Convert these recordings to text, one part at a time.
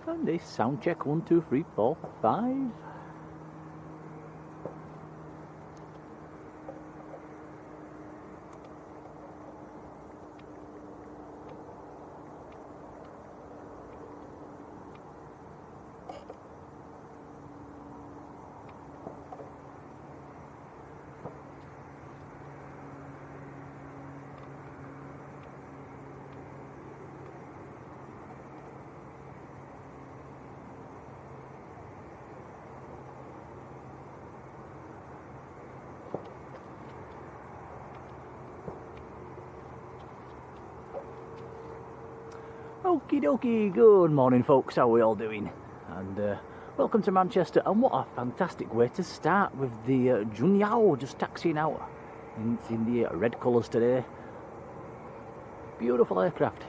And this sound check 1, 2, 3, 4, 5. Okie dokie, good morning folks, how are we all doing? And welcome to Manchester, and what a fantastic way to start with the Junyao just taxiing out. It's in the red colours today. Beautiful aircraft,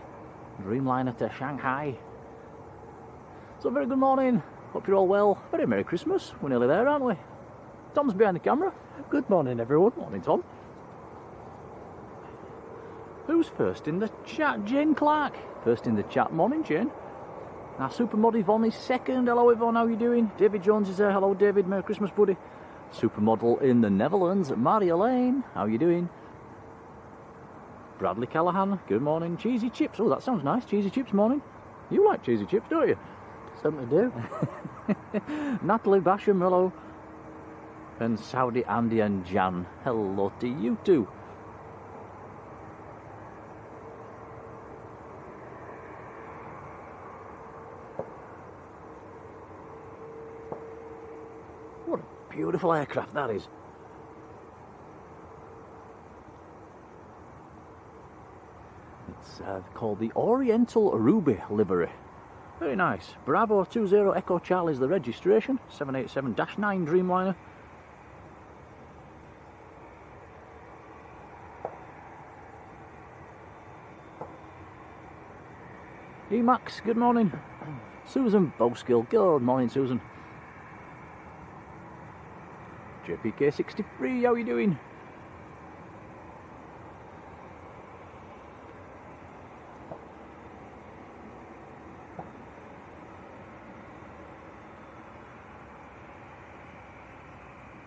Dreamliner to Shanghai. So very good morning, hope you're all well, very Merry Christmas, we're nearly there aren't we? Tom's behind the camera, good morning everyone. Morning Tom. Who's first in the chat? Jane Clark. First in the chat. Morning, Jane. Our supermodel Yvonne is second. Hello, Yvonne. How are you doing? David Jones is there. Hello, David. Merry Christmas, buddy. Supermodel in the Netherlands, Marjolein. How are you doing? Bradley Callahan. Good morning. Cheesy chips. Oh, that sounds nice. Cheesy chips. Morning. You like cheesy chips, don't you? Certainly do. Natalie Basham. Hello. And Saudi Andy and Jan. Hello to you too. Beautiful aircraft that is. It's called the Oriental Ruby livery. Very nice. Bravo 20 Echo Charlie is the registration. 787-9 Dreamliner. Emax, good morning. Susan Bowskill, good morning Susan. JPK63, how are you doing?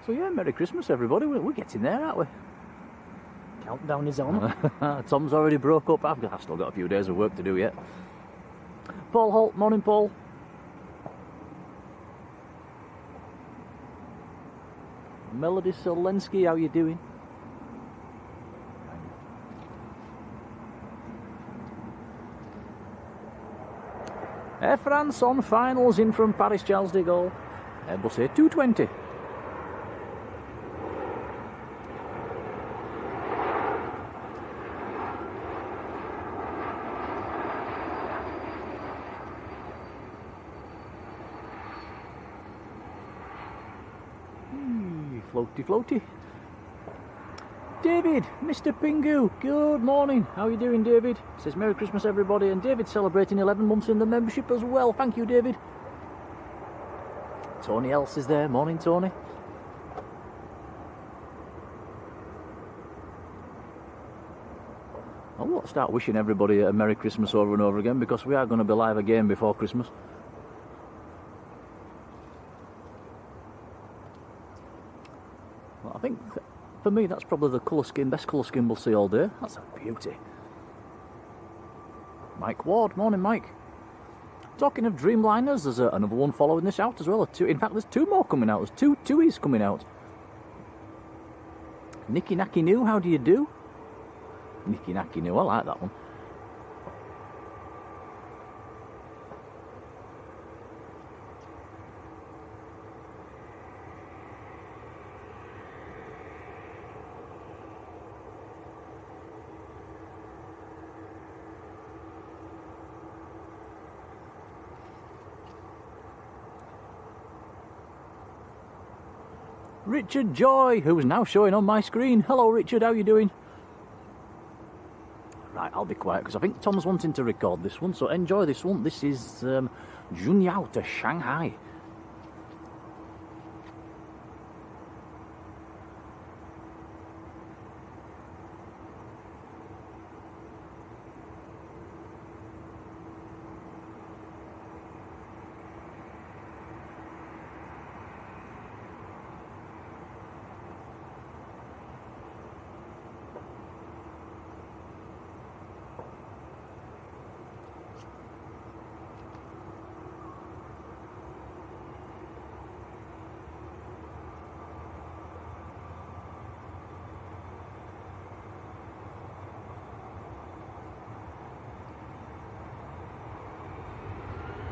So yeah, Merry Christmas everybody, we're getting there aren't we? Countdown is on. Tom's already broke up, I've still got a few days of work to do yet. Paul Holt, morning Paul. Melody Solensky, how you doing? Air France on finals in from Paris Charles de Gaulle. Airbus A220. Floaty floaty. David, Mr. Pingu, good morning. How are you doing, David? Says Merry Christmas everybody, and David's celebrating 11 months in the membership as well. Thank you, David. Tony Else is there. Morning, Tony. I won't start wishing everybody a Merry Christmas over and over again because we are going to be live again before Christmas. I think, for me, that's probably the colour scheme, best colour scheme we'll see all day. That's a beauty. Mike Ward, morning Mike. Talking of Dreamliners, there's another one following this out as well. In fact, there's two more coming out. There's two Tuies coming out. Nicky Nacky New, how do you do? Nicky Nacky New, I like that one. Richard Joy, who is now showing on my screen. Hello Richard, how are you doing? Right, I'll be quiet because I think Tom's wanting to record this one, so enjoy this one. This is Junyao to Shanghai.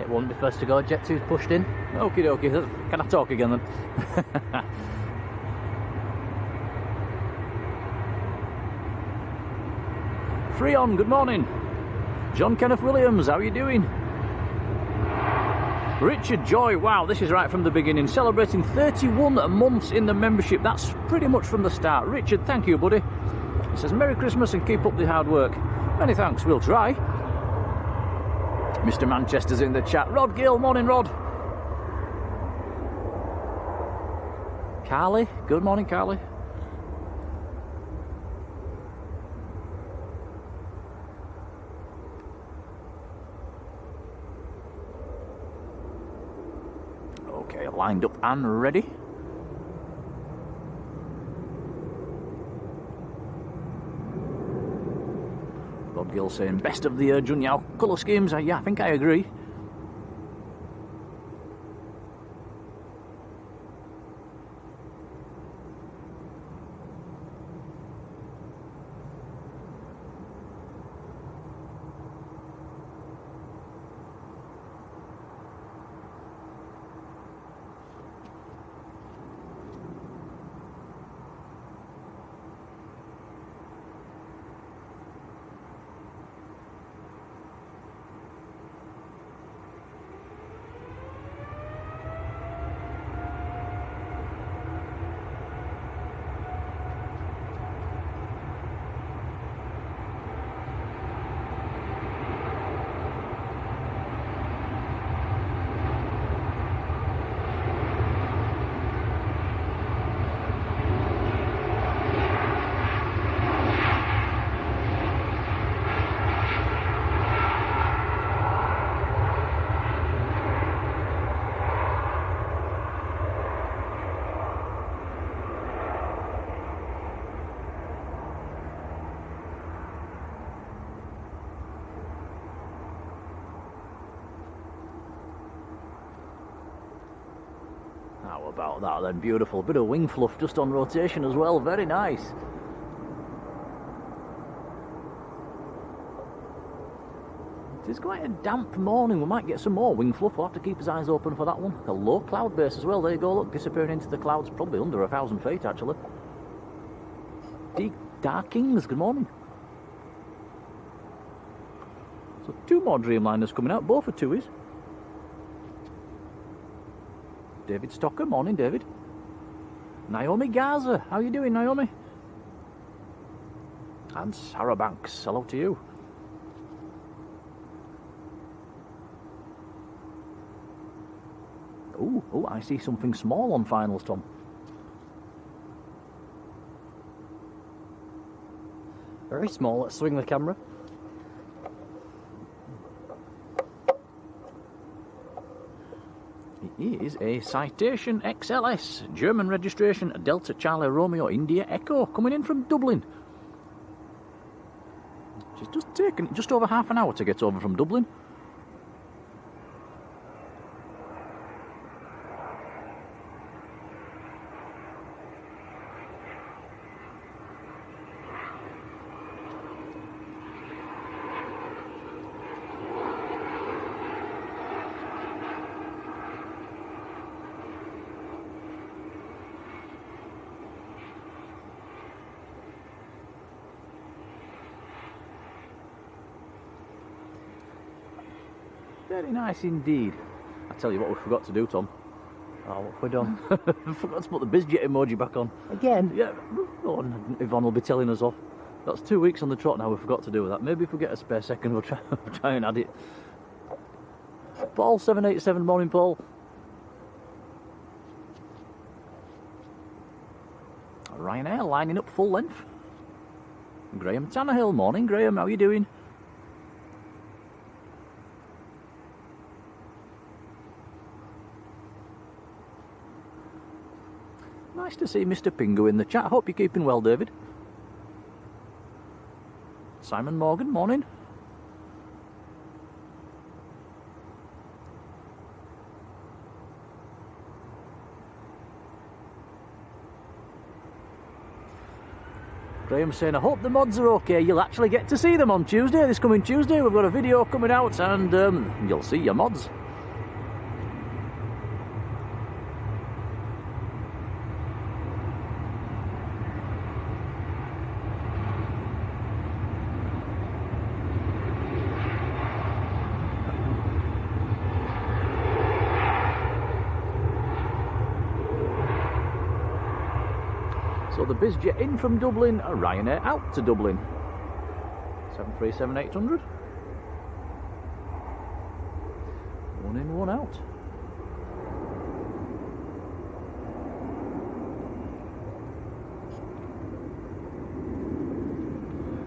It won't be first to go. Jet 2's pushed in. Okie dokie. Can I talk again then? Free on, good morning. John Kenneth Williams, how are you doing? Richard Joy, wow, this is right from the beginning. Celebrating 31 months in the membership. That's pretty much from the start. Richard, thank you, buddy. He says, Merry Christmas and keep up the hard work. Many thanks, we'll try. Mr. Manchester's in the chat. Rod Gill, morning, Rod. Carly, good morning, Carly. Okay, lined up and ready. Rod Gill saying best of the Junyao colour schemes. Yeah, I think I agree. How about that then? Beautiful. Bit of wing fluff just on rotation as well. Very nice. It is quite a damp morning. We might get some more wing fluff. We'll have to keep his eyes open for that one. A low cloud base as well. There you go. Look, disappearing into the clouds. Probably under 1,000 feet actually. Darkings, good morning. So 2 more Dreamliners coming out. Both are 2s. David Stocker, morning David. Naomi Gaza, how you doing Naomi? And Sarah Banks, hello to you. Oh, I see something small on finals, Tom. Very small, let's swing the camera. It is a Citation XLS, German registration, Delta Charlie Romeo India Echo, coming in from Dublin. She's just taken just over half an hour to get over from Dublin. Very nice indeed. I tell you what we forgot to do, Tom. Oh, what have we done? We forgot to put the BizJet emoji back on. Again? Yeah, oh, and Yvonne will be telling us off. That's 2 weeks on the trot now, we forgot to do that. Maybe if we get a spare second, we'll try and add it. Paul 787, morning Paul. Ryanair lining up full length. Graham Tannehill, morning Graham, how are you doing? Nice to see Mr. Pingu in the chat. Hope you're keeping well, David. Simon Morgan, morning. Graham saying, I hope the mods are okay. You'll actually get to see them on Tuesday, this coming Tuesday. We've got a video coming out and you'll see your mods. So the BizJet in from Dublin, a Ryanair out to Dublin. 737-800. One in, one out.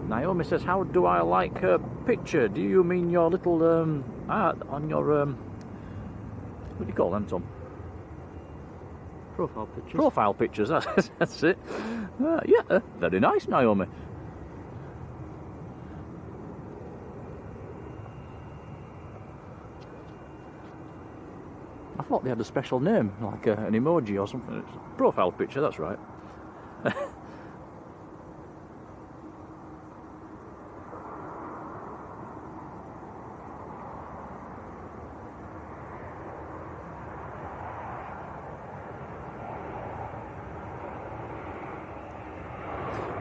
Naomi says, how do I like her picture? Do you mean your little art on your, what do you call them, Tom? Profile pictures. Profile pictures, that's it. Yeah, very nice, Naomi. I thought they had a special name, like an emoji or something. It's a profile picture, that's right.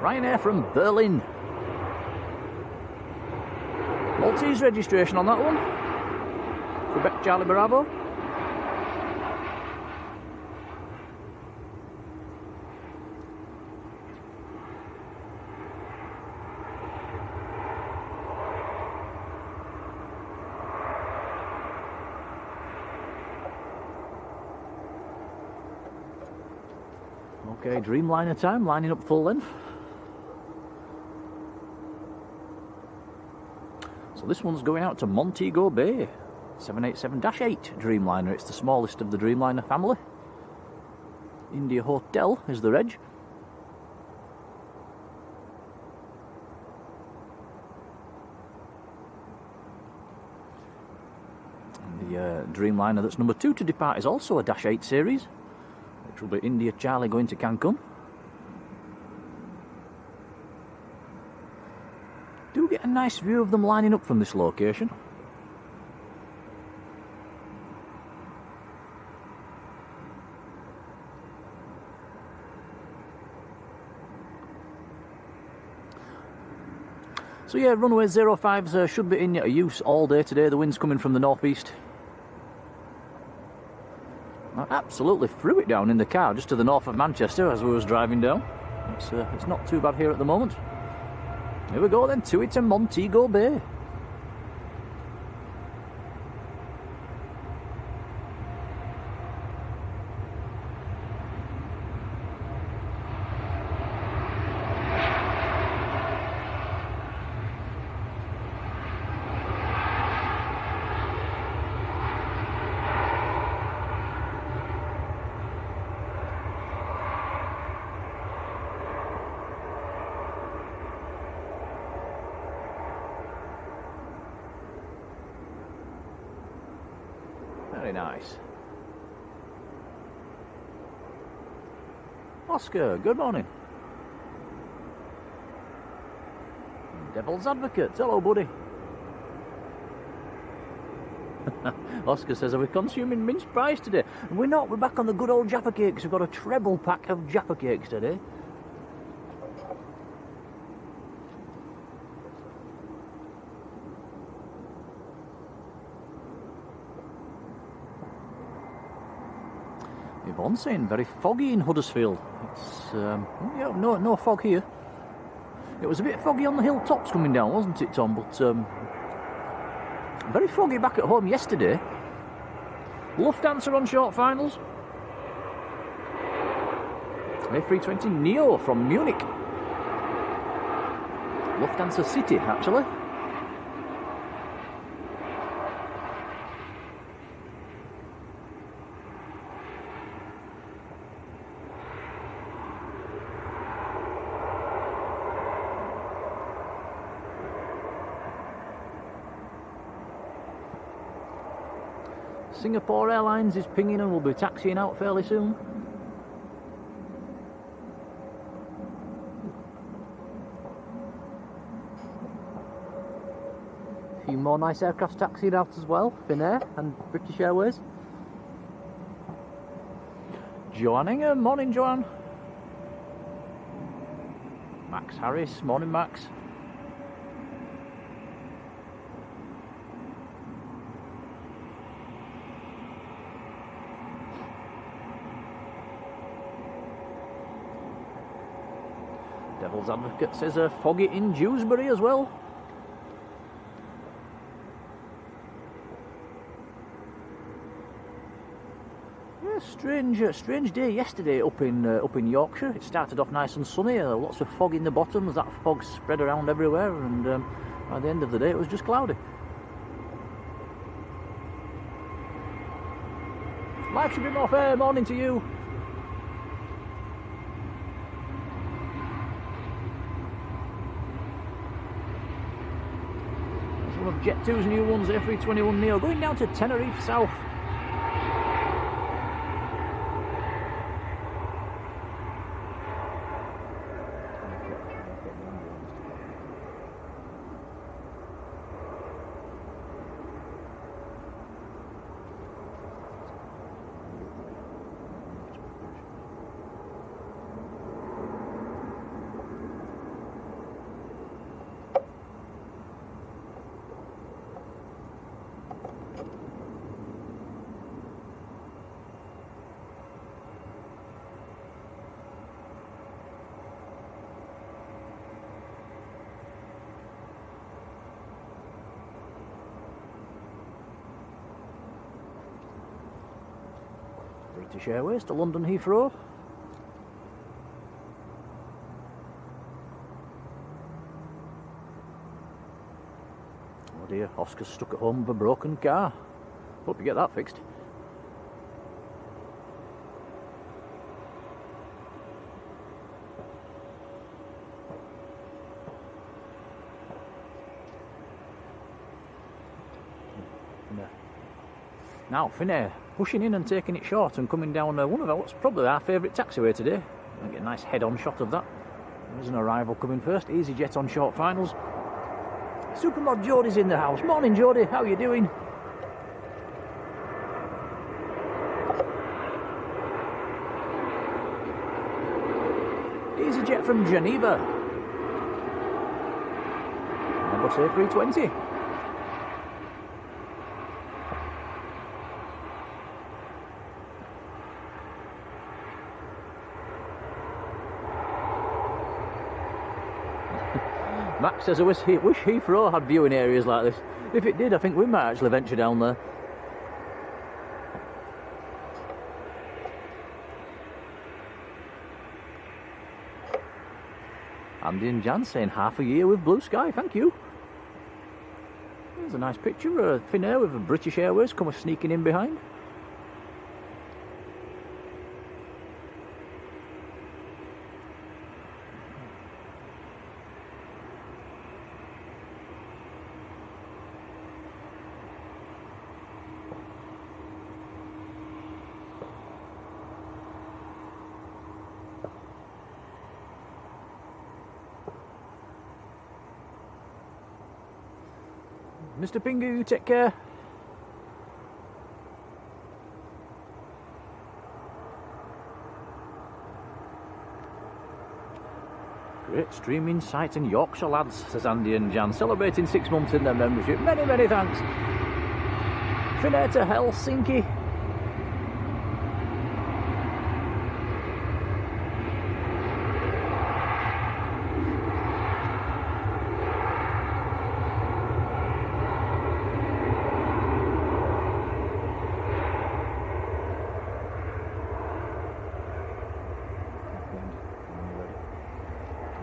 Ryanair from Berlin. Maltese registration on that one. Quebec Charlie Bravo. Okay, Dreamliner time, lining up full length. So this one's going out to Montego Bay, 787-8 Dreamliner. It's the smallest of the Dreamliner family. India Hotel is the reg. And the Dreamliner that's number 2 to depart is also a -8 series, which will be India Charlie going to Cancun. Do get a nice view of them lining up from this location. So yeah, runway 05s should be in use all day today. The wind's coming from the northeast. I absolutely threw it down in the car just to the north of Manchester as we was driving down. It's not too bad here at the moment. Here we go then, to it to Montego Bay. Very nice. Oscar, good morning. Devil's Advocate, hello buddy. Oscar says, are we consuming mince pies today? We're not, we're back on the good old Jaffa cakes. We've got a treble pack of Jaffa cakes today. Yvonne saying very foggy in Huddersfield. It's yeah, no fog here. It was a bit foggy on the hilltops coming down, wasn't it, Tom? But very foggy back at home yesterday. Lufthansa on short finals. A320 Neo from Munich. Lufthansa City, actually. Singapore Airlines is pinging and will be taxiing out fairly soon. A few more nice aircraft taxiing out as well, Finnair and British Airways. Joanne Ingham, morning Joanne. Max Harris, morning Max. Devil's Advocate says foggy in Dewsbury as well. Yeah, strange day yesterday up in Yorkshire. It started off nice and sunny, lots of fog in the bottoms. That fog spread around everywhere, and by the end of the day it was just cloudy. Life should be more fair. Morning to you. That's one of Jet2's new ones, A321neo, going down to Tenerife South. British Airways to London Heathrow. Oh dear, Oscar's stuck at home with a broken car. Hope you get that fixed. Now, Finnair pushing in and taking it short and coming down one of what's probably our favourite taxiway today. I'll get a nice head-on shot of that. There's an arrival coming first. EasyJet on short finals. Supermod Jodie's in the house. Morning, Jodie. How are you doing? EasyJet from Geneva. Airbus A320. Max says, I wish Heathrow had viewing areas like this. If it did, I think we might actually venture down there. Andy and Jan saying half a year with blue sky, thank you. There's a nice picture of Finnair with a British Airways coming sneaking in behind. Mr. Pingu, you take care. Great streaming site in Yorkshire, lads, says Andy and Jan, celebrating 6 months in their membership. Many, many thanks. Finnair to Helsinki.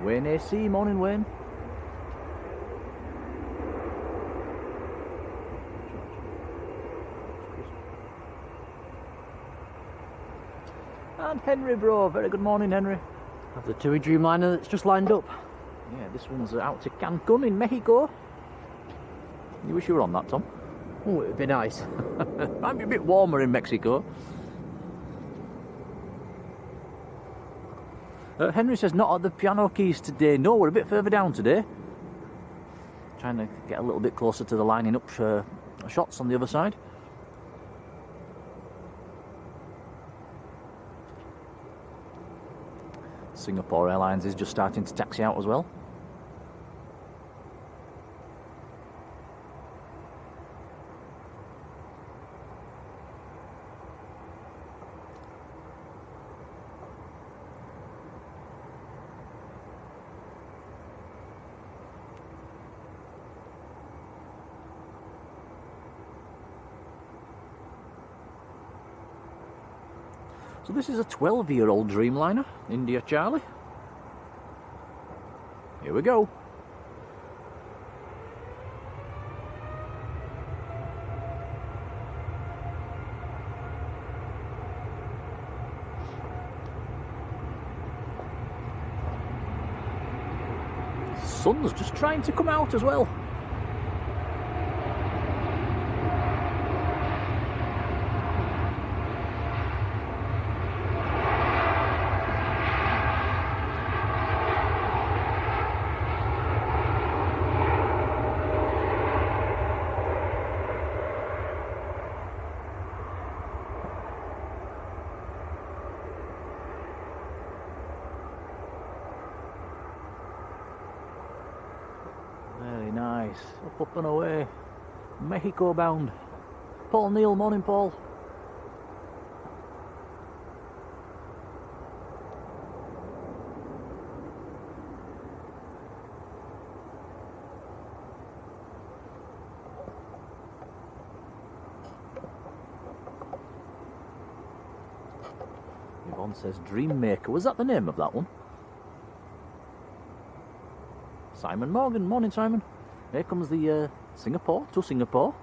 Wayne AC, morning Wayne. And Henry bro, very good morning Henry. Have the TUI Dreamliner that's just lined up. Yeah, this one's out to Cancun in Mexico. You wish you were on that, Tom? Oh, it'd be nice. Might be a bit warmer in Mexico. Henry says not at the piano keys today. No, we're a bit further down today. Trying to get a little bit closer to the lining up shots on the other side. Singapore Airlines is just starting to taxi out as well. So this is a 12-year-old Dreamliner, India Charlie. Here we go. Sun's just trying to come out as well. Very nice. Up and away. Mexico bound. Paul Neal, morning Paul. Yvonne says Dreammaker. Was that the name of that one? Simon Morgan, morning Simon. Here comes the Singapore to Singapore.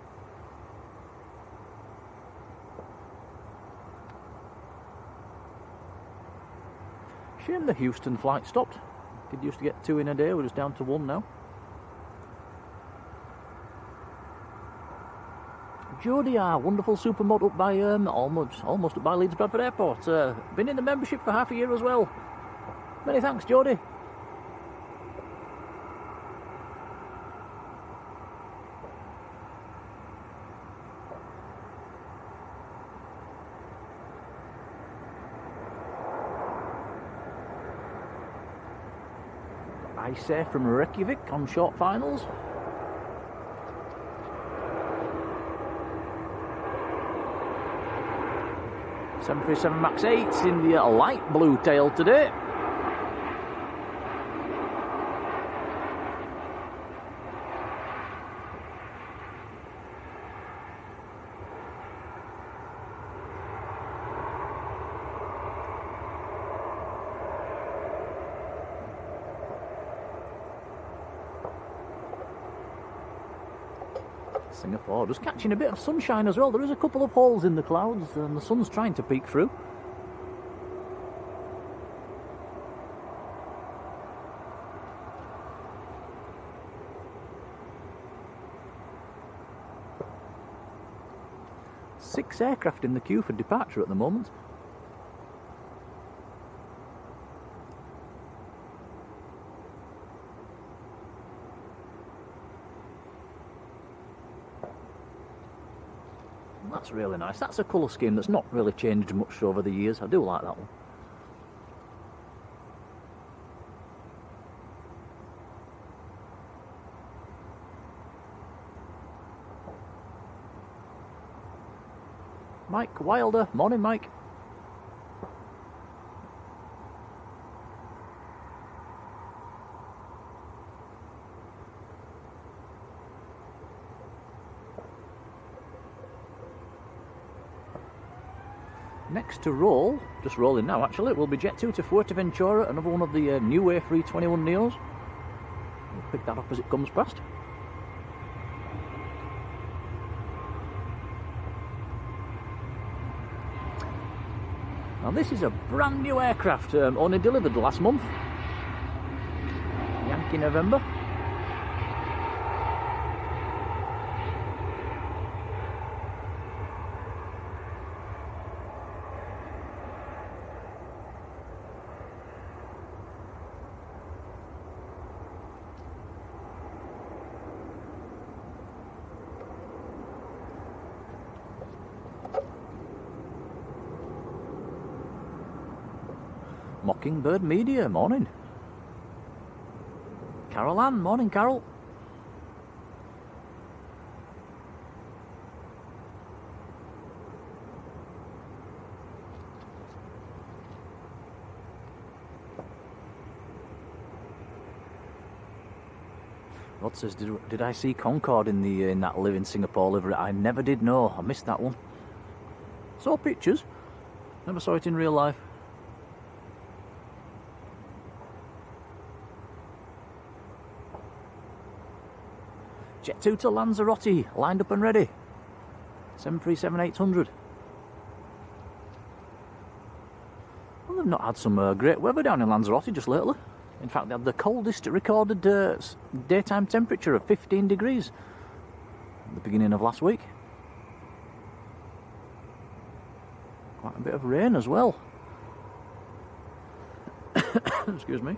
Shame the Houston flight stopped. Did used to get 2 in a day, we're just down to 1 now. Jodie, our wonderful supermod up by almost up by Leeds Bradford Airport. Been in the membership for half a year as well. Many thanks, Jodie. Ice from Reykjavik on short finals. .737 MAX 8 in the light blue tail today. Singapore just catching a bit of sunshine as well. There is a couple of holes in the clouds and the sun's trying to peek through. Six aircraft in the queue for departure at the moment. That's really nice. That's a colour scheme that's not really changed much over the years. I do like that one. Mike Wilder, morning Mike. Next to roll, just rolling now actually, it will be Jet 2 to Fuerteventura, another one of the new A321 Neos. We'll pick that up as it comes past. Now this is a brand new aircraft, only delivered last month. Yankee November. Mockingbird Media, morning. Carol Ann, morning Carol. Rod says, did I see Concorde in the in that Live in Singapore livery? I never did know. I missed that one. Saw pictures. Never saw it in real life. Jet 2 to Lanzarote, lined up and ready. 737-800. Well, they've not had some great weather down in Lanzarote just lately. In fact, they had the coldest recorded daytime temperature of 15 degrees at the beginning of last week. Quite a bit of rain as well. Excuse me.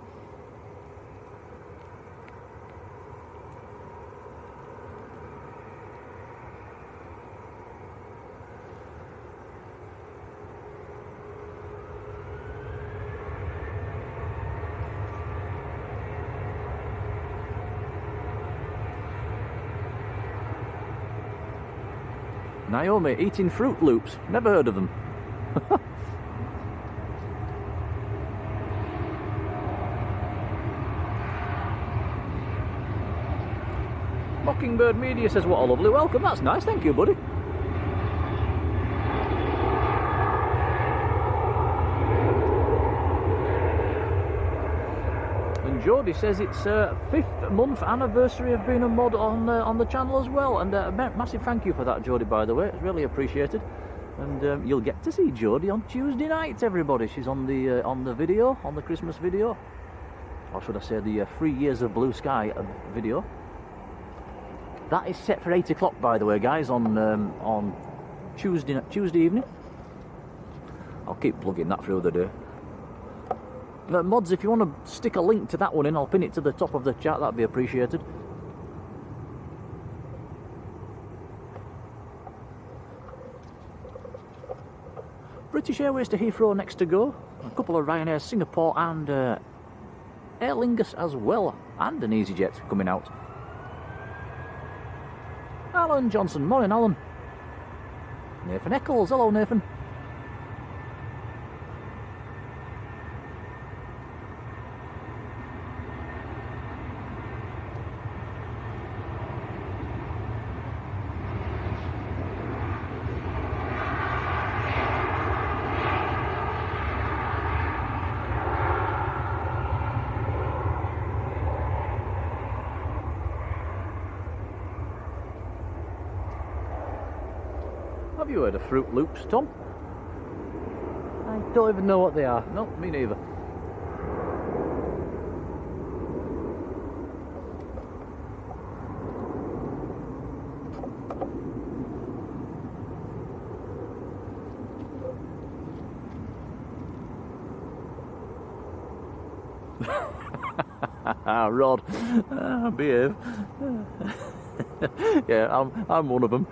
Naomi eating Fruit Loops. Never heard of them. Mockingbird Media says, what a lovely welcome. That's nice, thank you, buddy. And Jodie says it's 5th month anniversary of being a mod on the channel as well. And a massive thank you for that, Jodie, by the way. It's really appreciated. And you'll get to see Jodie on Tuesday night, everybody. She's on the video, on the Christmas video. Or should I say the 3 years of blue sky video. That is set for 8 o'clock, by the way, guys, on Tuesday evening. I'll keep plugging that through the day. Mods, if you want to stick a link to that one in, I'll pin it to the top of the chat. That'd be appreciated. British Airways to Heathrow next to go. A couple of Ryanair, Singapore, and Aer Lingus as well, and an EasyJet coming out. Alan Johnson, morning Alan. Nathan Eccles, hello Nathan. Have you heard of Fruit Loops, Tom? I don't even know what they are. No, me neither. Rod, behave. Yeah, I'm one of them.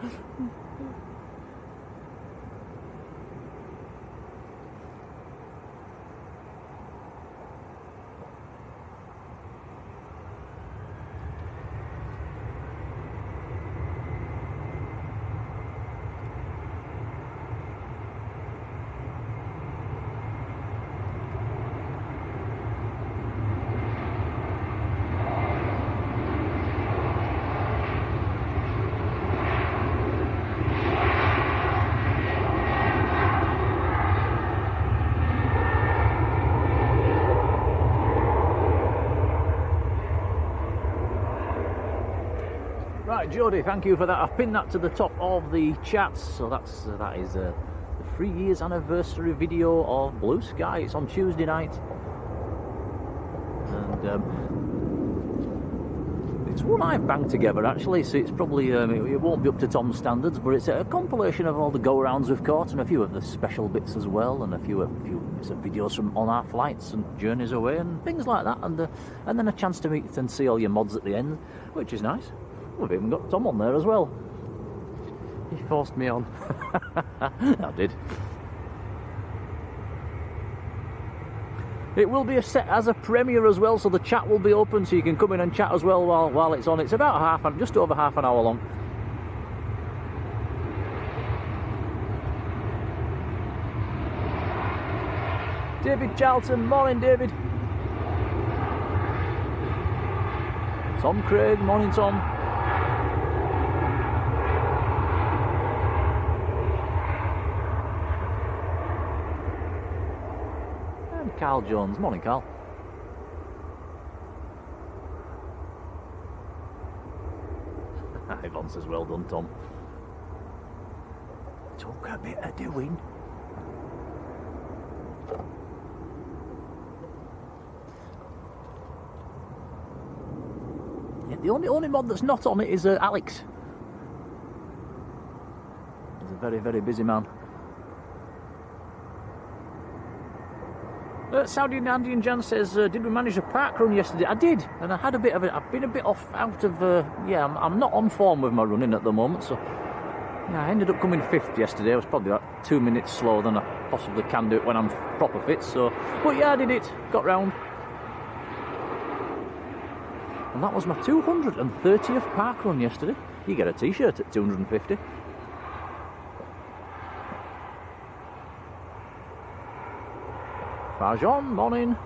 Right, Jodie, thank you for that. I've pinned that to the top of the chat. So that is the 3 years anniversary video of Blue Sky. It's on Tuesday night, and it's one I've banged together actually. So it's probably it won't be up to Tom's standards, but it's a compilation of all the go-rounds we've caught and a few of the special bits as well, and a few videos from on our flights and journeys away and things like that, and then a chance to meet and see all your mods at the end, which is nice. We've even got Tom on there as well. He forced me on. I did. It will be set as a premiere as well, so the chat will be open, so you can come in and chat as well while it's on. It's about just over half an hour long. David Charlton, morning David. Tom Craig, morning Tom. Carl Jones. Morning, Carl. Yvonne says, well done, Tom. Took a bit of doing. Yeah, the only mod that's not on it is Alex. He's a very, very busy man. Saudi Andy and Jan says, did we manage a park run yesterday? I did, and I had a bit of it. I've been a bit off out of, yeah, I'm not on form with my running at the moment, so yeah, I ended up coming 5th yesterday. I was probably about 2 minutes slower than I possibly can do it when I'm proper fit, so, but yeah, I did it, got round. And that was my 230th park run yesterday. You get a t-shirt at 250. Marjolein, morning.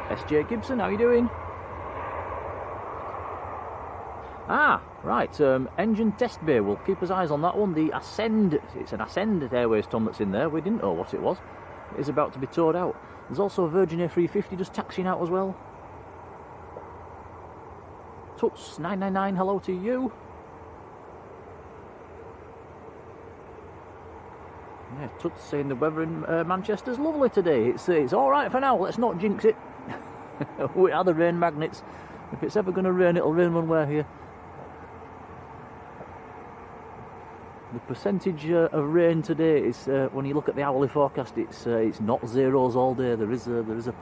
SJ Gibson, how you doing? Ah, right, engine test bay, we'll keep his eyes on that one. The Ascend, it's an Ascend Airways, Tom, that's in there. We didn't know what it was. It is about to be towed out. There's also a Virgin A350 just taxiing out as well. Tuts 999, hello to you. Yeah, Tuts saying the weather in Manchester's lovely today. It's all right for now. Let's not jinx it. We are the rain magnets. If it's ever going to rain, it'll rain when we're here. The percentage of rain today is, when you look at the hourly forecast, it's not zeros all day. There is a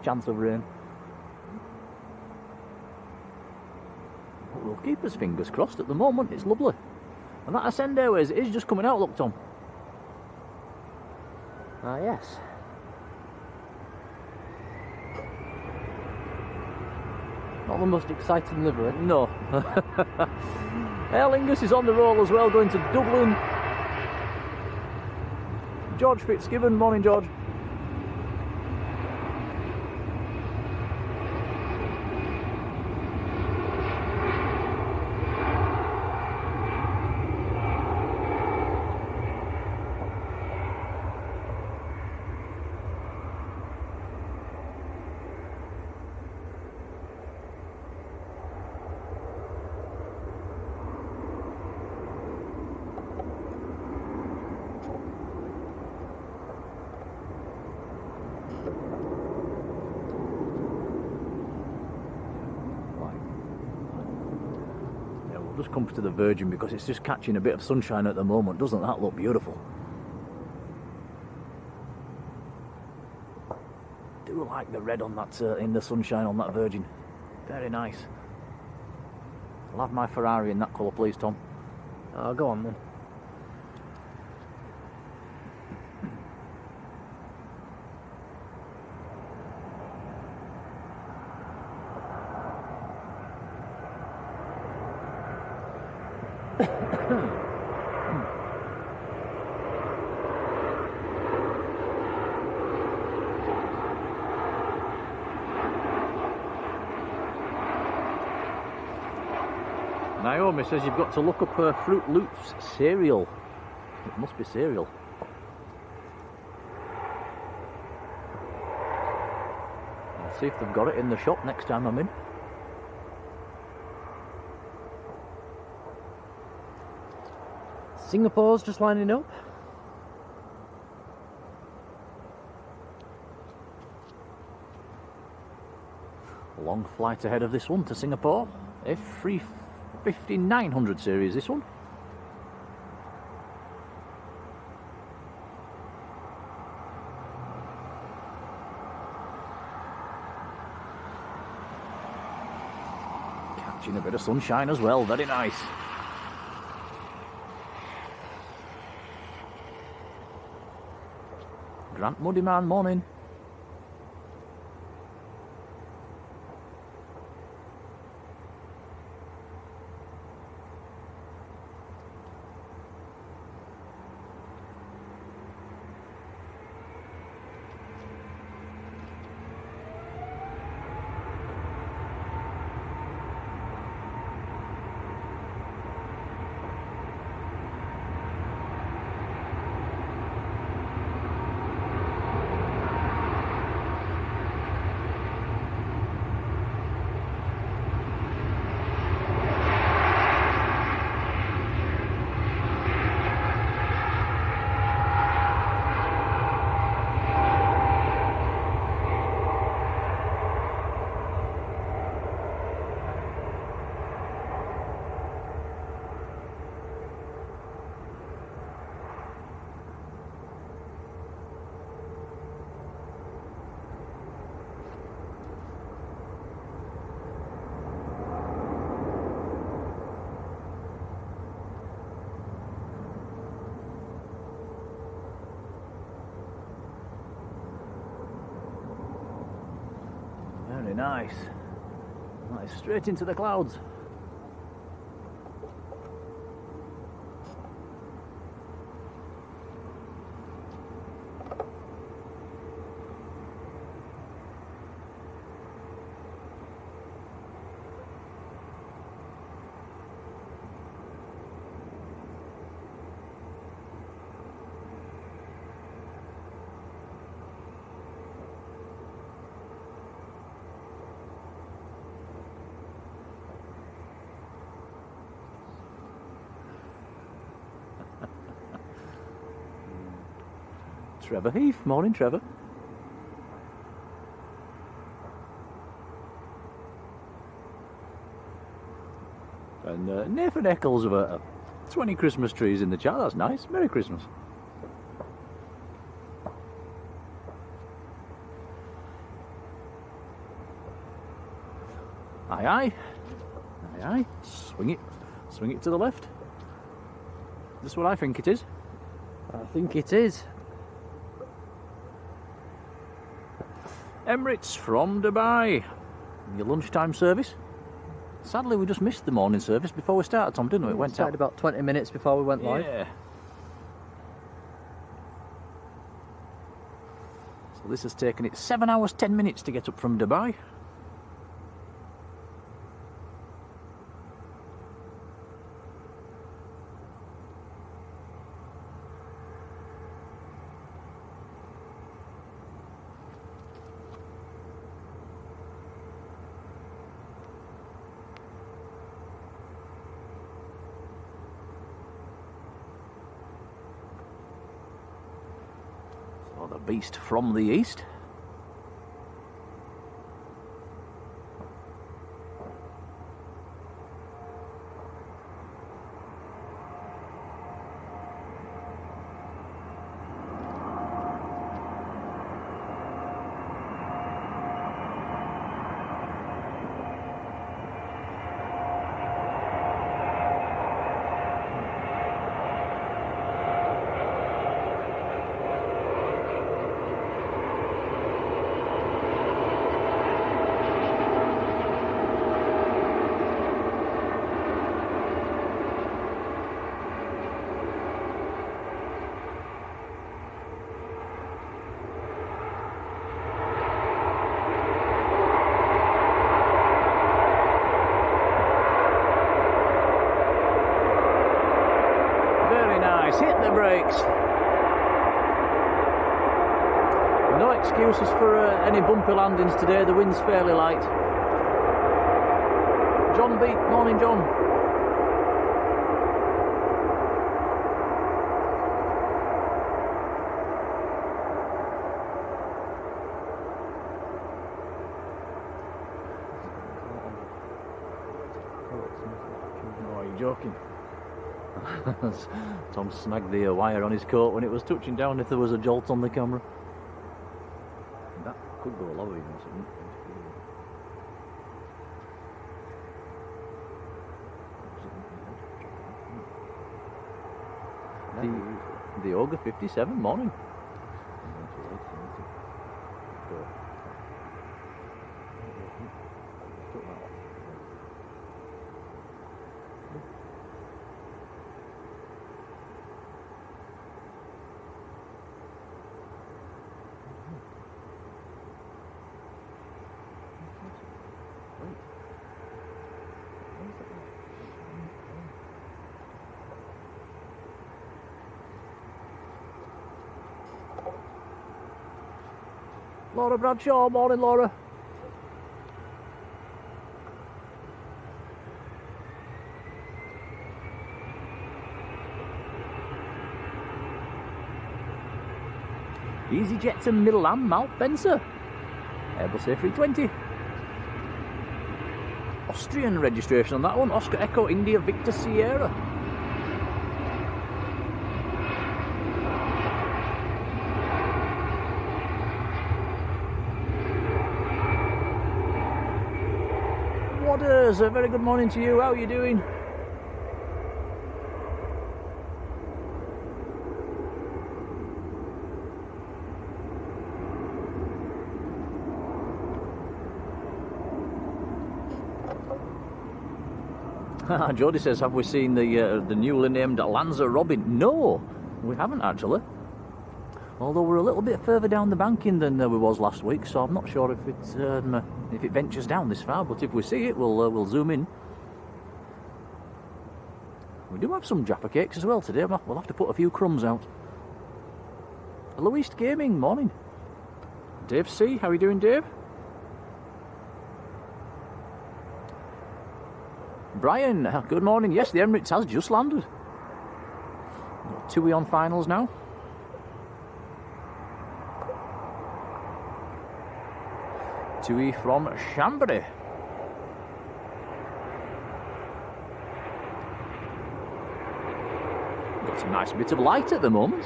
chance of rain. But we'll keep us fingers crossed. At the moment, it's lovely. And that Ascend Airways, it is just coming out. Look, Tom. Ah, yes. Not the most exciting livery. No. Aer Lingus is on the roll as well, going to Dublin. George Fitzgibbon, morning George. Just come to the Virgin because it's just catching a bit of sunshine at the moment. Doesn't that look beautiful? I do like the red on that in the sunshine on that Virgin. Very nice. I'll have my Ferrari in that colour, please, Tom. Oh, go on then. Naomi says you've got to look up Fruit Loops cereal. It must be cereal. I'll see if they've got it in the shop next time I'm in. Singapore's just lining up. Long flight ahead of this one to Singapore. F350-900 series, this one. Catching a bit of sunshine as well, very nice. Grant Muddyman, morning. Very nice. Nice, straight into the clouds. Trevor Heath, morning Trevor. And Nathan Eccles about 20 Christmas trees in the chat, that's nice. Merry Christmas. Aye aye. Aye aye. Swing it to the left. This is what I think it is. I think it is. Emirates from Dubai. Your lunchtime service. Sadly, we just missed the morning service before we started, Tom, didn't we? It went started out about 20 minutes before we went live. Yeah. So this has taken it 7 hours 10 minutes to get up from Dubai. The beast from the east. Hit the brakes. No excuses for any bumpy landings today, the wind's fairly light. John Beat, morning John. Oh, are you joking? Tom snagged the wire on his coat when it was touching down if there was a jolt on the camera. That could go lower even, so the Ogre 57, morning. Laura Bradshaw, morning Laura. EasyJet to Milan, Malpensa. Airbus A320. Austrian registration on that one, Oscar Echo India Victor Sierra. Waters, a very good morning to you, how are you doing? Jodie says, have we seen the newly named Lanza Robin? No, we haven't actually. Although we're a little bit further down the banking than we was last week, so I'm not sure if it ventures down this far. But if we see it, we'll zoom in. We do have some Jaffa cakes as well today. We'll have to put a few crumbs out. Louise Gaming, morning. Dave C, how are you doing, Dave? Brian, good morning. Yes, the Emirates has just landed. TUI on finals now. TUI from Chambéry. Got a nice bit of light at the moment.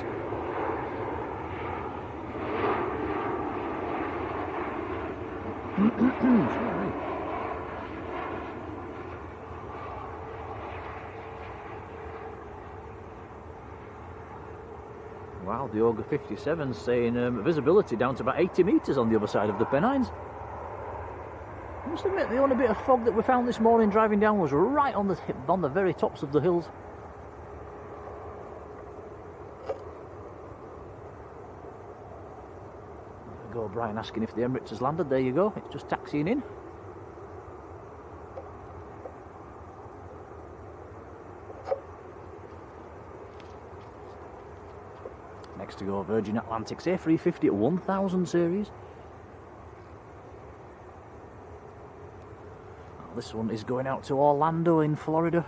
Sorry. Wow, the Ogre 57 saying visibility down to about 80 metres on the other side of the Pennines. I must admit, the only bit of fog that we found this morning driving down was right on the very tops of the hills. There we go, Brian asking if the Emirates has landed. There you go, it's just taxiing in. Next to go, Virgin Atlantic's A350 1000 series. This one is going out to Orlando in Florida.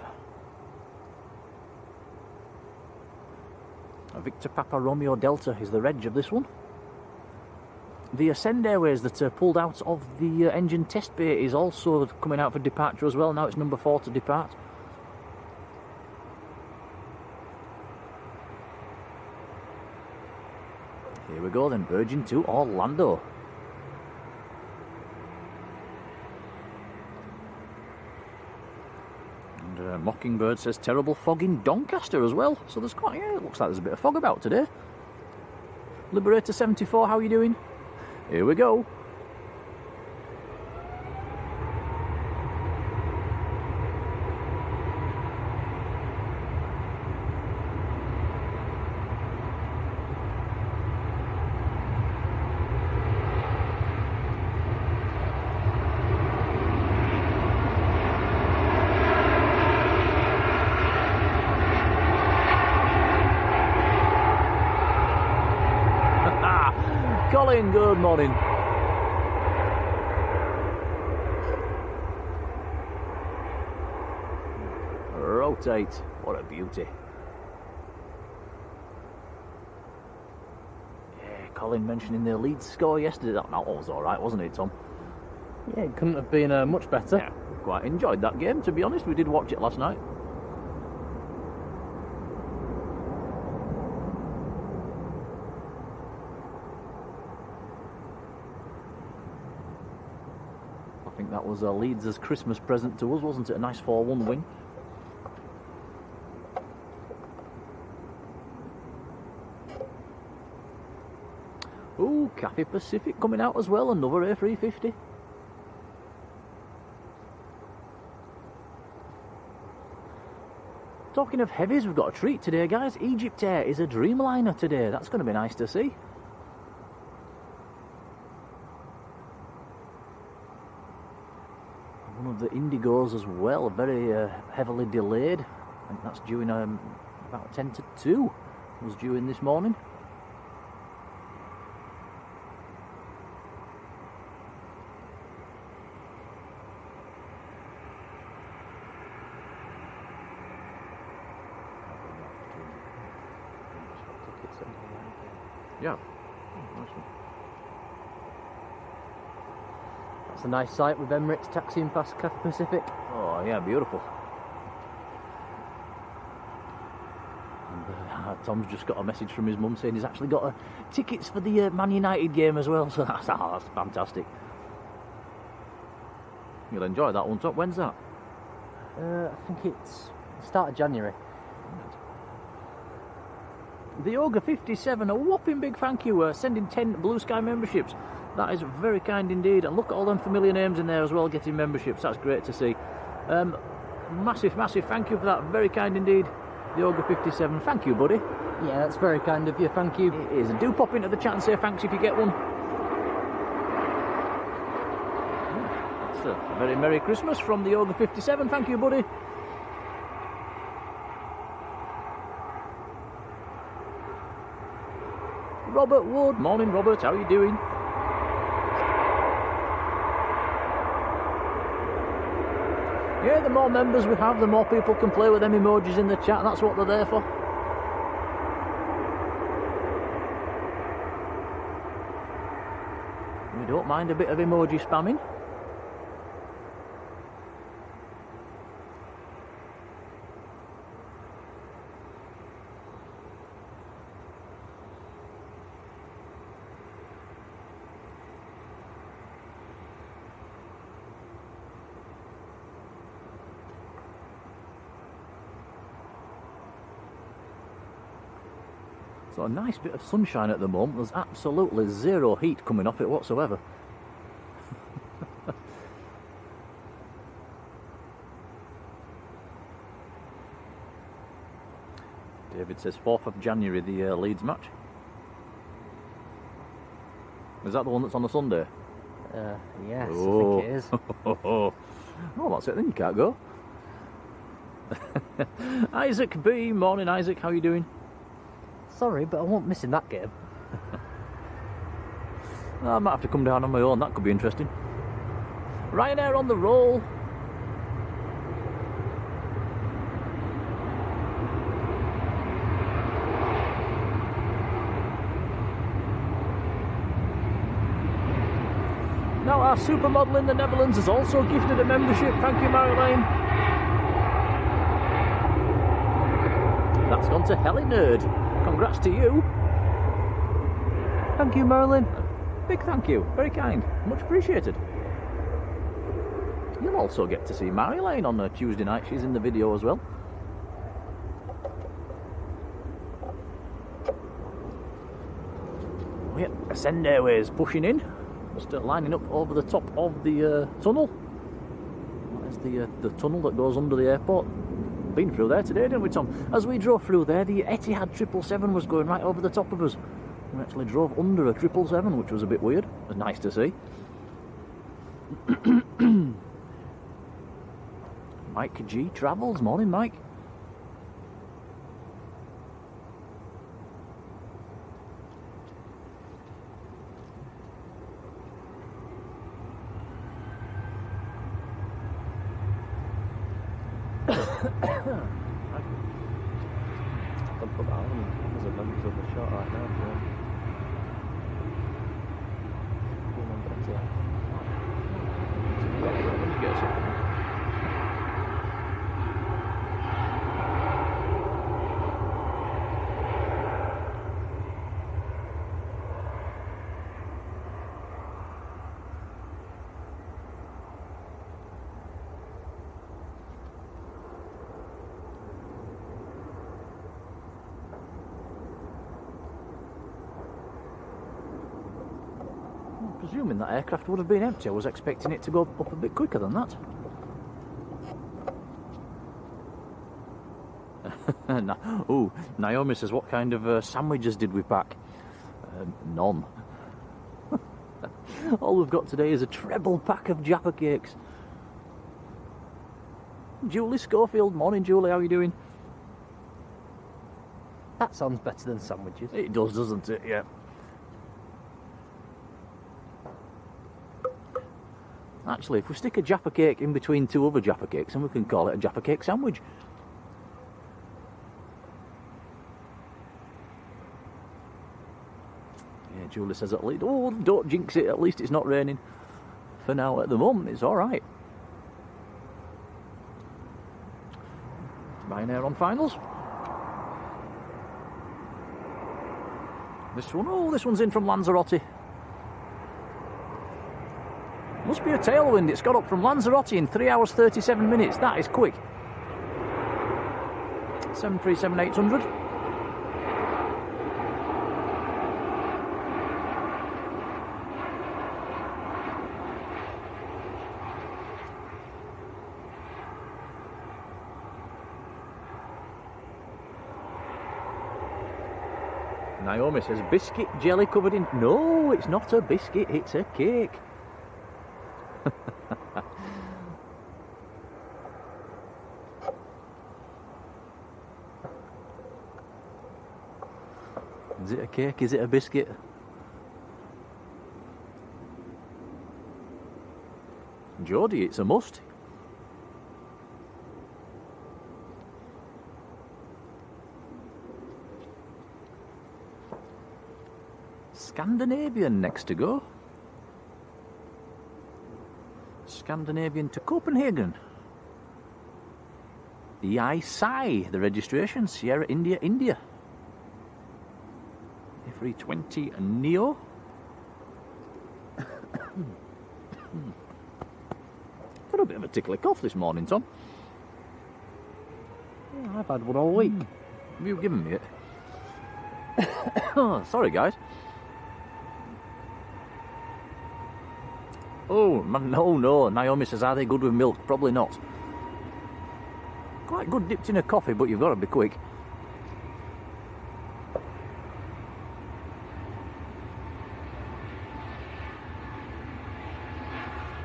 Victor Papa Romeo Delta is the reg of this one. The Ascend Airways that pulled out of the engine test bay is also coming out for departure as well. Now it's number 4 to depart. Here we go then, Virgin to Orlando. And Mockingbird says terrible fog in Doncaster as well. So there's quite, yeah, it looks like there's a bit of fog about today. Liberator 74, how are you doing? Here we go. Colin, good morning. Rotate, what a beauty. Yeah, Colin mentioning their lead score yesterday. That was alright, wasn't it, Tom? Yeah, it couldn't have been much better. Yeah, quite enjoyed that game, to be honest. We did watch it last night. I think that was Leeds' Christmas present to us, wasn't it? A nice 4-1 win. Ooh, Cathay Pacific coming out as well, another A350. Talking of heavies, we've got a treat today, guys. EgyptAir is a Dreamliner today. That's going to be nice to see. One of the Indigos as well, very heavily delayed. I think that's due in about 10 to 2. Was due in this morning. Yeah. Oh, nice one. That's a nice sight with Emirates taxiing past Cathay Pacific. Oh yeah, beautiful. And, Tom's just got a message from his mum saying he's actually got tickets for the Man United game as well, so that's fantastic. You'll enjoy that one, Tom. When's that? I think it's the start of January. The Ogre 57, a whopping big thank you, sending 10 Blue Sky memberships. That is very kind indeed. And look at all them familiar names in there as well, getting memberships. That's great to see. Massive thank you for that. Very kind indeed. The Ogre 57. Thank you, buddy. Yeah, that's very kind of you, thank you. It is. And do pop into the chat and say thanks if you get one. That's a very Merry Christmas from the Ogre 57. Thank you, buddy. Robert Wood. Morning, Robert. How are you doing? Yeah, the more members we have, the more people can play with them emojis in the chat, and that's what they're there for. We don't mind a bit of emoji spamming. So a nice bit of sunshine at the moment. There's absolutely zero heat coming off it whatsoever. David says 4th of January, the Leeds match. Is that the one that's on a Sunday? Yes, Oh. I think it is. Oh, that's it then, you can't go. Isaac B, morning Isaac, how are you doing? Sorry, but I won't miss in that game. I might have to come down on my own, that could be interesting. Ryanair on the roll. Now our supermodel in the Netherlands has also gifted a membership. Thank you, Marjolein. That's gone to Helly Nerd. Congrats to you. Thank you, Marjolein. Big thank you. Very kind. Much appreciated. You'll also get to see Marjolein on a Tuesday night. She's in the video as well. Oh yeah, Ascend Airways pushing in. Just lining up over the top of the tunnel. There's the tunnel that goes under the airport. Been through there today, didn't we, Tom? As we drove through there, the Etihad 777 was going right over the top of us. We actually drove under a 777, which was a bit weird. It was nice to see. Mike G travels. Morning, Mike. Presuming that aircraft would have been empty, I was expecting it to go up a bit quicker than that. Ooh, Naomi says, what kind of sandwiches did we pack? None. All we've got today is a treble pack of Jaffa cakes. Julie Schofield, morning Julie, how are you doing? That sounds better than sandwiches. It does, doesn't it? Yeah. Actually, if we stick a Jaffa cake in between two other Jaffa cakes, then we can call it a Jaffa cake sandwich. Yeah, Julie says at least, oh, don't jinx it, at least it's not raining. For now, at the moment, it's alright. Ryanair on finals. This one, oh, this one's in from Lanzarote. Must be a tailwind. It's got up from Lanzarote in 3 hours 37 minutes. That is quick. 737-800. Naomi says, biscuit jelly covered in... No, it's not a biscuit, it's a cake. Is it a cake? Is it a biscuit? Jodie, it's a must. Scandinavian next to go. Scandinavian to Copenhagen. EISI, the registration, Sierra India, India. A320 Neo. Got a bit of a tickly cough this morning, Tom. Yeah, I've had one all week. Have you given me it? Oh, sorry, guys. Oh, no. Naomi says, are they good with milk? Probably not. Quite good dipped in a coffee, but you've got to be quick.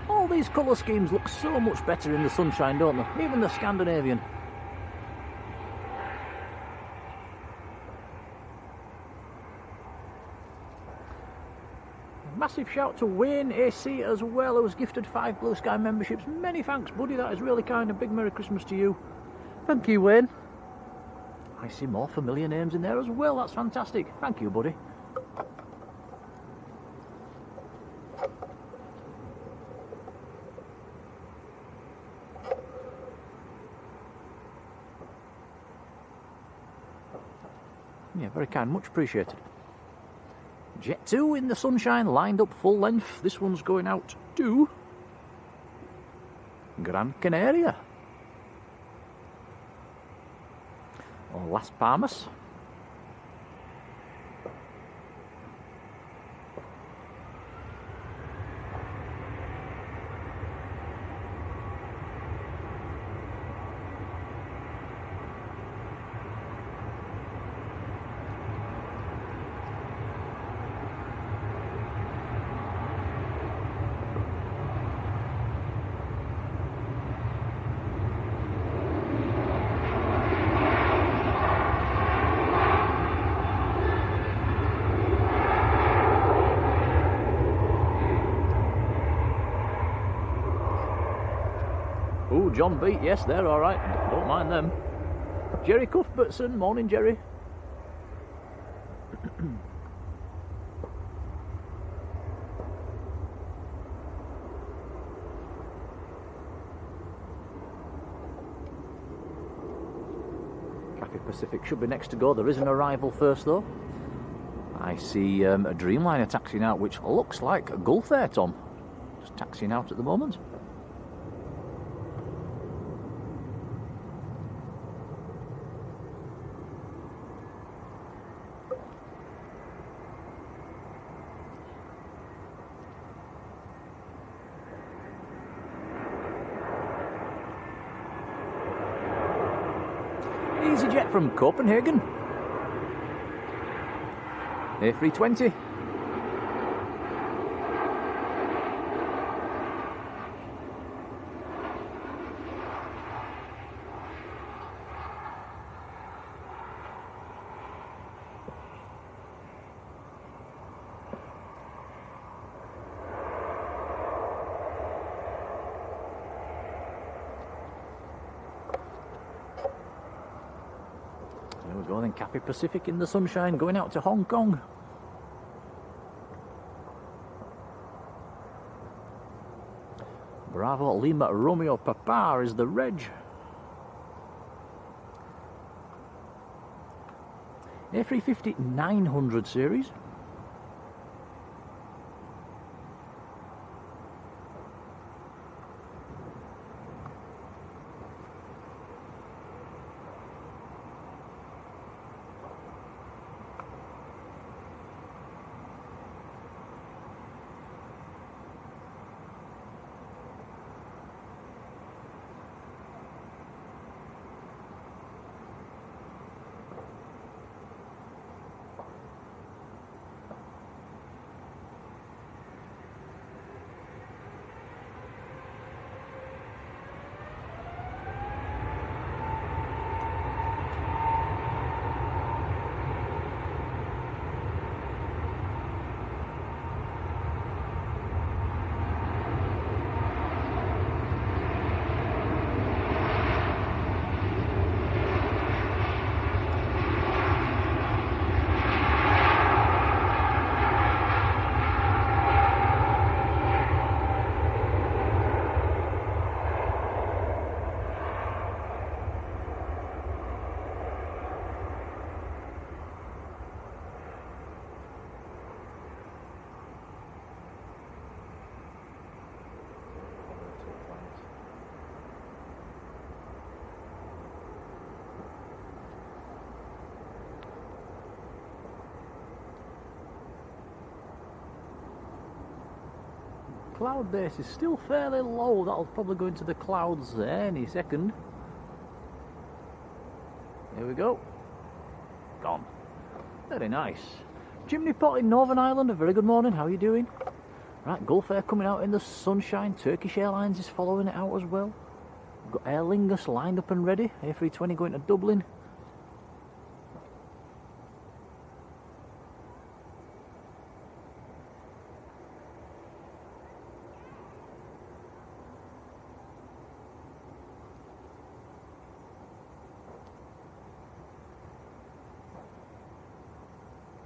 All these colour schemes look so much better in the sunshine, don't they? Even the Scandinavian. Massive shout to Wayne AC as well, who was gifted 5 Blue Sky memberships. Many thanks, buddy, that is really kind. A big Merry Christmas to you. Thank you, Wayne. I see more familiar names in there as well, that's fantastic. Thank you, buddy. Yeah, very kind, much appreciated. Jet 2 in the sunshine, lined up full length. This one's going out to Gran Canaria. Or Las Palmas. Oh, John Beat, yes, they're all right. Don't mind them. Jerry Cuthbertson, morning, Jerry. Cathay Pacific should be next to go. There is an arrival first, though. I see a Dreamliner taxiing out, which looks like a Gulf Air, Tom. Just taxiing out at the moment. EasyJet from Copenhagen. A320. There we go then, Cathay Pacific in the sunshine, going out to Hong Kong. Bravo Lima Romeo Papa is the reg. A350 900 series. Cloud base is still fairly low. That'll probably go into the clouds any second. Here we go. Gone. Very nice. Chimney Pot in Northern Ireland, a very good morning. How are you doing? Right, Gulf Air coming out in the sunshine. Turkish Airlines is following it out as well. We've got Aer Lingus lined up and ready. A320 going to Dublin.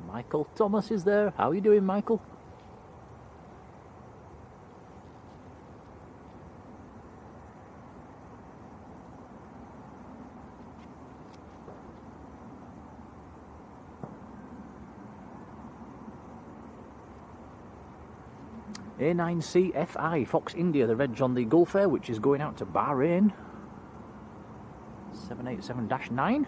Michael Thomas is there. How are you doing, Michael? A9CFI Fox India, the reg on the Gulf Air, which is going out to Bahrain. 787-9.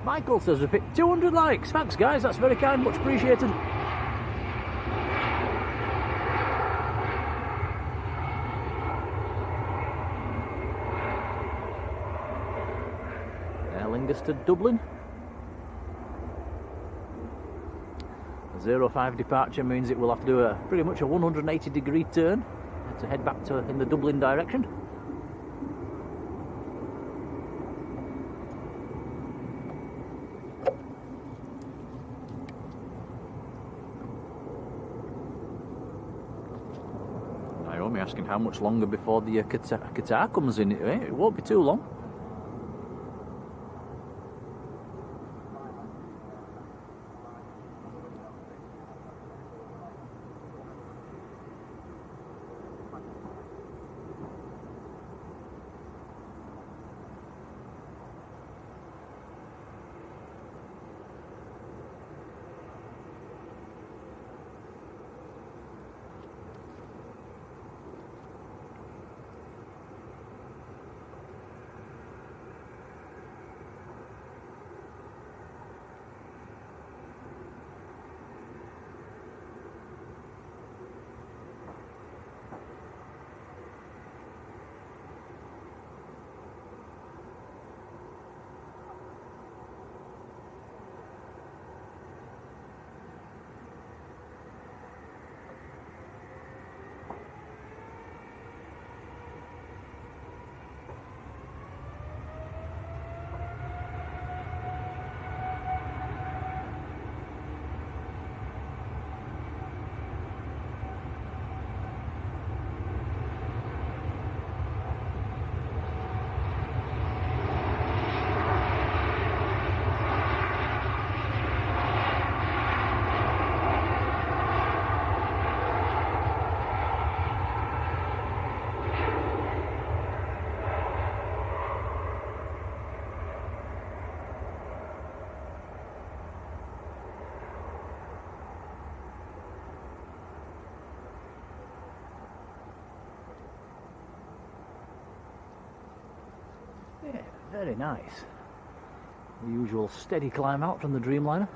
Michael says we've hit 200 likes. Thanks, guys. That's very kind. Much appreciated. Aer Lingus to Dublin. 05 departure means it will have to do pretty much a 180-degree turn to head back in the Dublin direction. Asking how much longer before the Qatar comes in. It won't be too long. Yeah, very nice. The usual steady climb out from the Dreamliner.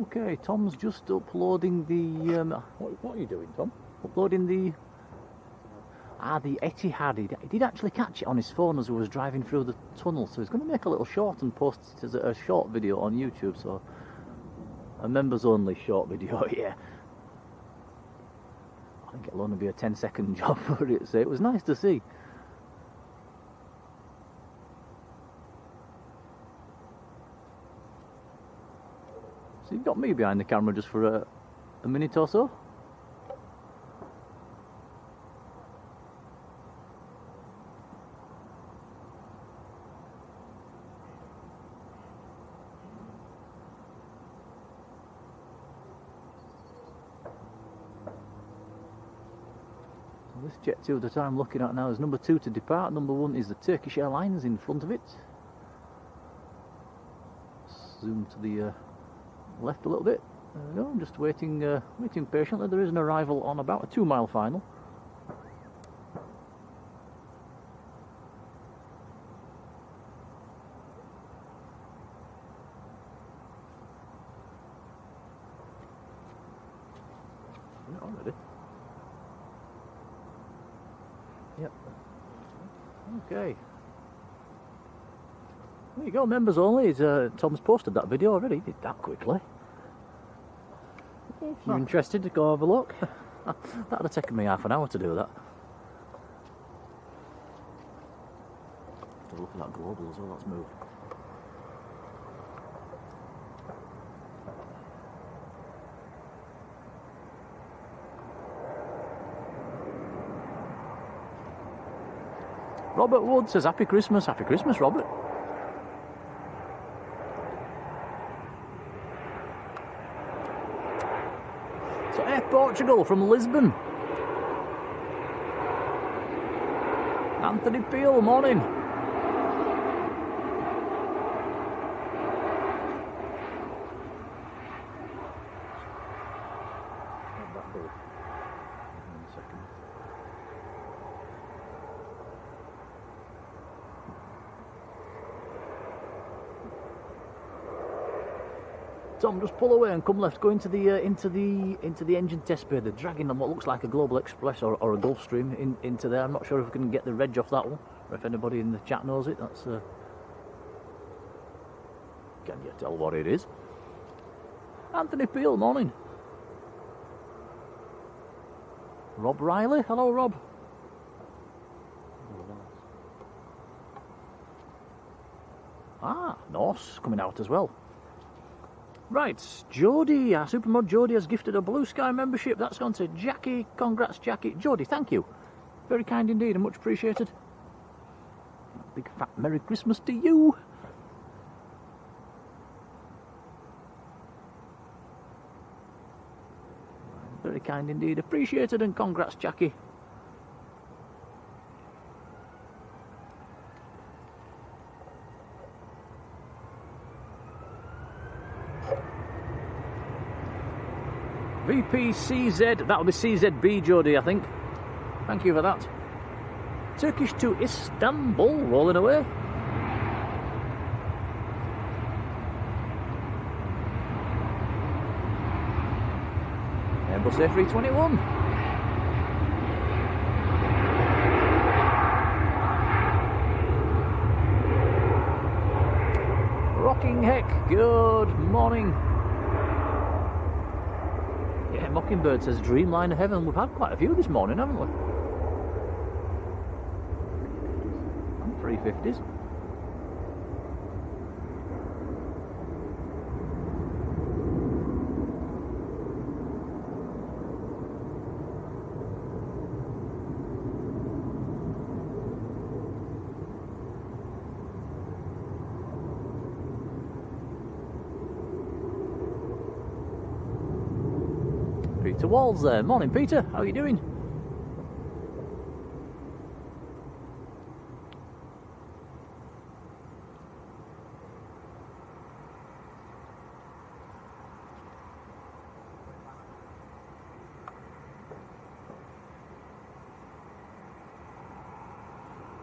Okay, Tom's just uploading the... what are you doing, Tom? Uploading the... Ah, the Etihad. He did actually catch it on his phone as he was driving through the tunnel, so he's going to make a little short and post it as a short video on YouTube, so a members only short video, yeah. I think it'll only be a 10-second job for it, so it was nice to see. So you've got me behind the camera just for a minute or so. This Jet 2 that I'm looking at now is number 2 to depart. Number 1 is the Turkish Airlines in front of it. Zoom to the left a little bit. There we go. I'm just waiting patiently. There is an arrival on about a 2-mile final. Already. Yep. Okay. There you go, members only. Tom's posted that video already. He did that quickly. If you're interested to go have a look. That'd have taken me half an hour to do that. Have to look at that global as well. Let's move. Robert Wood says Happy Christmas. Happy Christmas, Robert. So Air Portugal from Lisbon. Anthony Peel, morning. Tom, just pull away and come left. Go into the engine test bay. They're dragging on what looks like a Global Express or a Gulfstream into there. I'm not sure if we can get the reg off that one, or if anybody in the chat knows it. That's can you tell what it is? Anthony Peel, morning. Rob Riley, hello Rob. Ah, Norse coming out as well. Right, Jodie, our Supermod Jodie has gifted a Blue Sky membership. That's gone to Jackie. Congrats, Jackie. Jodie, thank you. Very kind indeed and much appreciated. Big fat Merry Christmas to you. Very kind indeed. Appreciated and congrats, Jackie. VPCZ, that'll be CZB, Jodie, I think. Thank you for that. Turkish to Istanbul, rolling away. Airbus A321. Rocking Heck, good morning. Yeah, Mockingbird says Dreamliner Heaven. We've had quite a few this morning, haven't we? And 350s. Peter Walls there. Morning, Peter. How are you doing?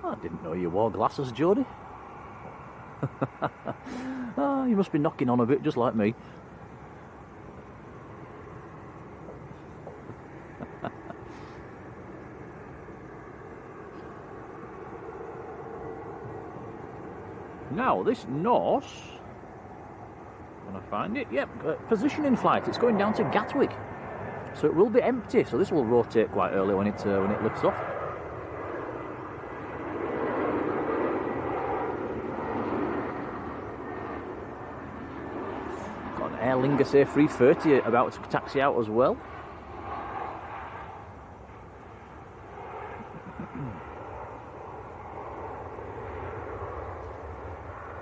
I didn't know you wore glasses, Jodie. Ah, you must be knocking on a bit, just like me. Now, this Norse, when I find it, yep, positioning flight, it's going down to Gatwick. So it will be empty, so this will rotate quite early when it lifts off. Got an Aer Lingus A330 about to taxi out as well.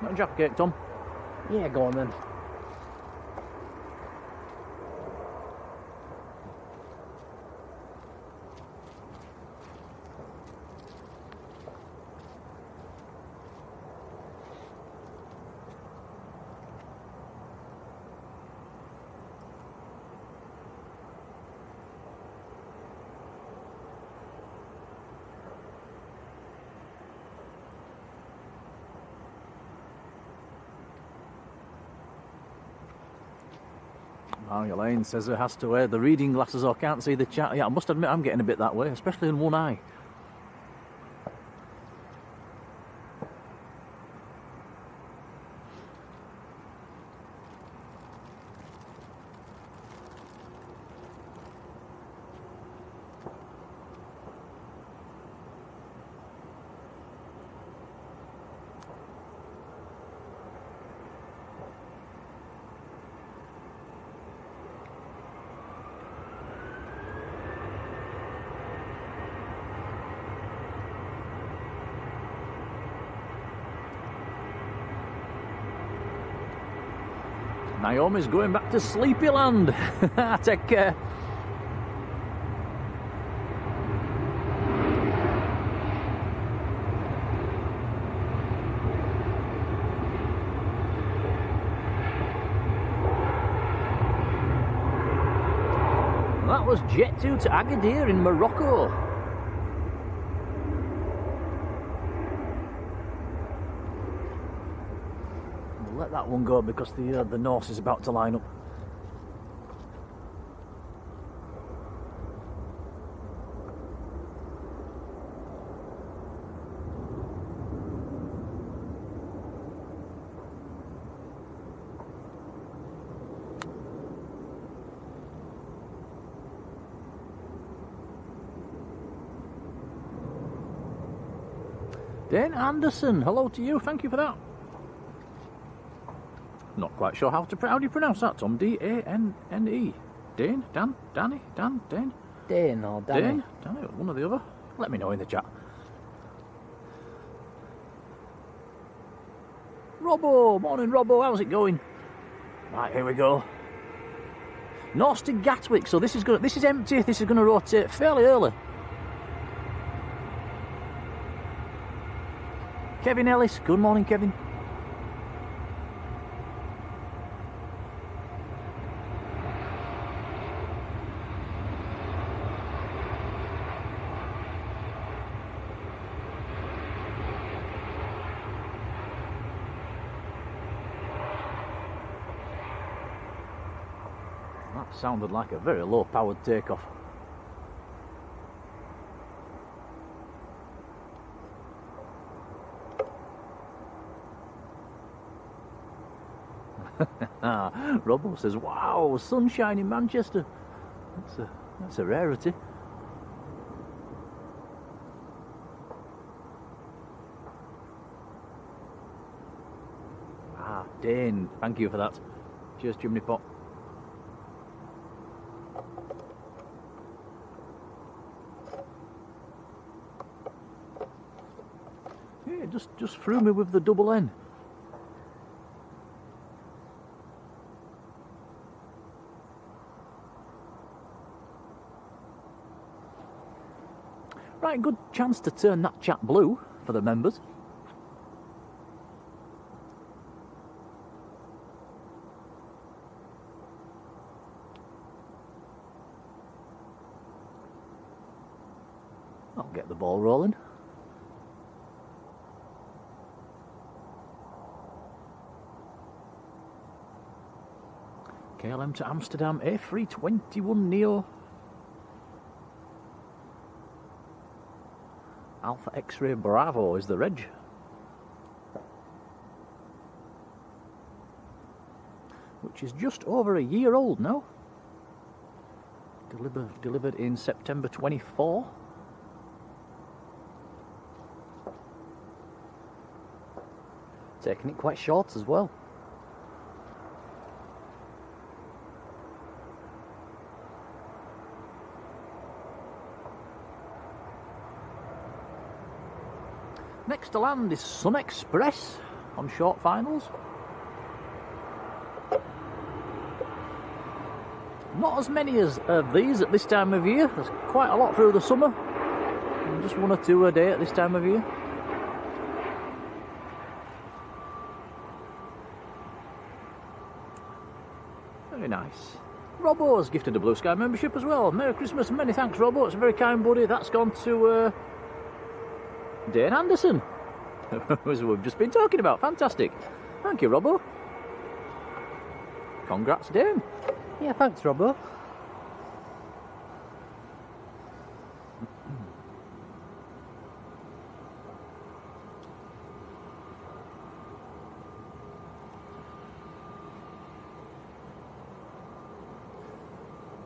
Not a Jaffa cake, Tom? Yeah, go on then. Marjolein says it has to wear the reading glasses or can't see the chat. Yeah, I must admit I'm getting a bit that way, especially in one eye. Naomi's going back to Sleepyland. Take care. That was Jet 2 to Agadir in Morocco. Let that one go because the Norse is about to line up. Dane Anderson, hello to you, thank you for that. Not quite sure how do you pronounce that, Tom? D-A-N-N-E. Dane? Dan? Danny? Dan? Dane? Dane or Danny? Dane? Danny? One or the other? Let me know in the chat. Robbo! Morning, Robbo. How's it going? Right, here we go. North to Gatwick. So this is empty. This is going to rotate fairly early. Kevin Ellis. Good morning, Kevin. Sounded like a very low powered takeoff. Robbo says, wow, sunshine in Manchester. That's a rarity. Dane, thank you for that. Cheers, chimney pot. Just threw me with the double N. Right, good chance to turn that chat blue for the members. I'll get the ball rolling. KLM to Amsterdam, A321 Neo. Alpha X-Ray Bravo is the reg. which is just over a year old now. Delivered in September 24. Taking it quite short as well. Next to land is Sun Express on short finals. Not as many as these at this time of year. There's quite a lot through the summer. And just 1 or 2 a day at this time of year. Very nice. Robbo has gifted a Blue Sky membership as well. Merry Christmas and many thanks, Robbo. It's a very kind buddy. That's gone to Dane Anderson, as we've just been talking about. Fantastic. Thank you, Robbo. Congrats, Dane. Yeah, thanks, Robbo.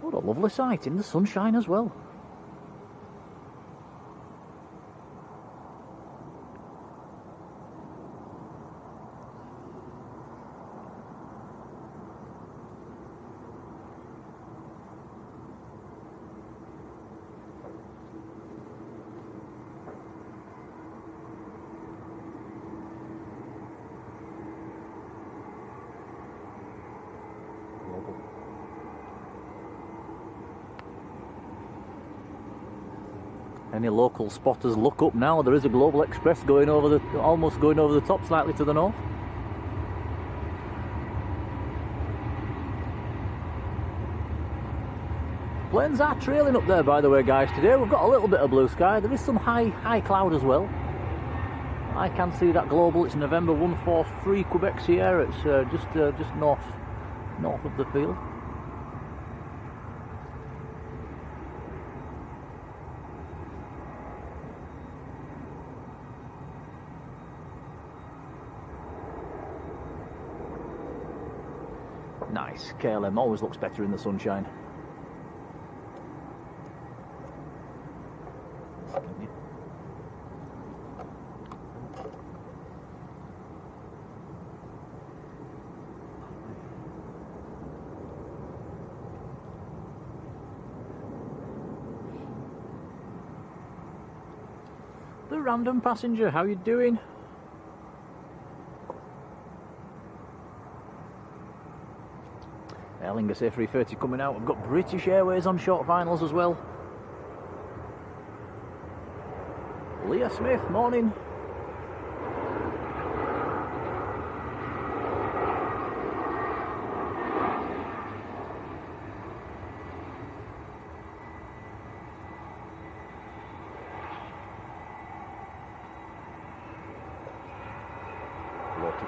What a lovely sight in the sunshine as well. Any local spotters, look up now. There is a Global Express going over the, almost going over the top, slightly to the north. Planes are trailing up there, by the way, guys. Today we've got a little bit of blue sky. There is some high cloud as well. I can see that Global. It's November 143 Quebec Sierra. It's just north of the field. Nice. KLM always looks better in the sunshine. The random passenger, how you doing? Aer Lingus A330 coming out. We've got British Airways on short finals as well. Leah Smith, morning.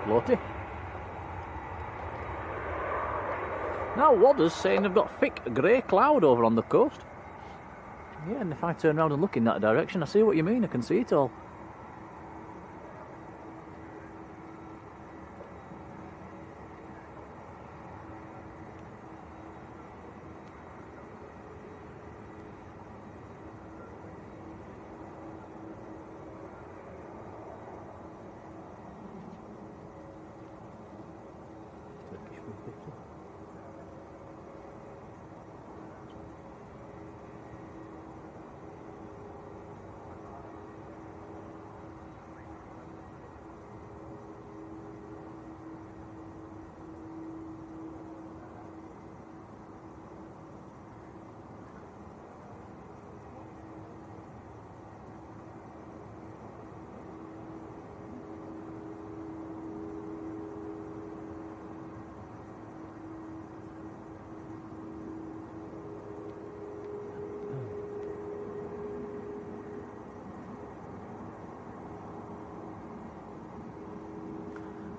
Floaty. Now Wadder's saying they've got thick grey cloud over on the coast. Yeah, and if I turn around and look in that direction, I see what you mean. I can see it all.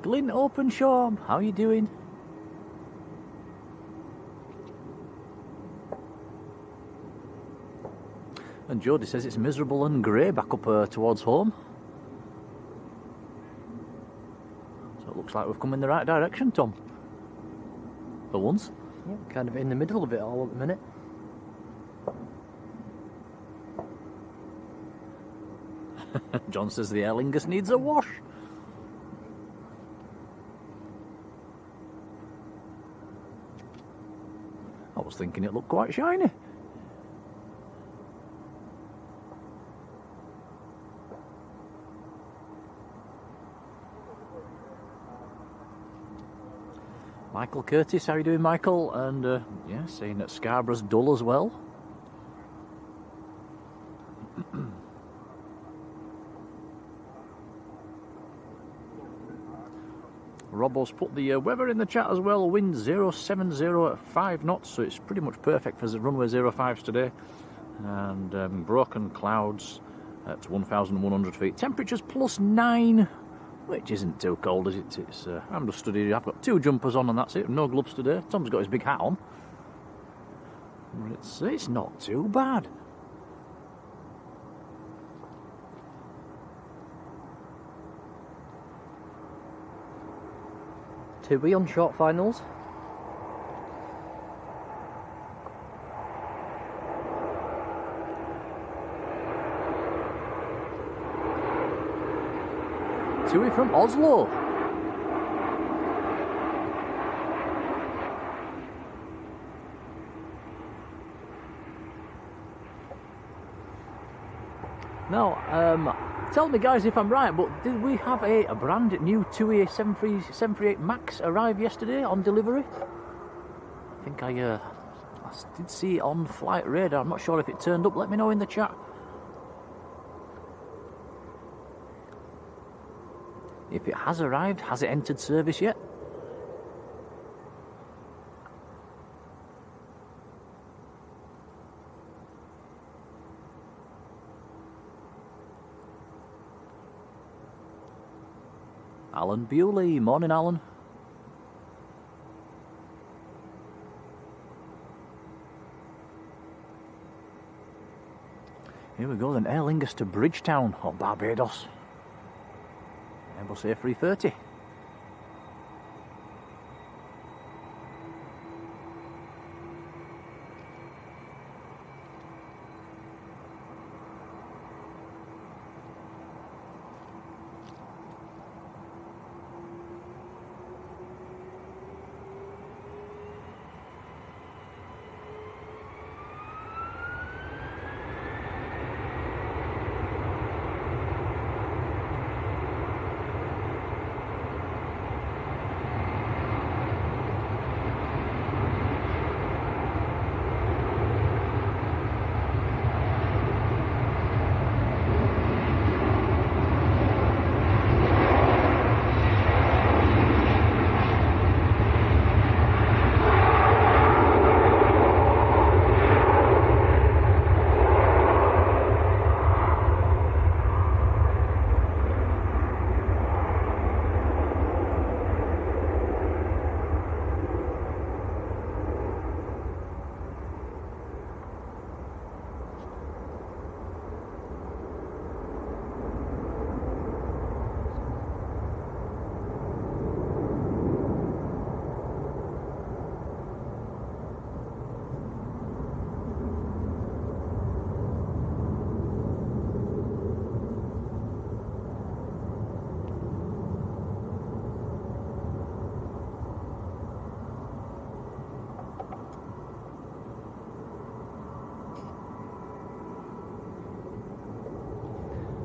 Glyn Openshaw, how you doing? And Jodie says it's miserable and grey back up towards home. So it looks like we've come in the right direction, Tom. for once. Yeah, kind of in the middle of it all at the minute. John says the Aer Lingus needs a wash. I was thinking it looked quite shiny. Michael Curtis, how are you doing, Michael? And yeah, saying that Scarborough's dull as well. Robbo's put the weather in the chat as well. Wind 070 at 5 knots, so it's pretty much perfect for the runway 05s today. And broken clouds at 1,100 feet. Temperatures +9, which isn't too cold, is it? It's I'm just studying. I've got 2 jumpers on and that's it. No gloves today. Tom's got his big hat on. It's not too bad. TUI on short finals. TUI from Oslo. Now, tell me guys if I'm right, but did we have a brand new TUI 738 MAX arrive yesterday on delivery? I think I did see it on flight radar. I'm not sure if it turned up. Let me know in the chat. If it has arrived, has it entered service yet? Alan Bewley, morning Alan. Here we go then, Aer Lingus to Bridgetown on Barbados. Airbus A330.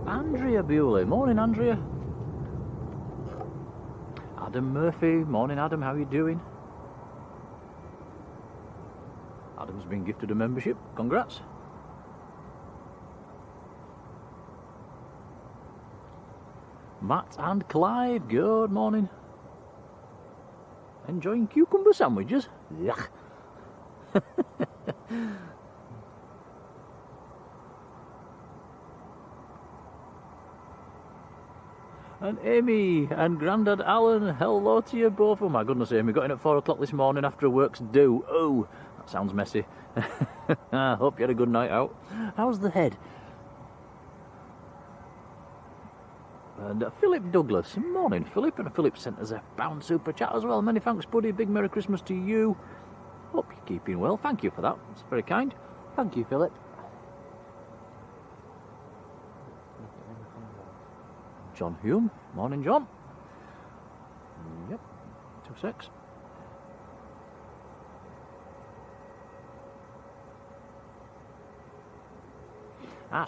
Andrea Bewley, morning Andrea. Adam Murphy, morning Adam, how are you doing? Adam's been gifted a membership, congrats. Matt and Clive, good morning. Enjoying cucumber sandwiches? Yuck. And Amy and Grandad Alan, hello to you both. Oh my goodness, Amy, got in at 4 o'clock this morning after work's due. Oh, that sounds messy. I hope you had a good night out. How's the head? And Philip Douglas, morning Philip, and Philip sent us a £1 super chat as well. Many thanks, buddy. Big Merry Christmas to you. Hope you're keeping well. Thank you for that. It's very kind. Thank you, Philip. John Hume, morning John. Yep, 2 secs.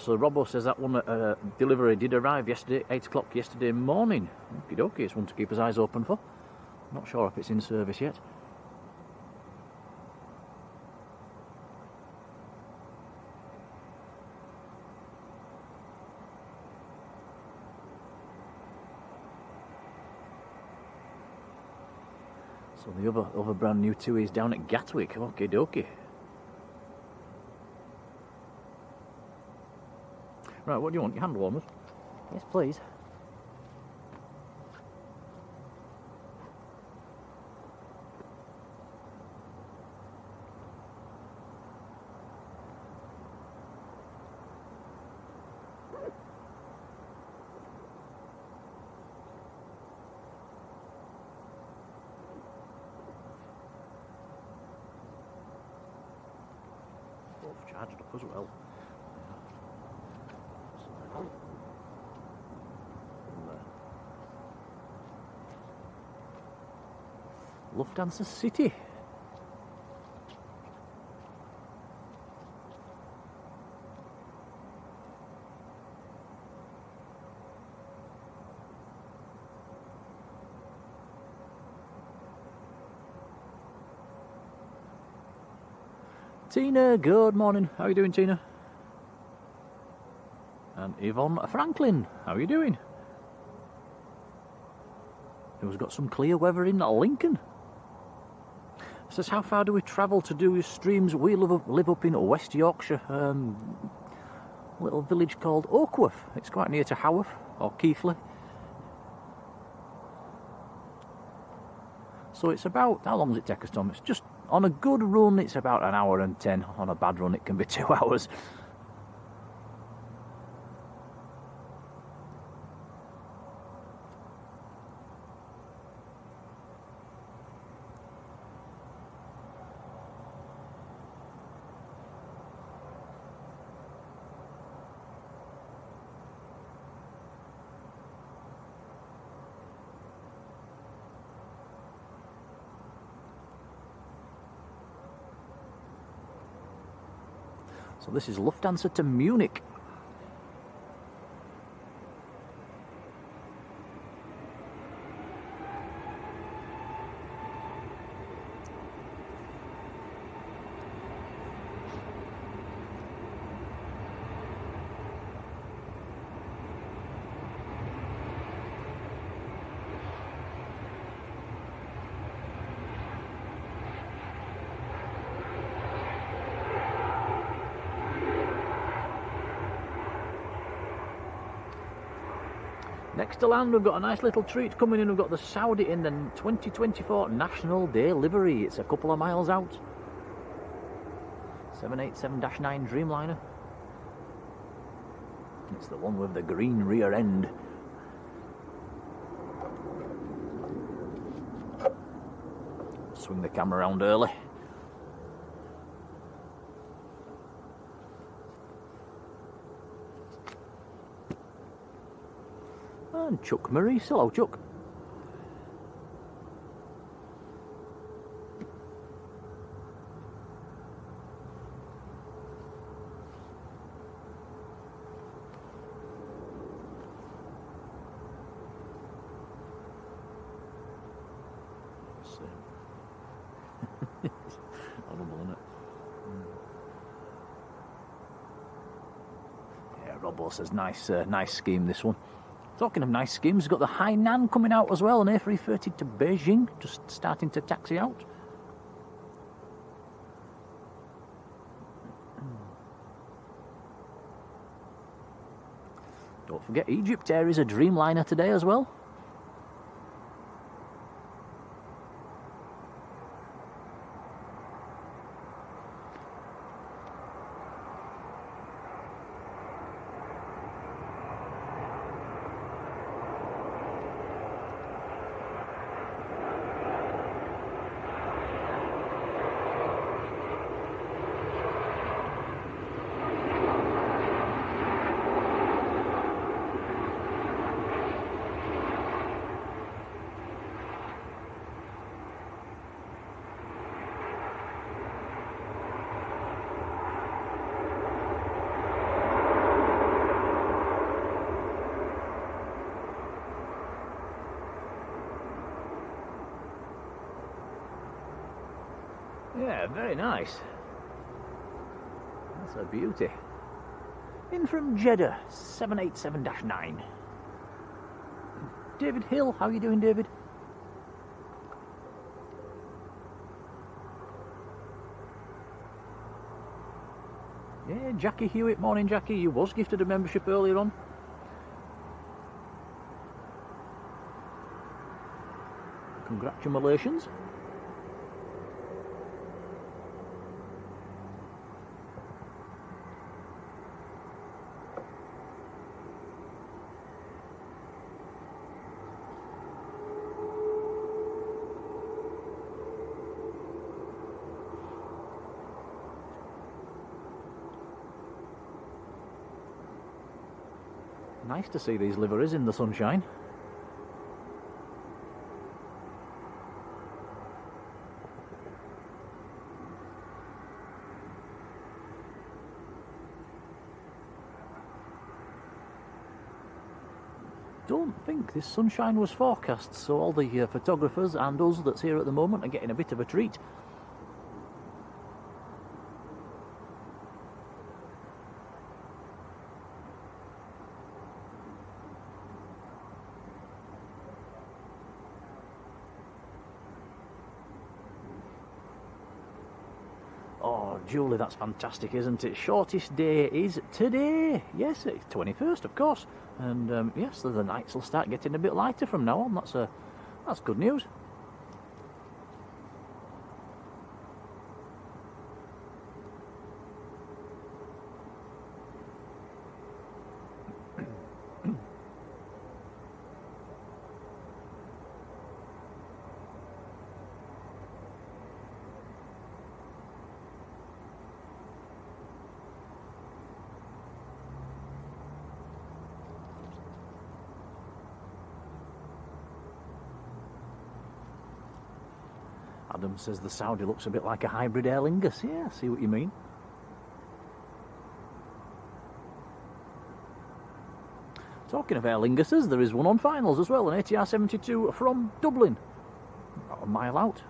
So Robbo says that one delivery did arrive yesterday, 8 o'clock yesterday morning. Okie dokie, it's one to keep his eyes open for. Not sure if it's in service yet. So the other brand new TUI is down at Gatwick. Okie dokie. Right, what do you want? Your hand warmers? Yes, please. Both charged up as well. Lufthansa City. Tina, good morning. How are you doing, Tina? And Yvonne Franklin, how are you doing? Who's got some clear weather in Lincoln? Says, how far do we travel to do streams? We live up in West Yorkshire, little village called Oakworth. It's quite near to Haworth or Keighley. So it's about, how long does it take us, Tom? It's just, on a good run, it's about 1 hour and 10. On a bad run, it can be 2 hours. So this is Lufthansa to Munich. Next to land, we've got a nice little treat coming in. We've got the Saudi in the 2024 National Day livery. It's a couple of miles out. 787-9 Dreamliner. It's the one with the green rear end. Swing the camera around early. And Chuck Maurice. Hello, Chuck. Horrible, isn't it? Yeah, Robbo says nice scheme, this one. Talking of nice schemes, we've got the Hainan coming out as well, an A330 to Beijing, just starting to taxi out. Don't forget, EgyptAir is a Dreamliner today as well. Yeah, very nice. That's a beauty. In from Jeddah, 787-9. David Hill, how are you doing, David? Yeah, Jackie Hewitt, morning Jackie, you was gifted a membership earlier on. Congratulations. Nice to see these liveries in the sunshine. Don't think this sunshine was forecast, so all the photographers and us that's here at the moment are getting a bit of a treat. Oh, Julie, that's fantastic, isn't it? Shortest day is today. Yes, it's 21st, of course. And yes, the nights will start getting a bit lighter from now on. That's good news. Adam says the Saudi looks a bit like a hybrid Aer Lingus. Yeah, I see what you mean. Talking of Aer Linguses, there is one on finals as well, an ATR 72 from Dublin. About a mile out.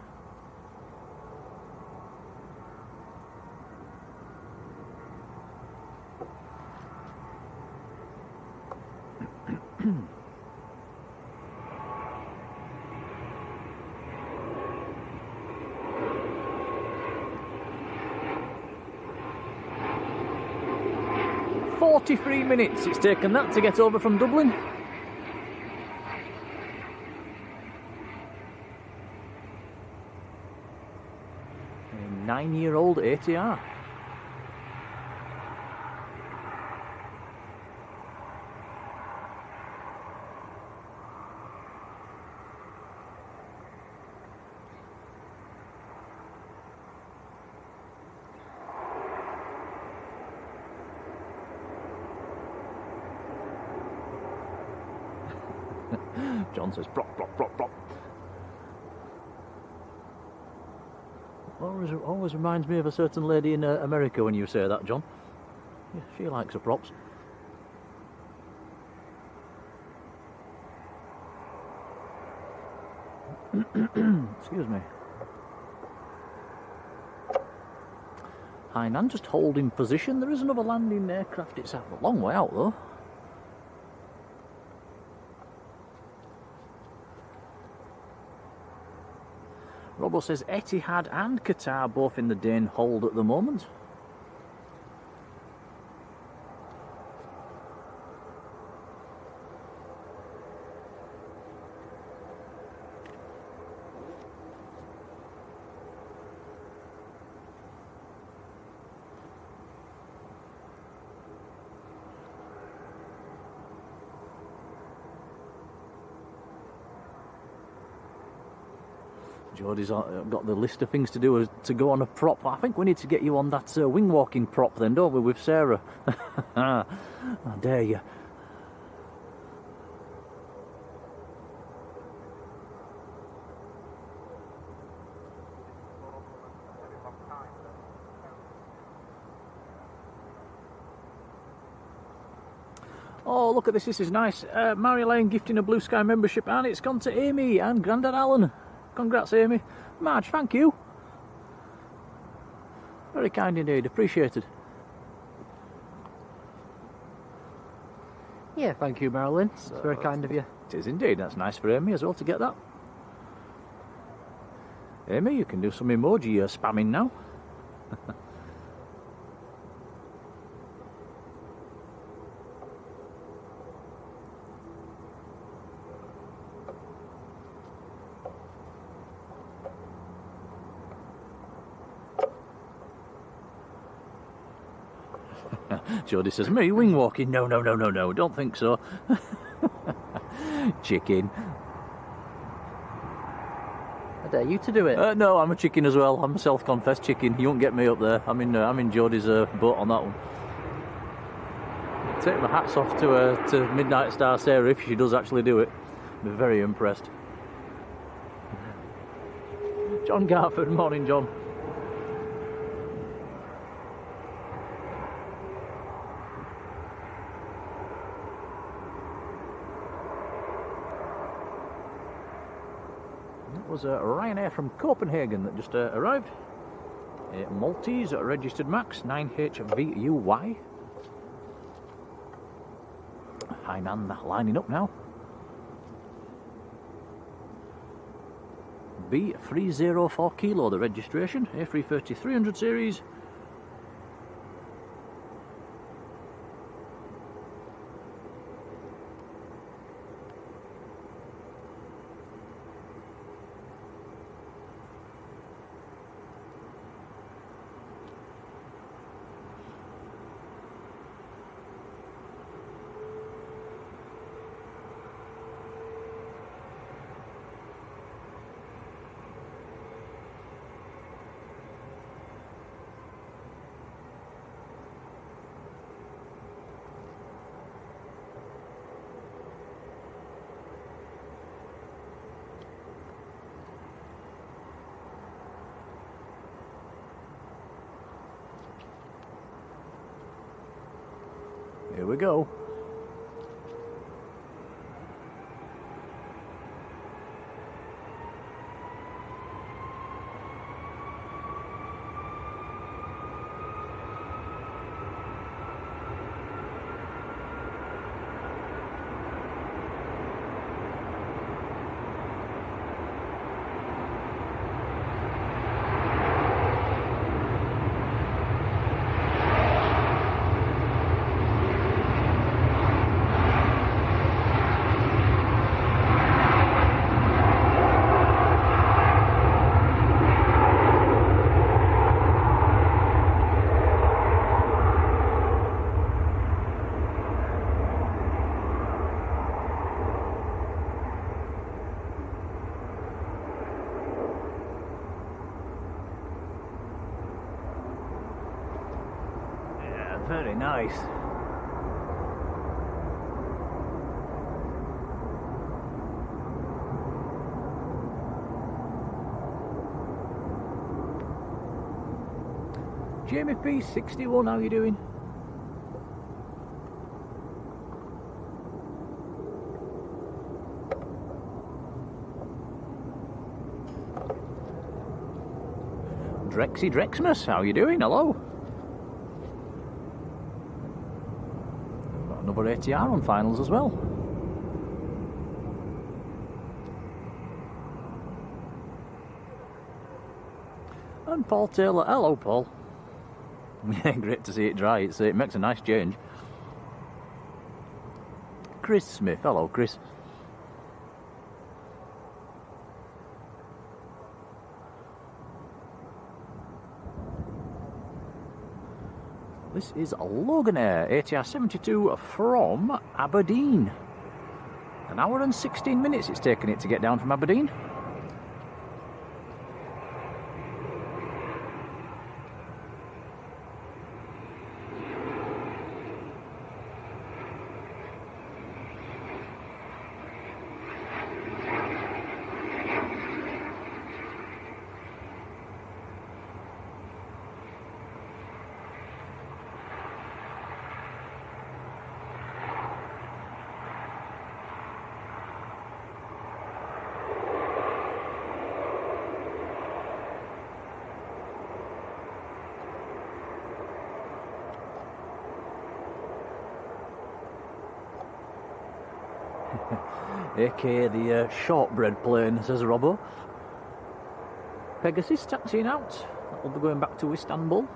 .43 minutes it's taken that to get over from Dublin. A 9-year-old ATR. John says, prop, prop, prop, prop. Always reminds me of a certain lady in America when you say that, John. Yeah, she likes her props. Excuse me. Hainan just holding position. There is another landing aircraft. It's a long way out though. Robo says Etihad and Qatar both in the Dane hold at the moment. Jodie's got the list of things to do to go on a prop. I think we need to get you on that wing walking prop then, don't we, with Sarah? I dare you. Oh, look at this. This is nice. Marjolein gifting a Blue Sky membership, and it's gone to Amy and Grandad Alan. Congrats, Amy. Marge, thank you. Very kind indeed, appreciated. Yeah, thank you, Marjolein. It's very kind of you. It is indeed, that's nice for Amy as well to get that. Amy, you can do some emoji spamming now. Jodie says, me wing walking? No, don't think so. Chicken. I dare you to do it. No, I'm a chicken as well. I'm a self-confessed chicken. You won't get me up there. I'm in Jodie's boat on that one. Take my hats off to Midnight Star Sarah if she does actually do it. I'm very impressed. John Garford, morning, John. Was a Ryanair from Copenhagen that just arrived. A Maltese registered Max 9HVUY. Hainan lining up now. B304 kilo the registration. A330 300 series. Here we go. Very nice. Jamie P 61, how you doing? Drexy Drexmas, how you doing? Hello. Got another ATR on finals as well. And Paul Taylor, hello Paul. Yeah, great to see it dry. It makes a nice change. Chris Smith, hello Chris. This is Loganair ATR 72 from Aberdeen. An hour and 16 minutes it's taken it to get down from Aberdeen. aka the shortbread plane, says Robbo. Pegasus taxiing out. That'll be going back to Istanbul.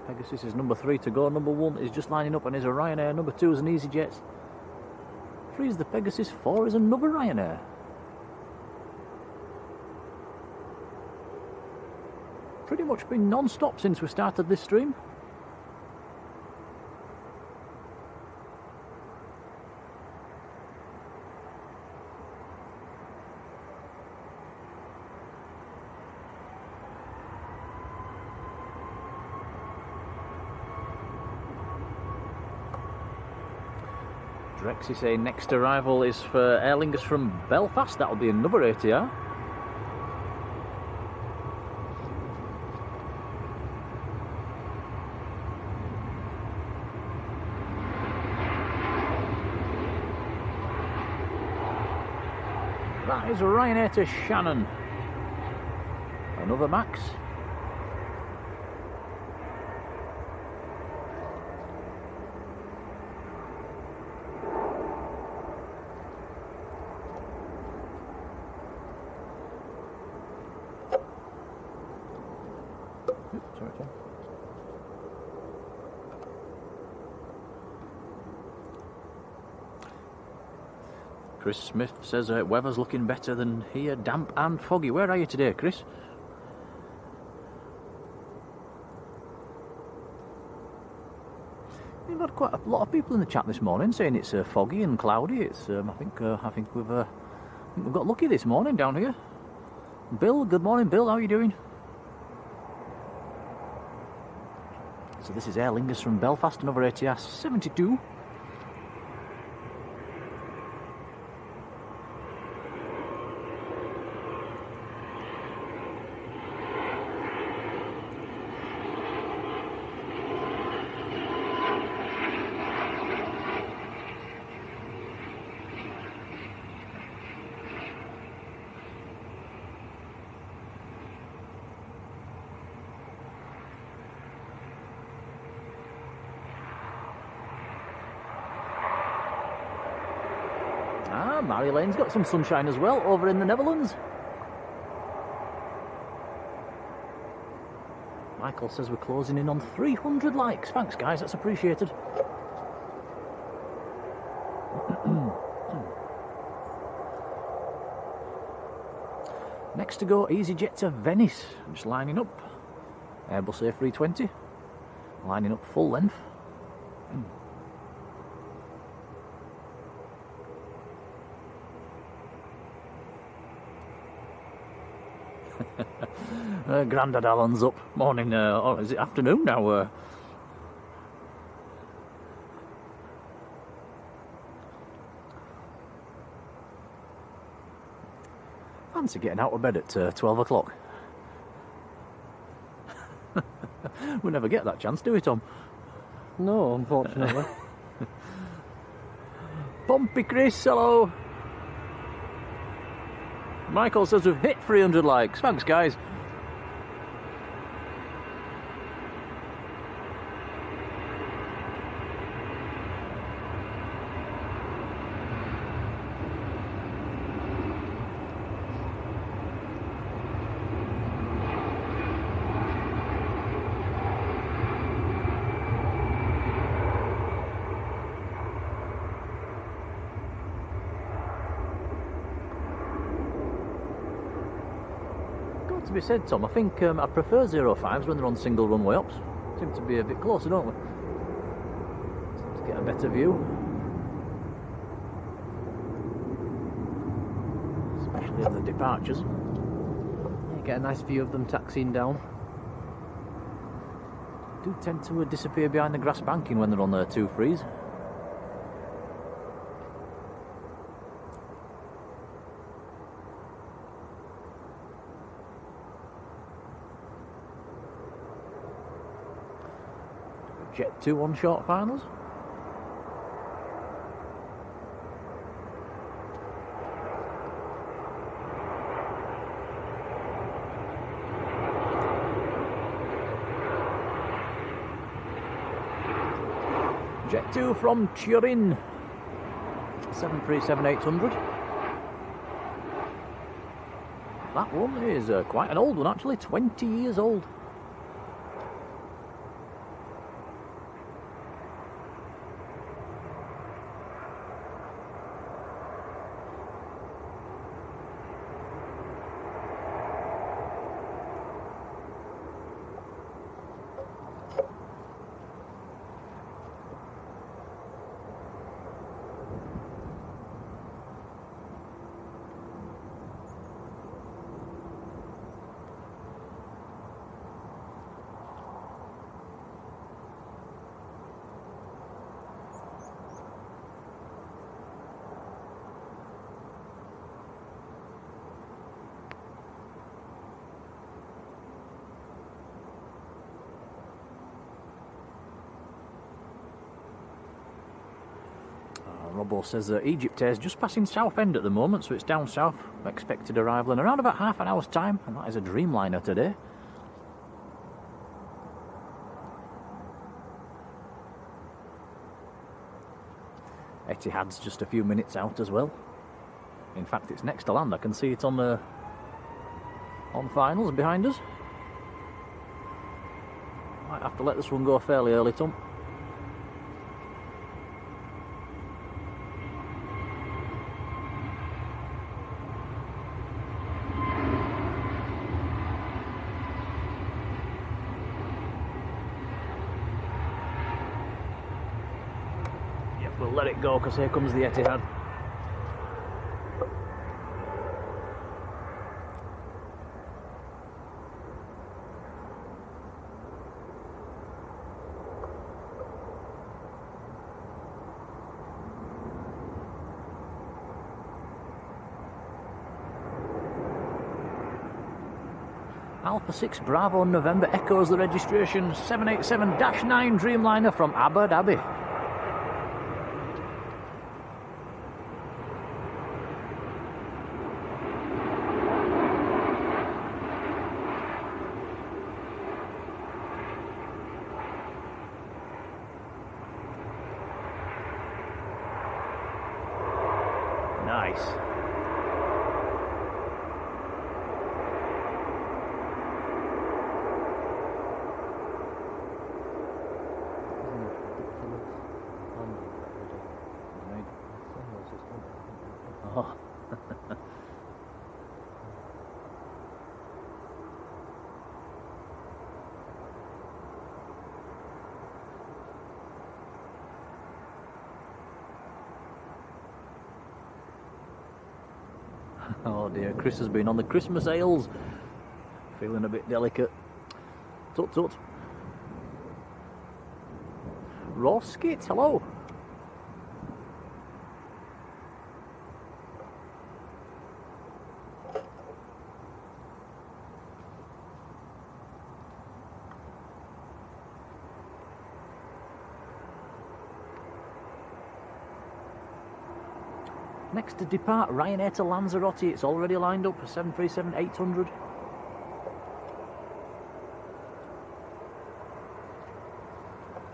Pegasus is number 3 to go. Number 1 is just lining up and is a Ryanair. Number 2 is an EasyJet. 3 is the Pegasus. 4 is another Ryanair. Pretty much been non-stop since we started this stream. Drexy saying next arrival is for Aer Lingus from Belfast. That'll be another ATR. That is Ryanair to Shannon. Another Max. Chris Smith says weather's looking better than here, damp and foggy. Where are you today, Chris? We've had quite a lot of people in the chat this morning saying it's foggy and cloudy. It's I think we've got lucky this morning down here. Bill, good morning, Bill. How are you doing? So this is Aer Lingus from Belfast, another ATR 72. Marjolein's got some sunshine as well over in the Netherlands. Michael says we're closing in on 300 likes. Thanks guys, that's appreciated. Next to go, EasyJet to Venice. I'm just lining up. Airbus A320. Lining up full length. Grandad Alan's up. Morning, or is it afternoon now? Fancy getting out of bed at 12 o'clock. We never get that chance, do we, Tom? No, unfortunately. Bumpy Chris, hello. Michael says we've hit 300 likes. Thanks, guys. To be said, Tom, I think I prefer 05s when they're on single runway ops. Seem to be a bit closer, don't we? Seem to get a better view. Especially of the departures. You get a nice view of them taxiing down. Do tend to disappear behind the grass banking when they're on their 2-3s. Jet 2 on short finals. Jet 2 from Turin. 737-800. That one is quite an old one actually, 20 years old. Robbo says that EgyptAir is just passing Southend at the moment, so it's down south. Expected arrival in around about half an hour's time, and that is a Dreamliner today. Etihad's just a few minutes out as well. In fact, it's next to land. I can see it on finals behind us. Might have to let this one go fairly early, Tom. We'll let it go because here comes the Etihad. Alpha 6 Bravo November echoes the registration. 787-9 Dreamliner from Abu Dhabi. Nice. Oh. Oh dear, Chris has been on the Christmas ales. Feeling a bit delicate. Tut tut. Raw skit, hello. Next to depart, Ryanair to Lanzarote. It's already lined up, 737-800.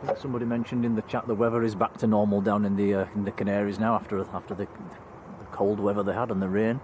I think somebody mentioned in the chat the weather is back to normal down in the Canaries now after the cold weather they had and the rain.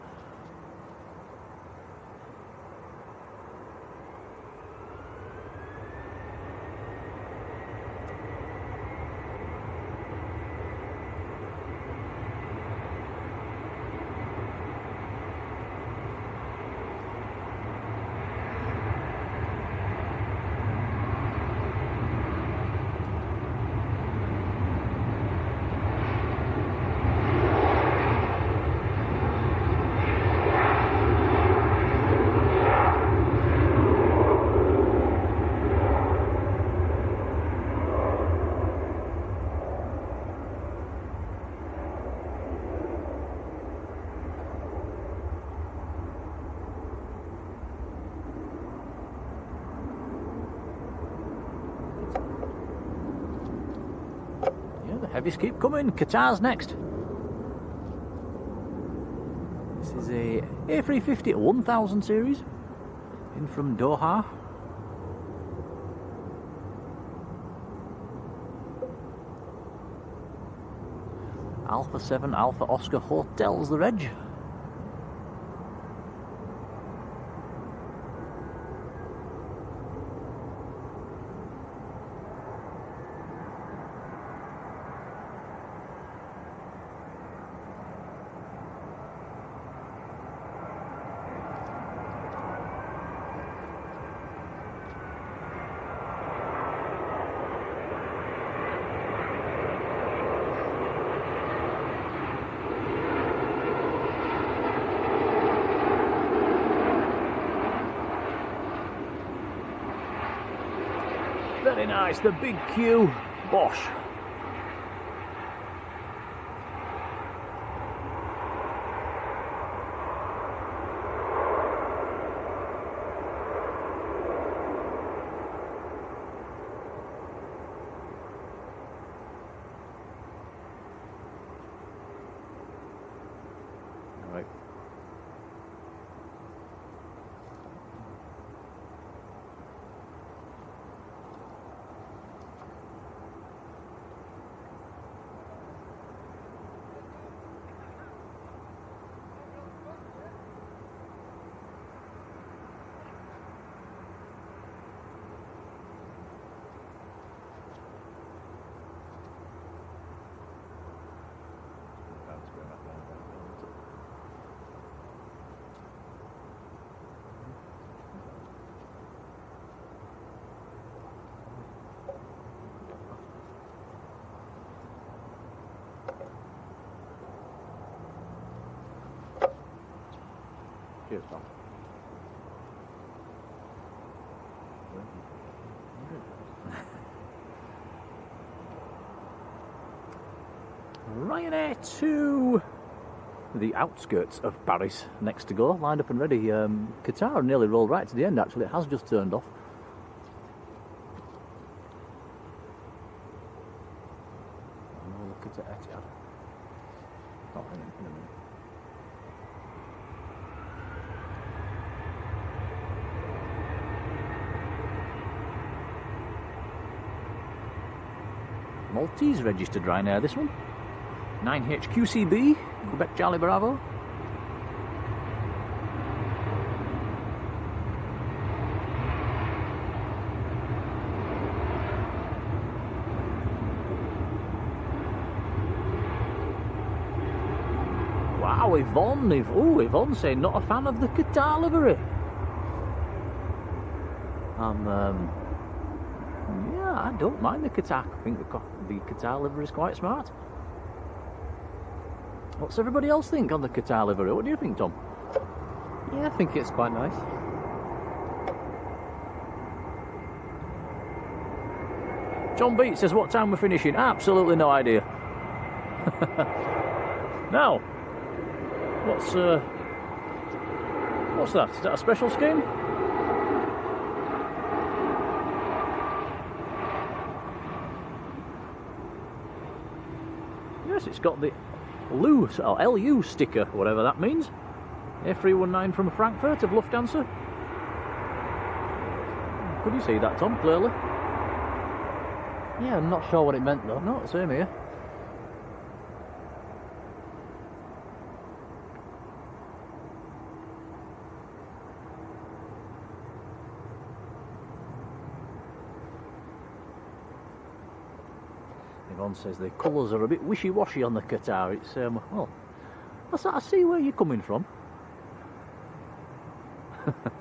Heavies keep coming. Qatar's next. This is a A350 1000 series in from Doha. Alpha 7 Alpha Oscar Hotel's the reg. Very nice, the big Q, Bosch. All right. Cheers, Tom. Ryanair to the outskirts of Paris, next to go, lined up and ready. Qatar nearly rolled right to the end, actually. It has just turned off. We'll look at Etihad. Oh, hang on, in a minute. Maltese registered Ryanair, this one. 9HQCB, Quebec Charlie Bravo. Wow, Yvonne. Yvonne saying not a fan of the Qatar livery. Yeah, I don't mind the Qatar. I think the Qatar livery is quite smart. What's everybody else think on the Qatar livery? What do you think, Tom? Yeah, I think it's quite nice. John Beat says, what time we're finishing? Absolutely no idea. Now, what's that? Is that a special scheme? Yes, it's got the LU sticker, whatever that means. A319 from Frankfurt of Lufthansa. Could you see that, Tom, clearly? Yeah, I'm not sure what it meant though. No, same here. Yvonne says the colours are a bit wishy-washy on the Qatar. It's, well, I see where you're coming from.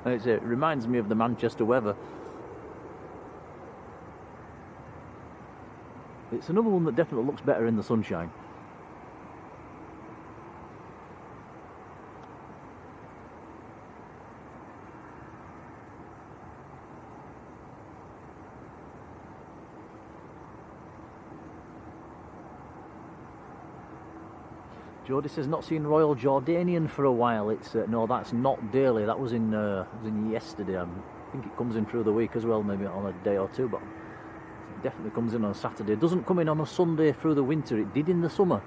It reminds me of the Manchester weather. It's another one that definitely looks better in the sunshine. Jodie says not seen Royal Jordanian for a while. It's no, that's not daily. That was in yesterday. I think it comes in through the week as well, maybe on a day or two, but it definitely comes in on a Saturday. It doesn't come in on a Sunday through the winter. It did in the summer,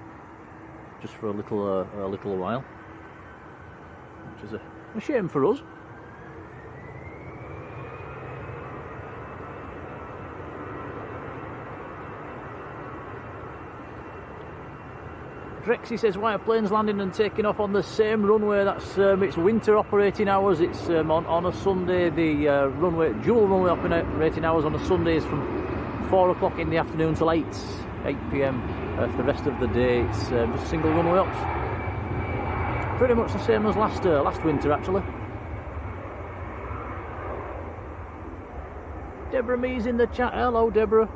just for a little while, which is a shame for us. Drexy says, why are planes landing and taking off on the same runway? That's it's winter operating hours. It's on a Sunday. The dual runway operating hours on a Sunday is from 4 o'clock in the afternoon till 8 p.m. For the rest of the day, it's just single runway ops. It's pretty much the same as last winter, actually. Deborah Mees in the chat. Hello, Deborah.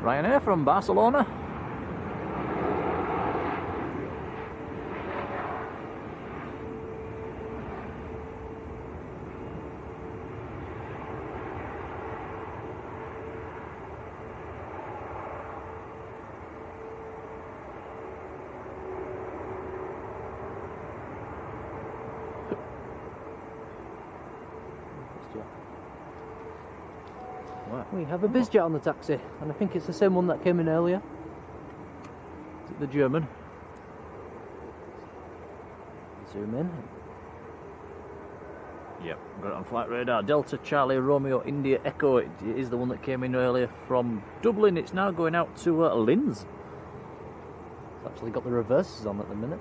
Ryanair from Barcelona. We have a BizJet on the taxi, and I think it's the same one that came in earlier. Is it the German? Zoom in. Yep, got it on flight radar. Delta Charlie Romeo India Echo. It is the one that came in earlier from Dublin. It's now going out to Linz. It's actually got the reverses on at the minute.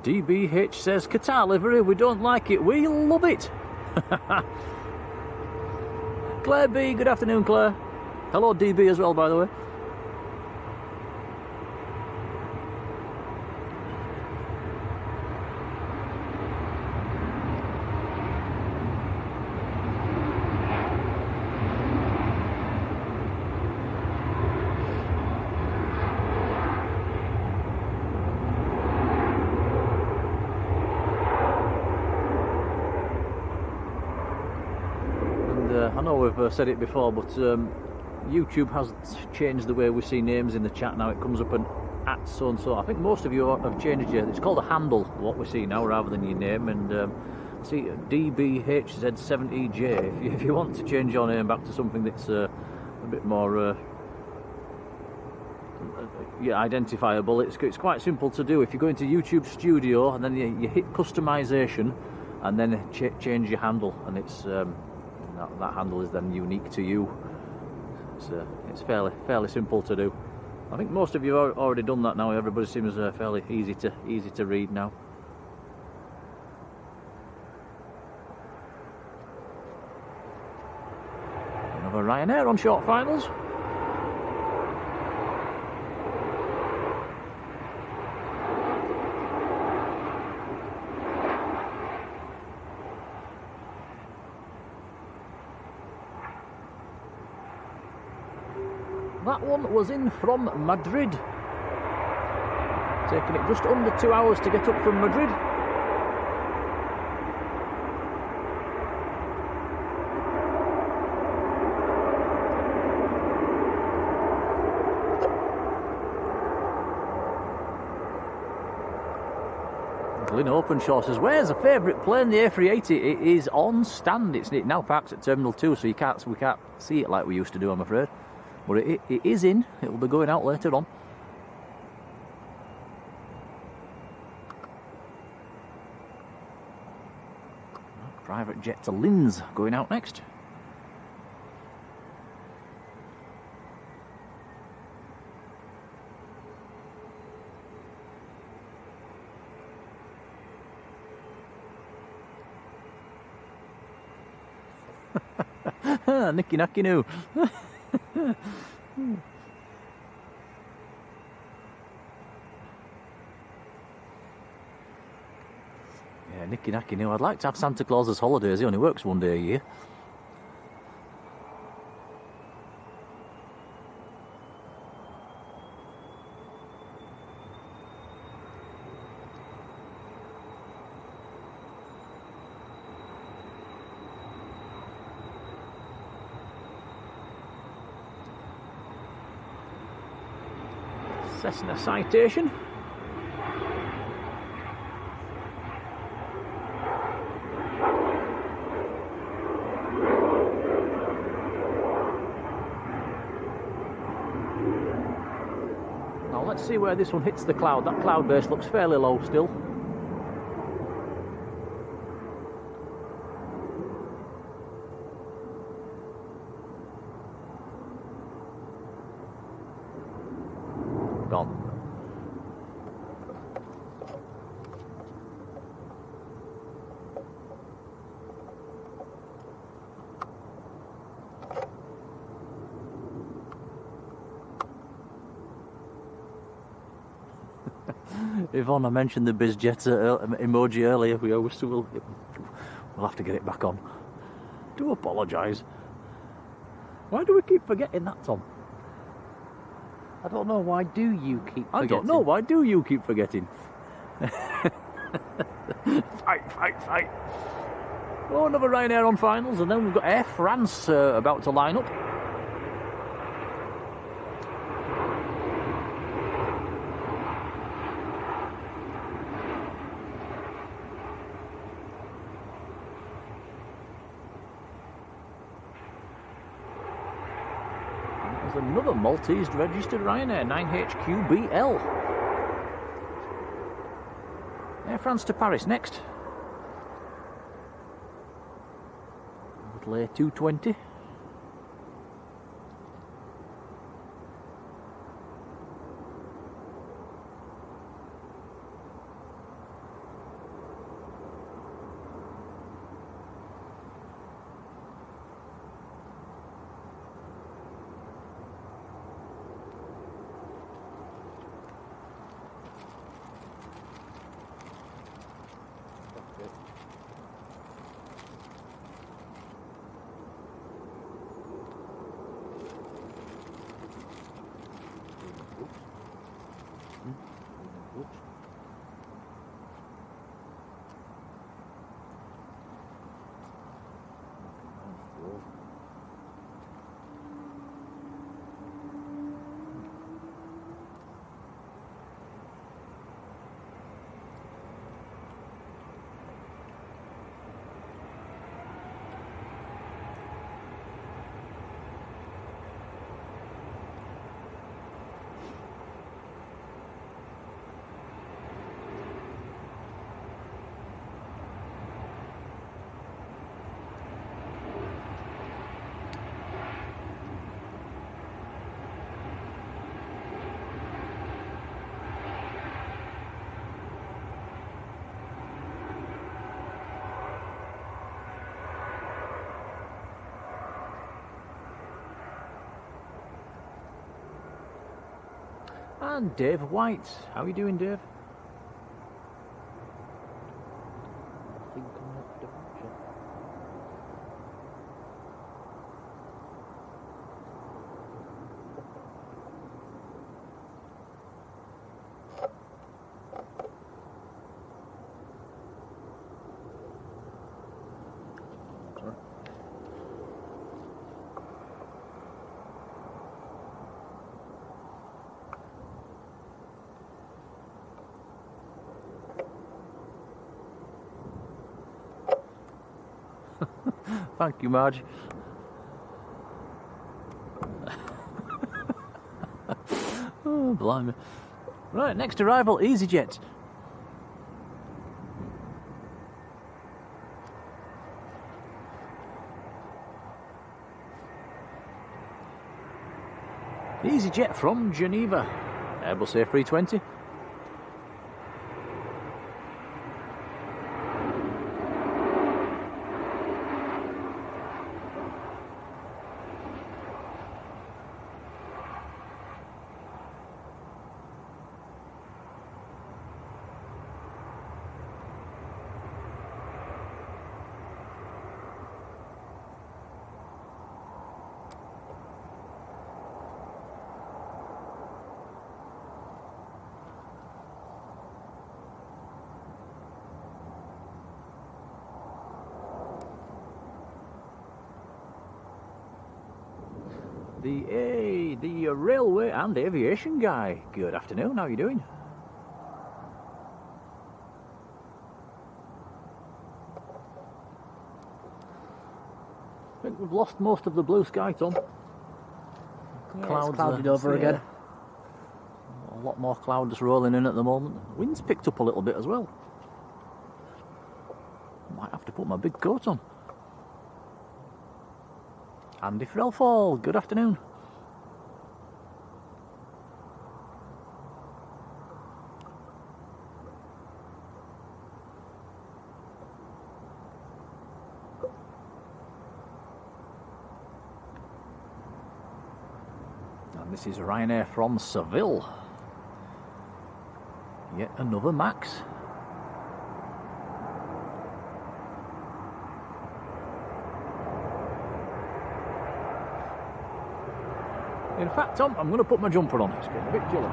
DBH says, Qatar livery, we don't like it, we love it. Claire B, good afternoon, Claire. Hello, DB as well, by the way. I know we've said it before, but YouTube has changed the way we see names in the chat now. It comes up an at so and so. I think most of you have changed it. It's called a handle, what we see now, rather than your name. And see, DBHZ7EJ. If you want to change your name back to something that's a bit more identifiable, it's quite simple to do. If you go into YouTube Studio and then you hit customization and then change your handle, and it's that handle is then unique to you. It's fairly simple to do. I think most of you have already done that now. Everybody seems fairly easy to read now. Another Ryanair on short finals. That one was in from Madrid. Taking it just under 2 hours to get up from Madrid. Glyn Openshaw says, where's a favourite plane? The A380. It is on stand. It now parks at Terminal 2, so we can't see it like we used to do, I'm afraid. But it is in. It will be going out later on. Private jet to Linz going out next. Nicky Nacky Noo. Yeah, Nicky Nacky Noo. I'd like to have Santa Claus's holidays. He only works one day a year. Cessna Citation. Now let's see where this one hits the cloud. That cloud base looks fairly low still. Gone. Yvonne, I mentioned the BizJet emoji earlier. We'll have to get it back on. Do apologise. Why do we keep forgetting that, Tom? I don't know, why do you keep forgetting? I don't know, why do you keep forgetting? Fight. Oh, another Ryanair on finals, and then we've got Air France about to line up. There's another Maltese registered Ryanair, 9HQBL. Air France to Paris next. Little A220. And Dave White. How are you doing, Dave? Thank you, Marge. Oh, blimey. Right, next arrival, EasyJet. EasyJet from Geneva. Airbus A320. the railway and aviation guy. Good afternoon, how are you doing? I think we've lost most of the blue sky, Tom. Yeah, clouds clouded over again. A lot more clouds rolling in at the moment. The wind's picked up a little bit as well. Might have to put my big coat on. Andy Frelfall, good afternoon. And this is Ryanair from Seville. Yet another Max. In fact, Tom, I'm going to put my jumper on. It's getting a bit chilly.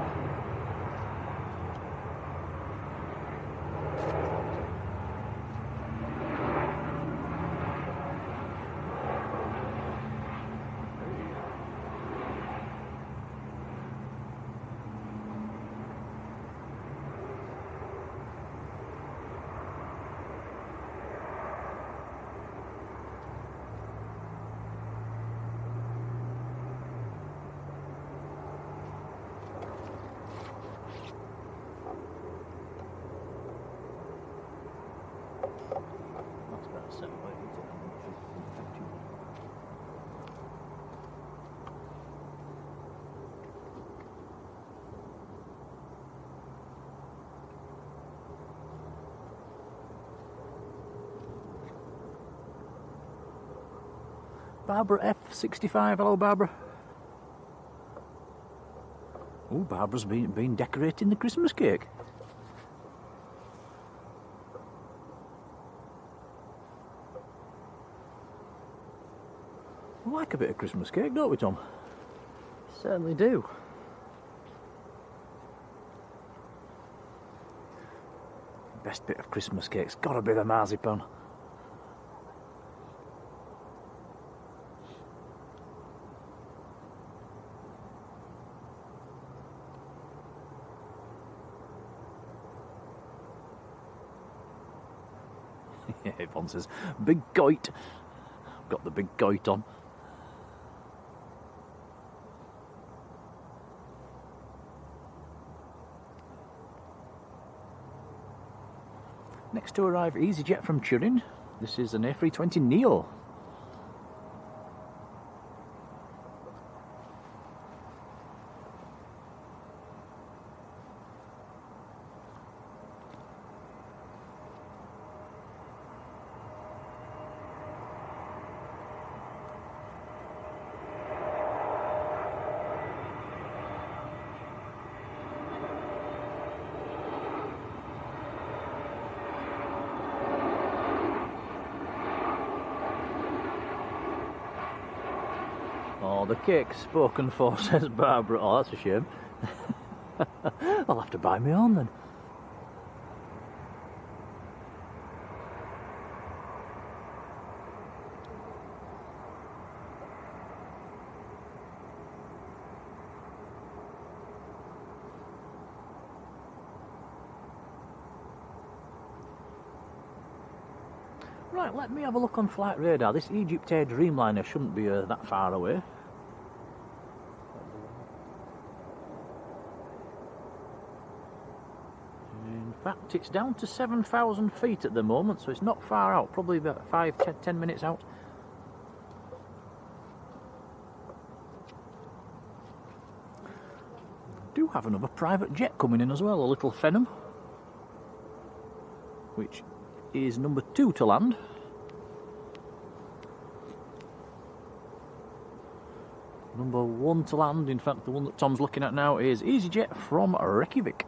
Barbara F65, hello Barbara. Oh, Barbara's been decorating the Christmas cake. We like a bit of Christmas cake, don't we, Tom? Certainly do. Best bit of Christmas cake's gotta be the marzipan. Yvonne says, big goit. Got the big goit on. Next to arrive, EasyJet from Turin. This is an A320neo. Oh, the cake's spoken for, says Barbara. Oh, that's a shame. I'll have to buy my own then. Right, let me have a look on flight radar. This EgyptAir Dreamliner shouldn't be that far away. In fact, it's down to 7,000 feet at the moment, so it's not far out, probably about 5-10 minutes out. Do have another private jet coming in as well, a little Phenom, which is number 2 to land. Number 1 to land, in fact the one that Tom's looking at now, is EasyJet from Reykjavik.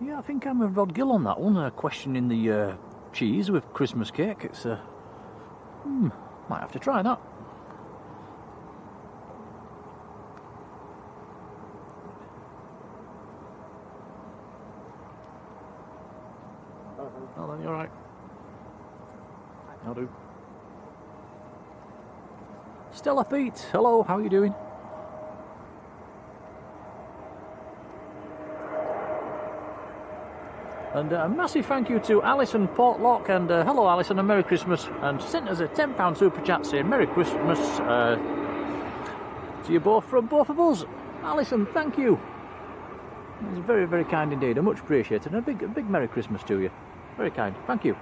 Yeah, I think I'm with Rod Gill on that one, questioning the cheese with Christmas cake. It's might have to try that. Oh, then you're right. I'll do. Stella Pete, hello, how are you doing? And a massive thank you to Alison Portlock, and hello Alison, and Merry Christmas, and sent us a £10 super chat saying Merry Christmas to you both from both of us. Alison, thank you. It's very, very kind indeed, and much appreciated, and a big Merry Christmas to you. Very kind, thank you.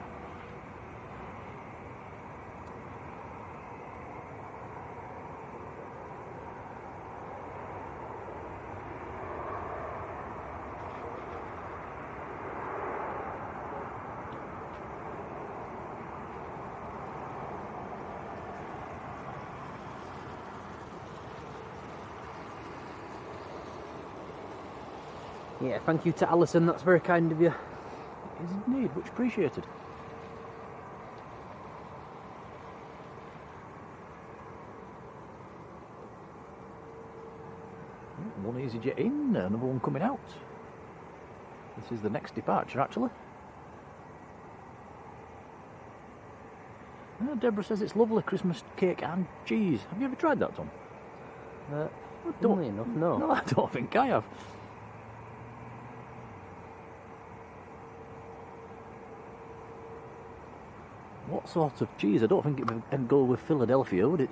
Yeah, thank you to Alison, that's very kind of you. It is indeed, much appreciated. One EasyJet in, another one coming out. This is the next departure, actually. Deborah says it's lovely, Christmas cake and cheese. Have you ever tried that, Tom? Funnily enough, no. No, I don't think I have. What sort of cheese? I don't think it would go with Philadelphia, would it?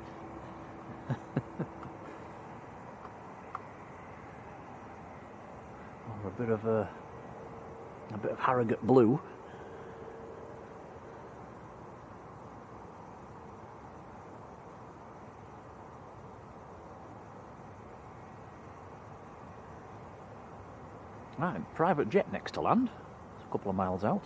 Or a bit of Harrogate blue. Right, private jet next to land. It's a couple of miles out.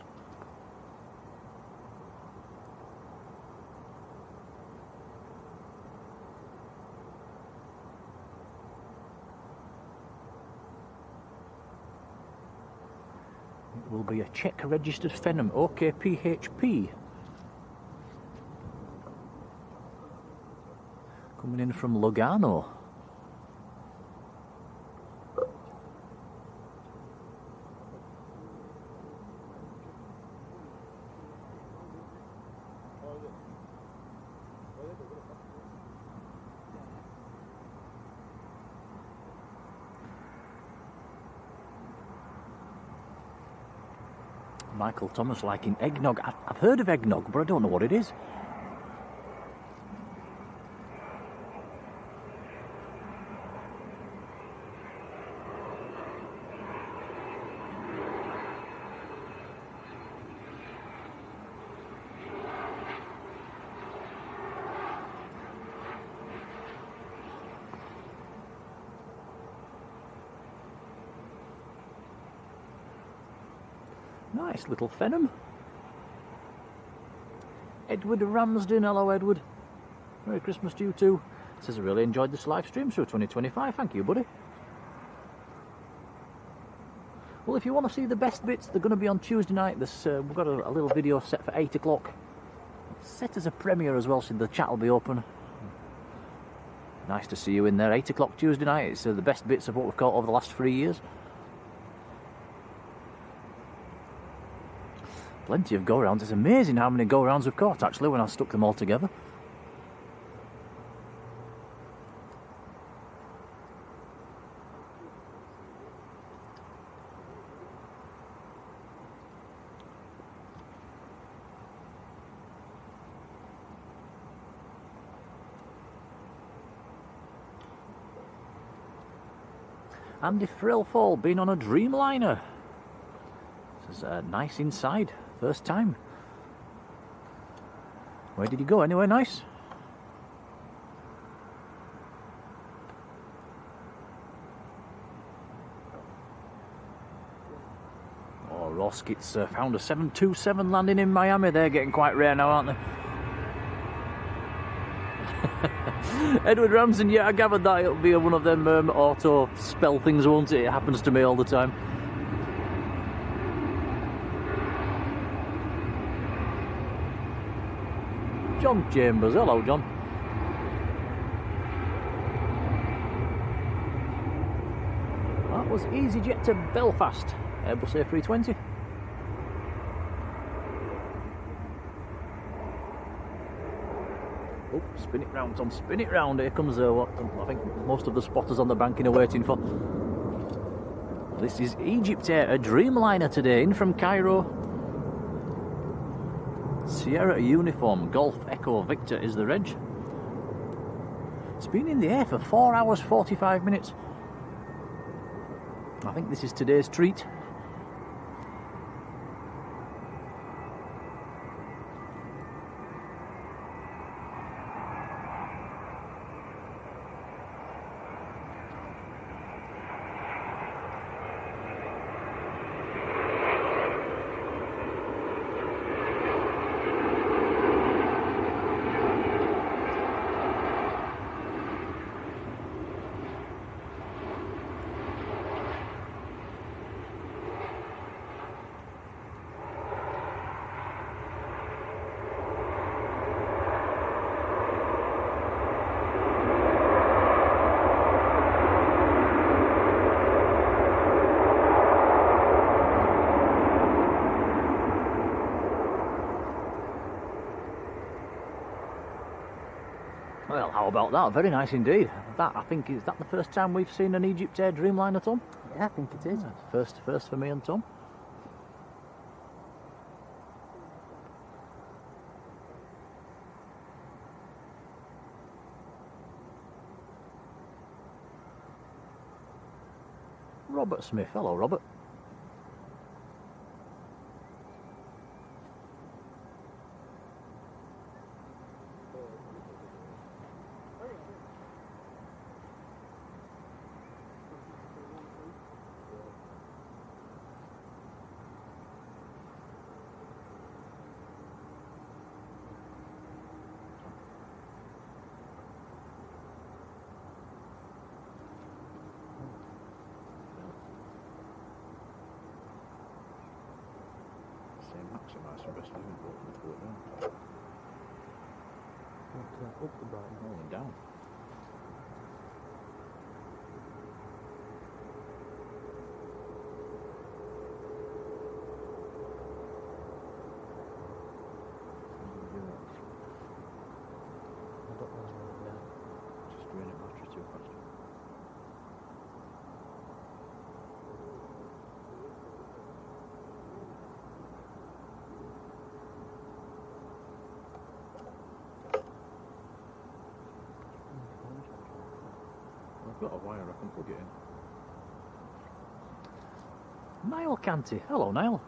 It will be a Czech registered Phenom, OKPHP. Coming in from Lugano. Michael Thomas liking eggnog. I've heard of eggnog, but I don't know what it is. Nice little Phenom. Edward Ramsden, hello Edward. Merry Christmas to you too. Says I really enjoyed this live stream through 2025. Thank you, buddy. Well, if you want to see the best bits, they're going to be on Tuesday night. We've got a little video set for 8 o'clock. Set as a premiere as well, so the chat will be open. Nice to see you in there. 8 o'clock Tuesday night. It's the best bits of what we've caught over the last 3 years. Plenty of go-rounds. It's amazing how many go-rounds we've caught, actually, when I stuck them all together. Andy Frillfall, been on a Dreamliner. This is nice inside. First time. Where did you go? Anywhere nice? Oh, Roskit's found a 727 landing in Miami. They're getting quite rare now, aren't they? Edward Ramsden, yeah, I gathered that it'll be one of them auto spell things, won't it? It happens to me all the time. John Chambers, hello John. That was EasyJet to Belfast, Airbus A320. Spin it round, Tom, spin it round. Here comes what I think most of the spotters on the banking are waiting for. This is EgyptAir Dreamliner today, in from Cairo. Sierra Uniform Golf Echo Victor is the reg. It's been in the air for 4 hours 45 minutes. I think this is today's treat. Well, how about that? Very nice indeed. That, I think, is that the first time we've seen an EgyptAir Dreamliner, Tom? Yeah, I think it is. First for me and Tom. Robert Smith. Hello, Robert. Maximise the best living boat and pull it down. Up the brightness. Oh, and down. Just drain it battery too fast. I've got a wire, I can plug it in. Niall Canty. Hello, Niall.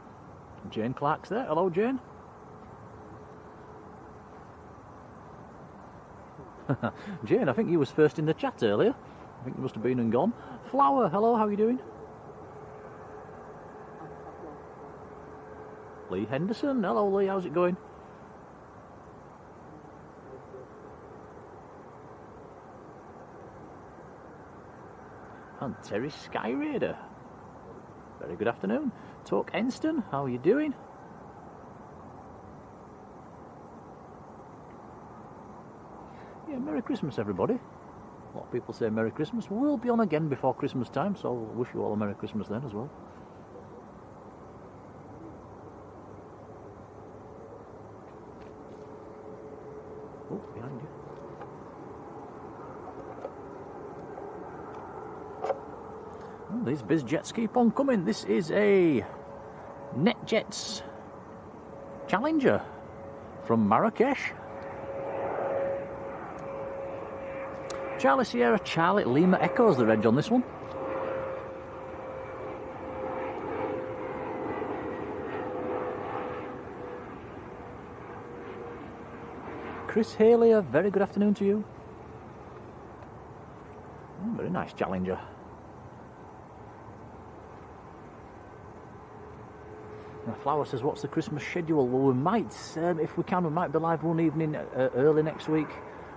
Jane Clark's there. Hello, Jane. Jane, I think you was first in the chat earlier. I think you must have been and gone. Flower, hello, how are you doing? Lee Henderson. Hello, Lee, how's it going? And Terry Skyraider. Very good afternoon. Talk Enston, how are you doing? Yeah, Merry Christmas everybody. A lot of people say Merry Christmas. We'll be on again before Christmas time, so I'll wish you all a Merry Christmas then as well. Oh, behind you. These biz jets keep on coming. This is a NetJets Challenger from Marrakesh. Charlie Sierra Charlie Lima Echo's the reg on this one. Chris Haley, a very good afternoon to you. Very nice Challenger. Flower says, what's the Christmas schedule? Well, we might, if we can, we might be live one evening early next week,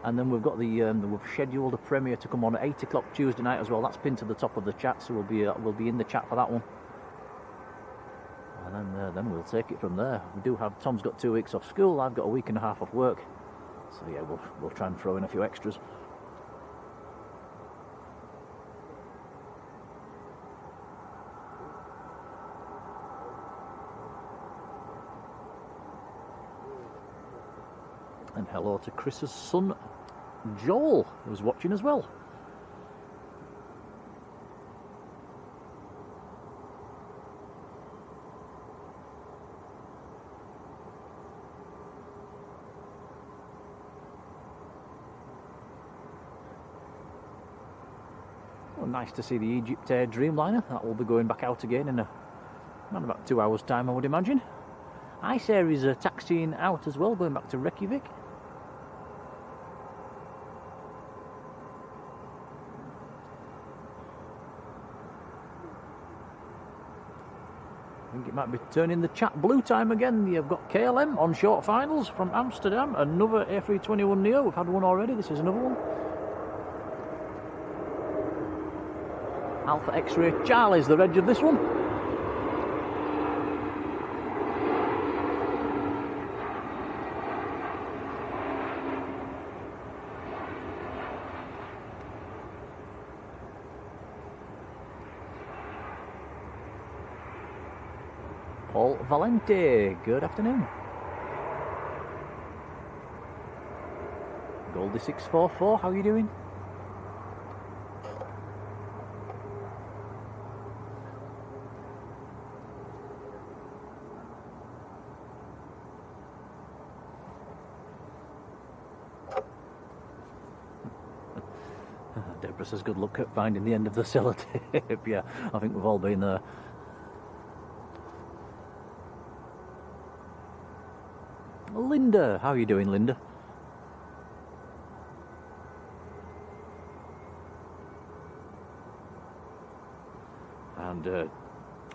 and then we've got we've scheduled a premiere to come on at 8 o'clock Tuesday night as well. That's pinned to the top of the chat, so we'll be in the chat for that one, and then we'll take it from there. We do have Tom's got 2 weeks off school. I've got a week and a half off work, so yeah, we'll try and throw in a few extras. And hello to Chris's son, Joel, who's watching as well. Well, nice to see the EgyptAir Dreamliner. That will be going back out again in around about 2 hours' time, I would imagine. EgyptAir is taxiing out as well, going back to Reykjavik. I think it might be turning the chat blue time again. You've got KLM on short finals from Amsterdam. Another A321neo. We've had one already. This is another one. Alpha X-Ray Charlie's the reg of this one. Paul Valente, good afternoon. Goldie644, how are you doing? Deborah says good luck at finding the end of the sellotape. Yeah, I think we've all been there. Linda, how are you doing, Linda? And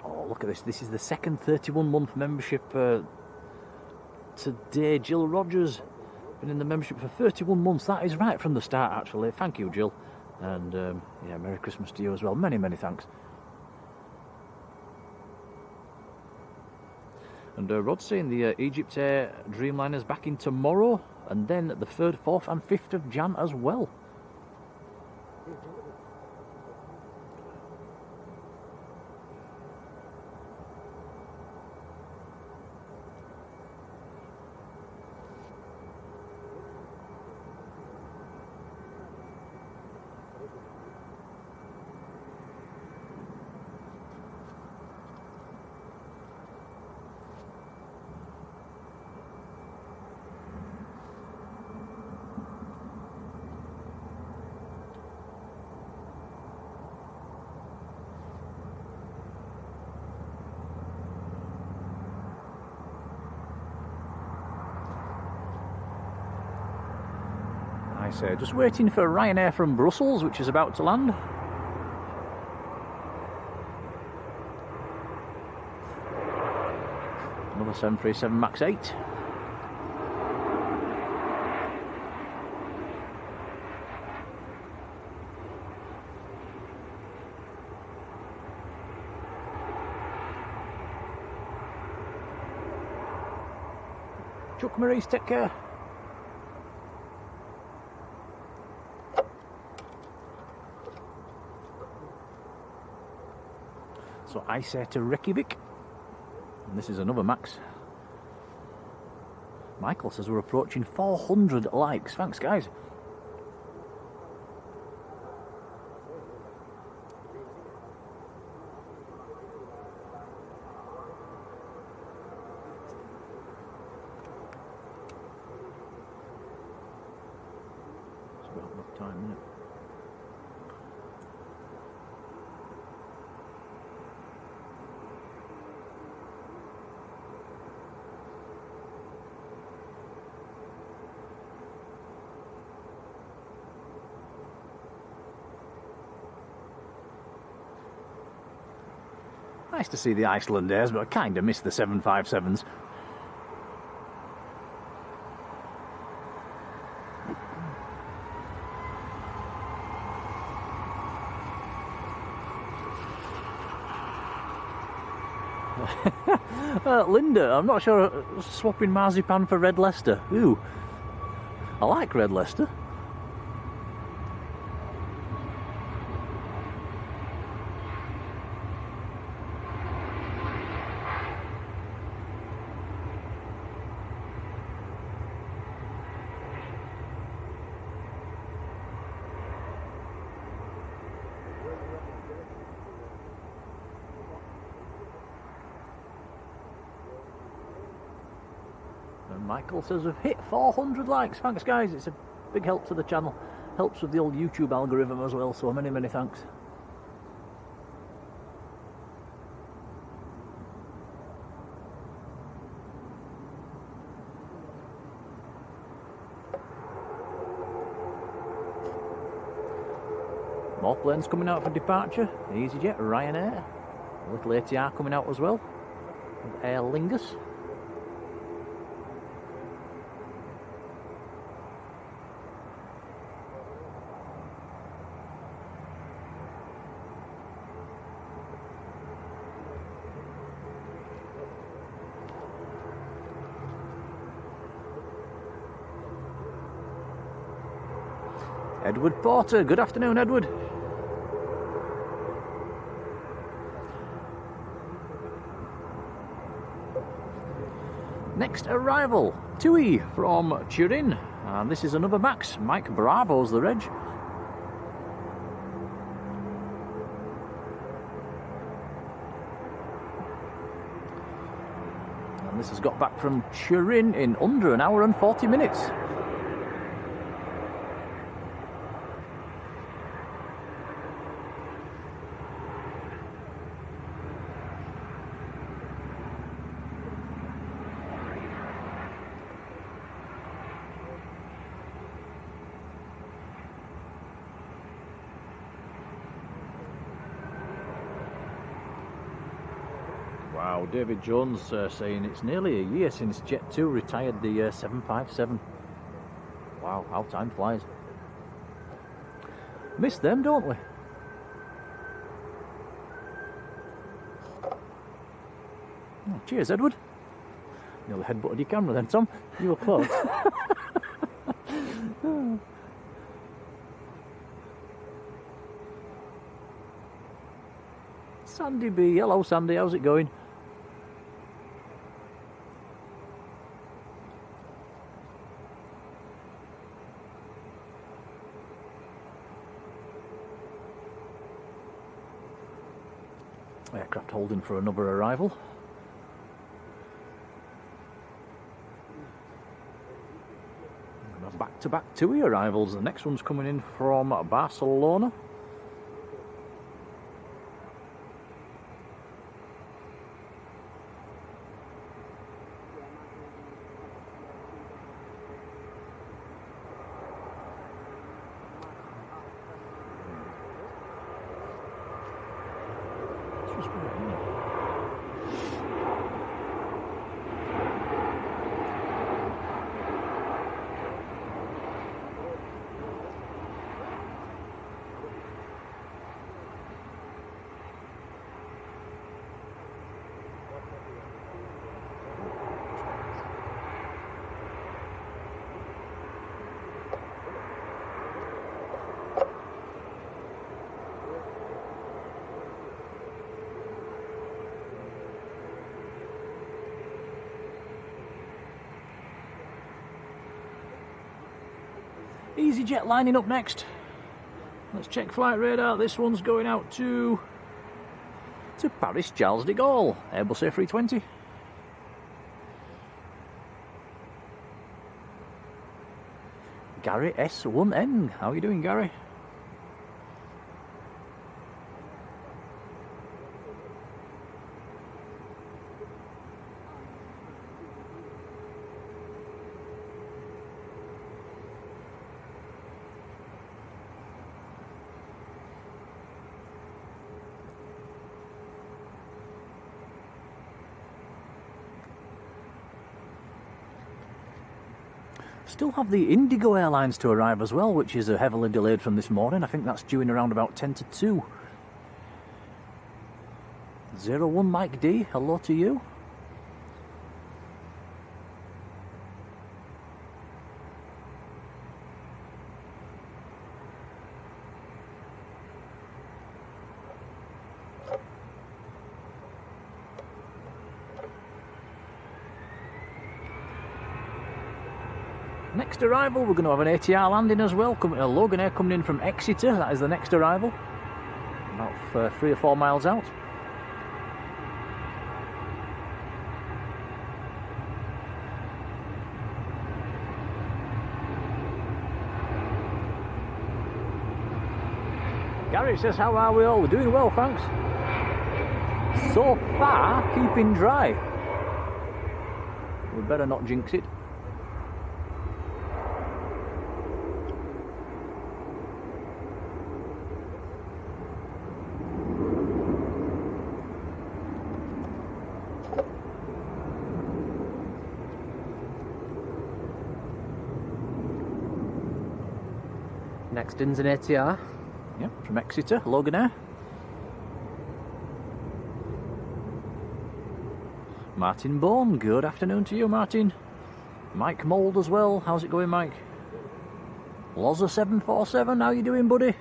oh, look at this. This is the second 31-month membership today. Jill Rogers, been in the membership for 31 months. That is right from the start, actually. Thank you, Jill. And yeah, Merry Christmas to you as well. Many, many thanks. And Rod's saying the EgyptAir Dreamliner's back in tomorrow, and then the 3rd, 4th and 5th of Jan as well. Just waiting for Ryanair from Brussels, which is about to land. Another 737 MAX 8. Chuck Maurice, take care. So I say to Reykjavik, and this is another Max. Michael says we're approaching 400 likes. Thanks, guys. It's about enough time, isn't it? Nice to see the Icelandairs, but I kind of miss the 757s. Linda, I'm not sure swapping marzipan for Red Leicester. Ooh, I like Red Leicester. Michael says we've hit 400 likes. Thanks guys, it's a big help to the channel. Helps with the old YouTube algorithm as well, so many thanks. More planes coming out for departure. EasyJet, Ryanair, a little ATR coming out as well, and Aer Lingus. Edward Porter, good afternoon Edward. Next arrival, Tui from Turin, and this is another Max, Mike Bravo's the reg. And this has got back from Turin in under an hour and 40 minutes. Wow, David Jones saying it's nearly a year since Jet2 retired the 757. Wow, how time flies. Miss them, don't we? Oh, cheers, Edward. Nearly headbutted your camera then, Tom. You were close. Sandy B, hello Sandy, how's it going? Aircraft holding for another arrival. Back-to-back TUI arrivals. The next one's coming in from Barcelona. EasyJet lining up next. Let's check flight radar. This one's going out to Paris Charles de Gaulle, Airbus A320. Gary S1N, how are you doing, Gary? Still have the Indigo Airlines to arrive as well, which is heavily delayed from this morning. I think that's due in around about 10 to 2. 01 Mike D, hello to you. Next arrival, we're going to have an ATR landing as well. Logan Air coming in from Exeter, that is the next arrival. About 3 or 4 miles out. Gary says, how are we all? We're doing well, thanks. So far, keeping dry. We better not jinx it. Next in's an ATR. Yep, from Exeter, Loganair. Martin Bourne, good afternoon to you, Martin. Mike Mould as well, how's it going, Mike? Loza747, how you doing, buddy?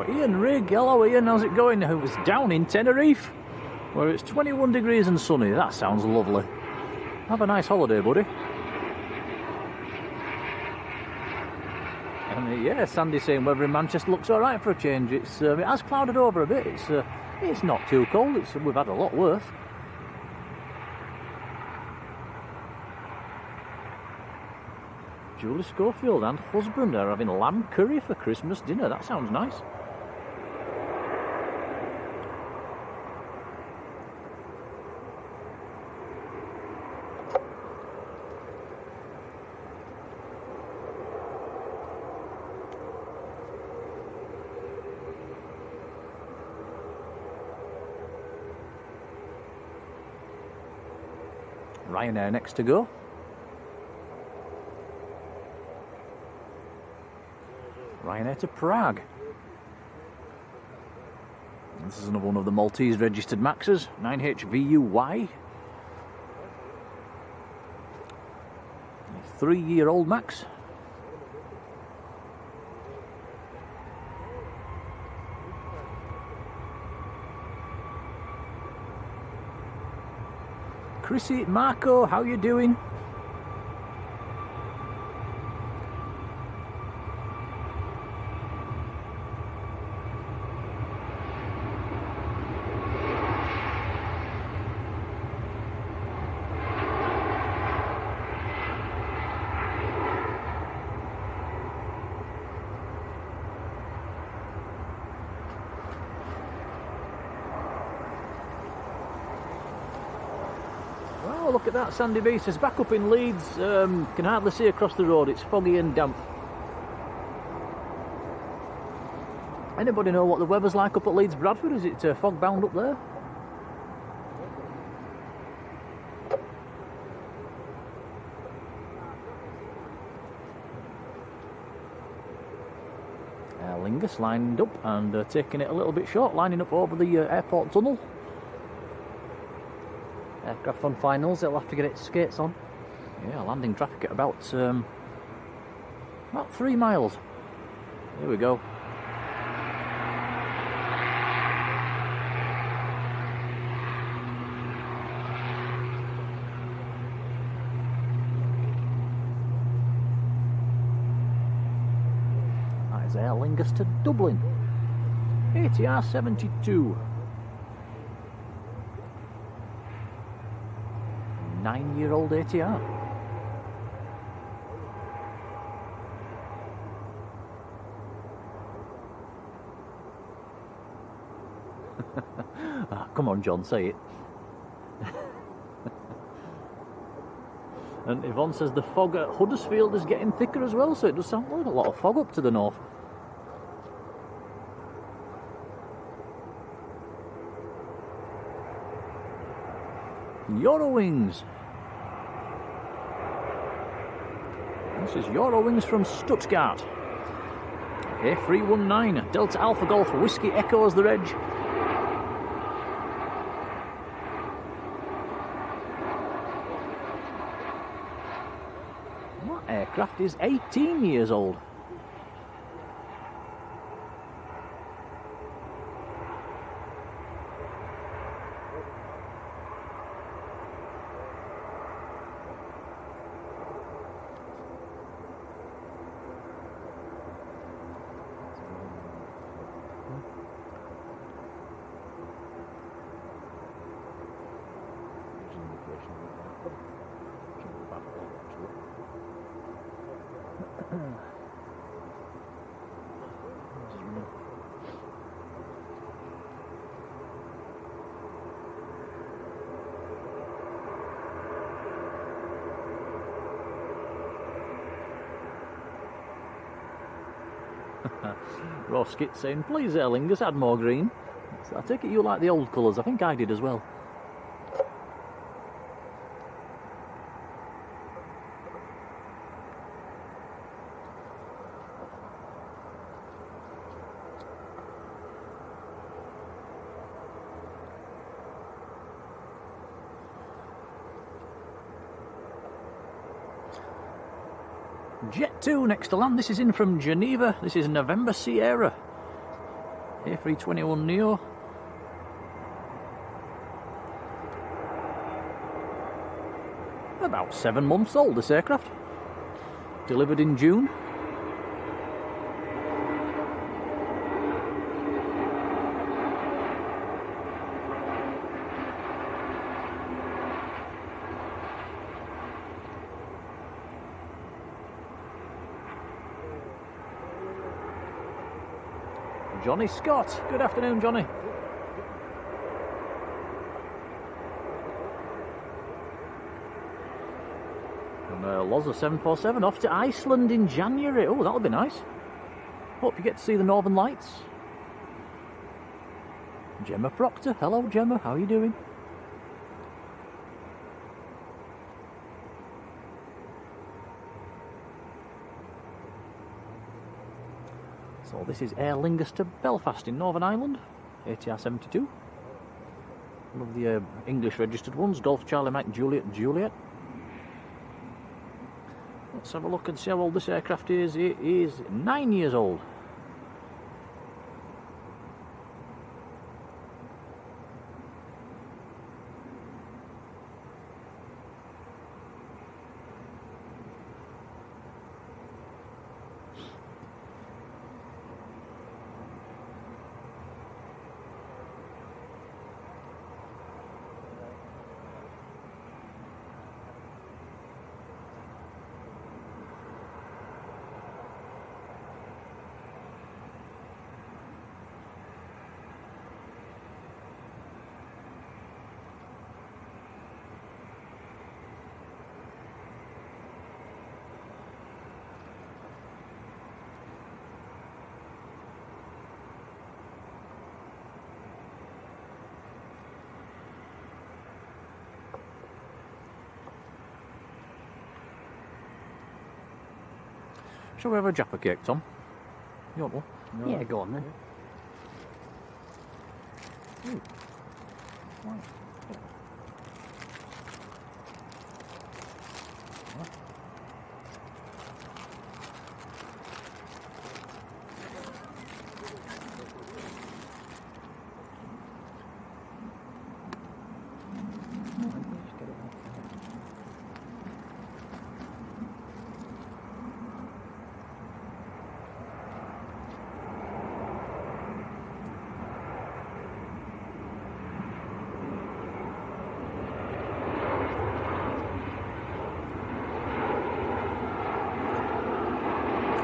Ian Rigg, hello Ian, how's it going? It was down in Tenerife, where it's 21 degrees and sunny. That sounds lovely. Have a nice holiday, buddy. And yeah, Sandy's saying weather in Manchester looks alright for a change. It has clouded over a bit. It's not too cold. We've had a lot worse. Julie Schofield and husband are having lamb curry for Christmas dinner. That sounds nice. Ryanair next to go. Ryanair to Prague. This is another one of the Maltese registered Maxes, 9HVUY. A 3-year-old Max. Chrissy, Marco, how you doing? Oh, look at that, Sandy B says back up in Leeds, can hardly see across the road, it's foggy and damp. Anybody know what the weather's like up at Leeds Bradford? Is it fog bound up there? Lingus lined up and taking it a little bit short, lining up over the airport tunnel. Aircraft on finals, it'll have to get its skates on. Yeah, landing traffic at about 3 miles. Here we go. That is Aer Lingus to Dublin. ATR 72. 9-year-old ATR. Come on, John, say it. And Yvonne says the fog at Huddersfield is getting thicker as well, so it does sound like a lot of fog up to the north. Eurowings. This is Eurowings from Stuttgart. A319, Delta Alpha Golf Whiskey Echo as the reg. That aircraft is 18 years old. Roskit saying, please Aer Lingus, add more green. So I take it you like the old colours. I think I did as well. Jet 2 next to land. This is in from Geneva. This is November Sierra. A321neo. About 7 months old, this aircraft. Delivered in June. Johnny Scott. Good afternoon, Johnny. And Loza 747 off to Iceland in January. Oh, that'll be nice. Hope you get to see the Northern Lights. Gemma Proctor. Hello, Gemma. How are you doing? So this is Aer Lingus to Belfast in Northern Ireland, ATR 72. One of the English registered ones, Golf Charlie Mike Juliet Juliet. Let's have a look and see how old this aircraft is. It is 9 years old. Shall we have a Jaffa cake, Tom? You want one? No. Yeah, go on then. Ooh. Right.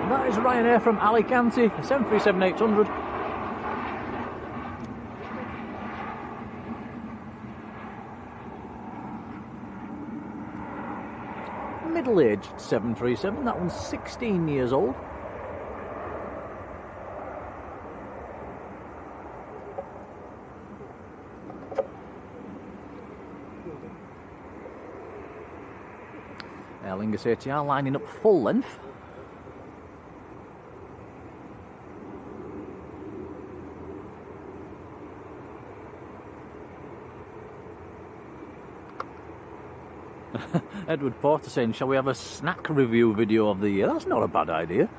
That is Ryanair from Alicante, 737-800. Middle-aged 737, that one's 16 years old. Aer Lingus ATR lining up full length. Edward Porter saying, shall we have a snack review video of the year? That's not a bad idea.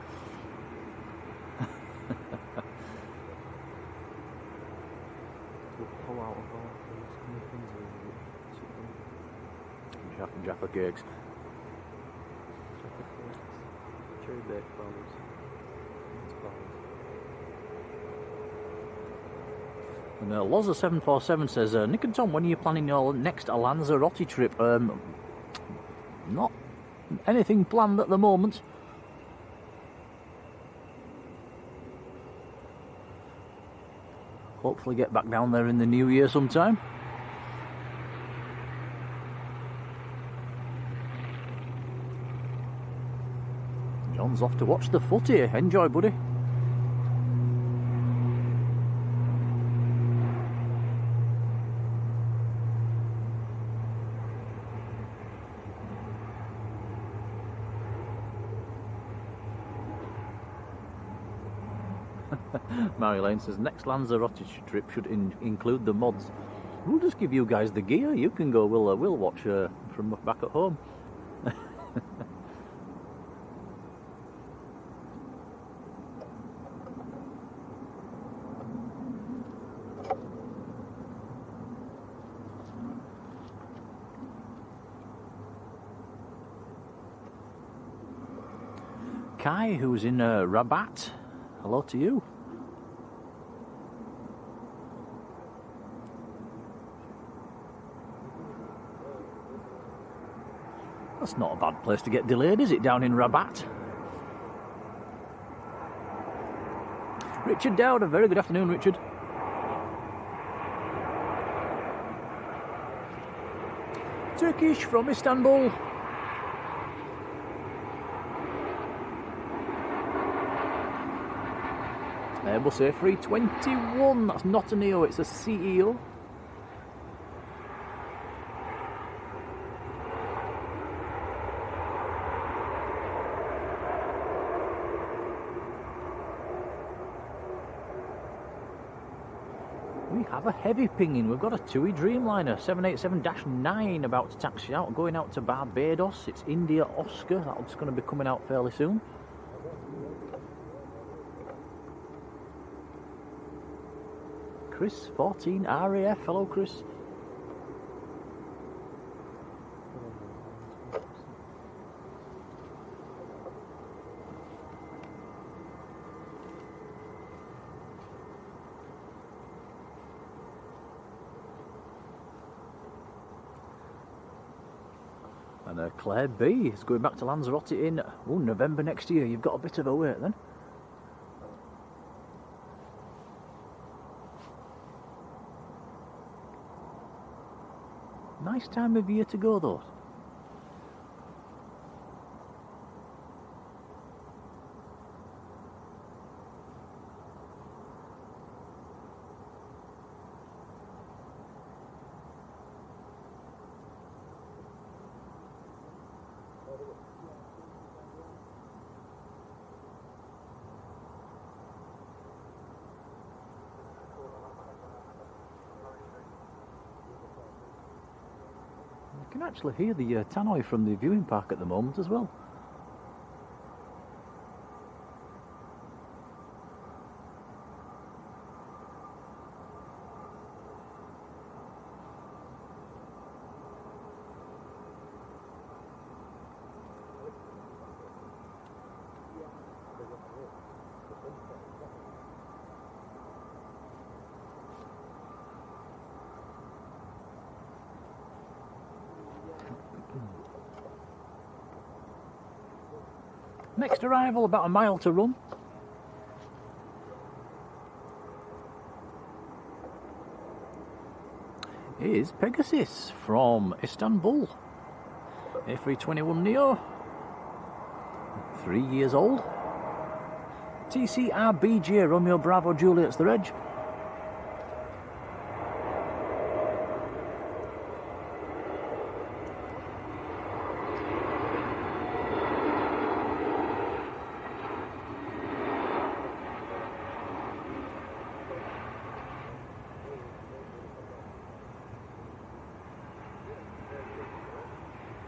Jaffa cakes. Cherry baked bowls. And Loza 747 says, Nick and Tom, when are you planning your next Lanzarote trip? Not anything planned at the moment. Hopefully get back down there in the new year sometime. John's off to watch the footy. Enjoy, buddy. Marjolein says next Lanzarote trip should include the mods. We'll just give you guys the gear. You can go. We'll watch from back at home. Kai, who's in Rabat, hello to you. That's not a bad place to get delayed, is it, down in Rabat? Richard Dowd, a very good afternoon, Richard. Turkish from Istanbul. Airbus A321, that's not a Neo, it's a CEO. We have a heavy pinging. We've got a TUI Dreamliner 787-9 about to taxi out, going out to Barbados. It's India Oscar, that's going to be coming out fairly soon. Chris 14 RAF, hello Chris. And Claire B is going back to Lanzarote in November next year. You've got a bit of a wait then. Nice time of year to go though. You can actually hear the tannoy from the viewing park at the moment as well. Next arrival, about a mile to run. Is Pegasus from Istanbul. A321 Neo. 3 years old. TCRBJ Romeo Bravo Juliet's the reg.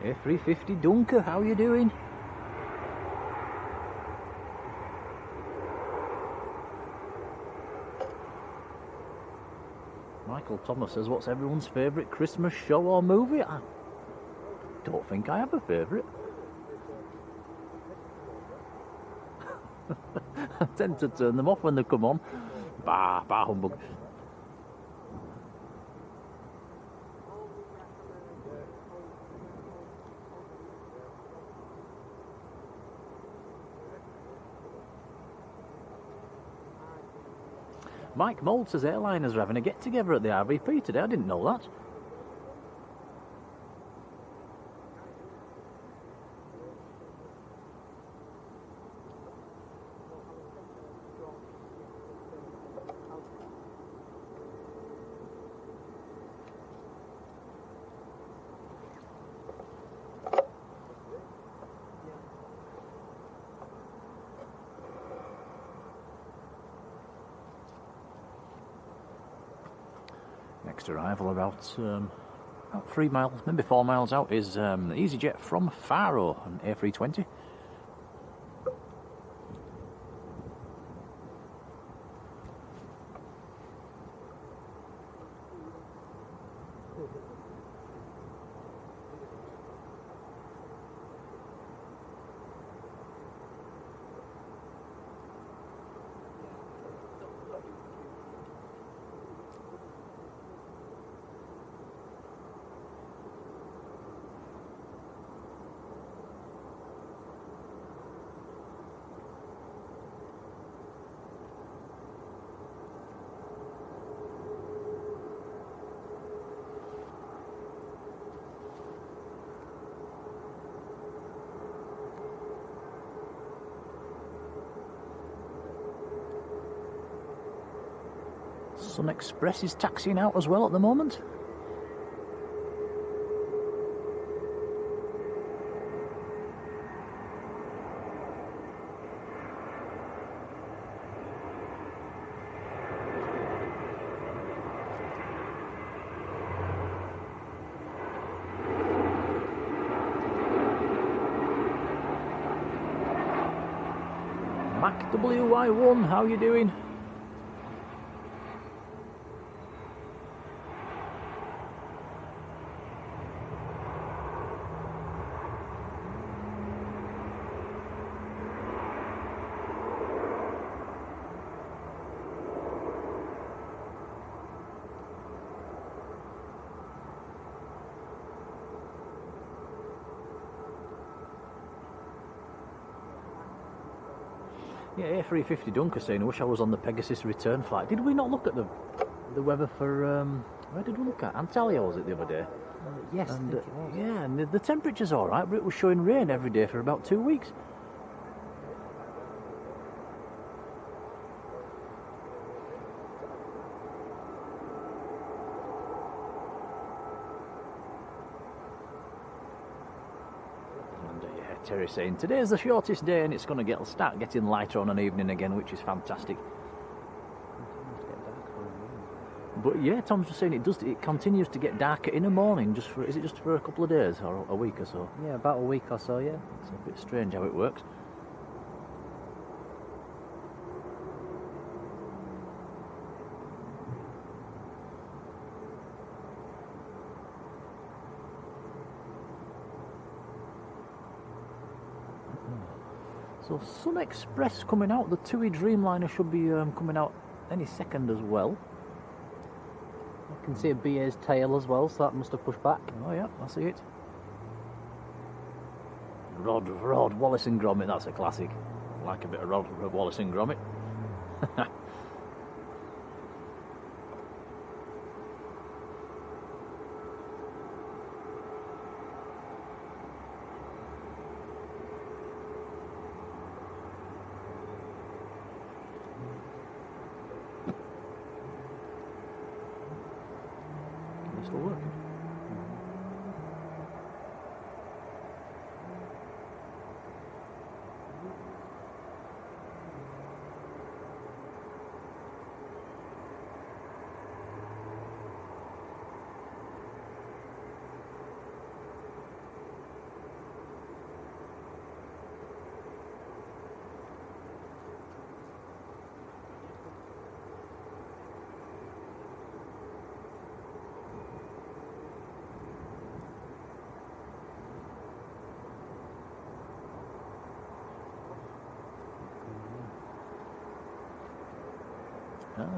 A350 Dunker, how you doing? Michael Thomas says, what's everyone's favourite Christmas show or movie? I don't think I have a favourite. I tend to turn them off when they come on. Bah humbug. Mike Mould says airliners are having a get-together at the RVP today. I didn't know that. next arrival, about 3 miles, maybe 4 miles out, is EasyJet from Faro, an A320. Sun Express is taxiing out as well at the moment. Mac WY1, how you doing? Yeah, A350 Dunker saying, I wish I was on the Pegasus return flight. Did we not look at the weather for, where did we look at? Antalya, was it, the other day? Yes, and, I think it was. Yeah, and the temperature's alright, but it was showing rain every day for about 2 weeks. Terry saying today's the shortest day and it's going to start getting lighter on an evening again, which is fantastic. But yeah, Tom's just saying it continues to get darker in the morning. Is it just for a couple of days or a week or so? Yeah, about a week or so. Yeah, it's a bit strange how it works. So Sun Express coming out, the TUI Dreamliner should be coming out any second as well. I can see a BA's tail as well, so that must have pushed back. Oh yeah, I see it. Rod, Wallace and Gromit, that's a classic. I like a bit of Rod, Wallace and Gromit. Still working.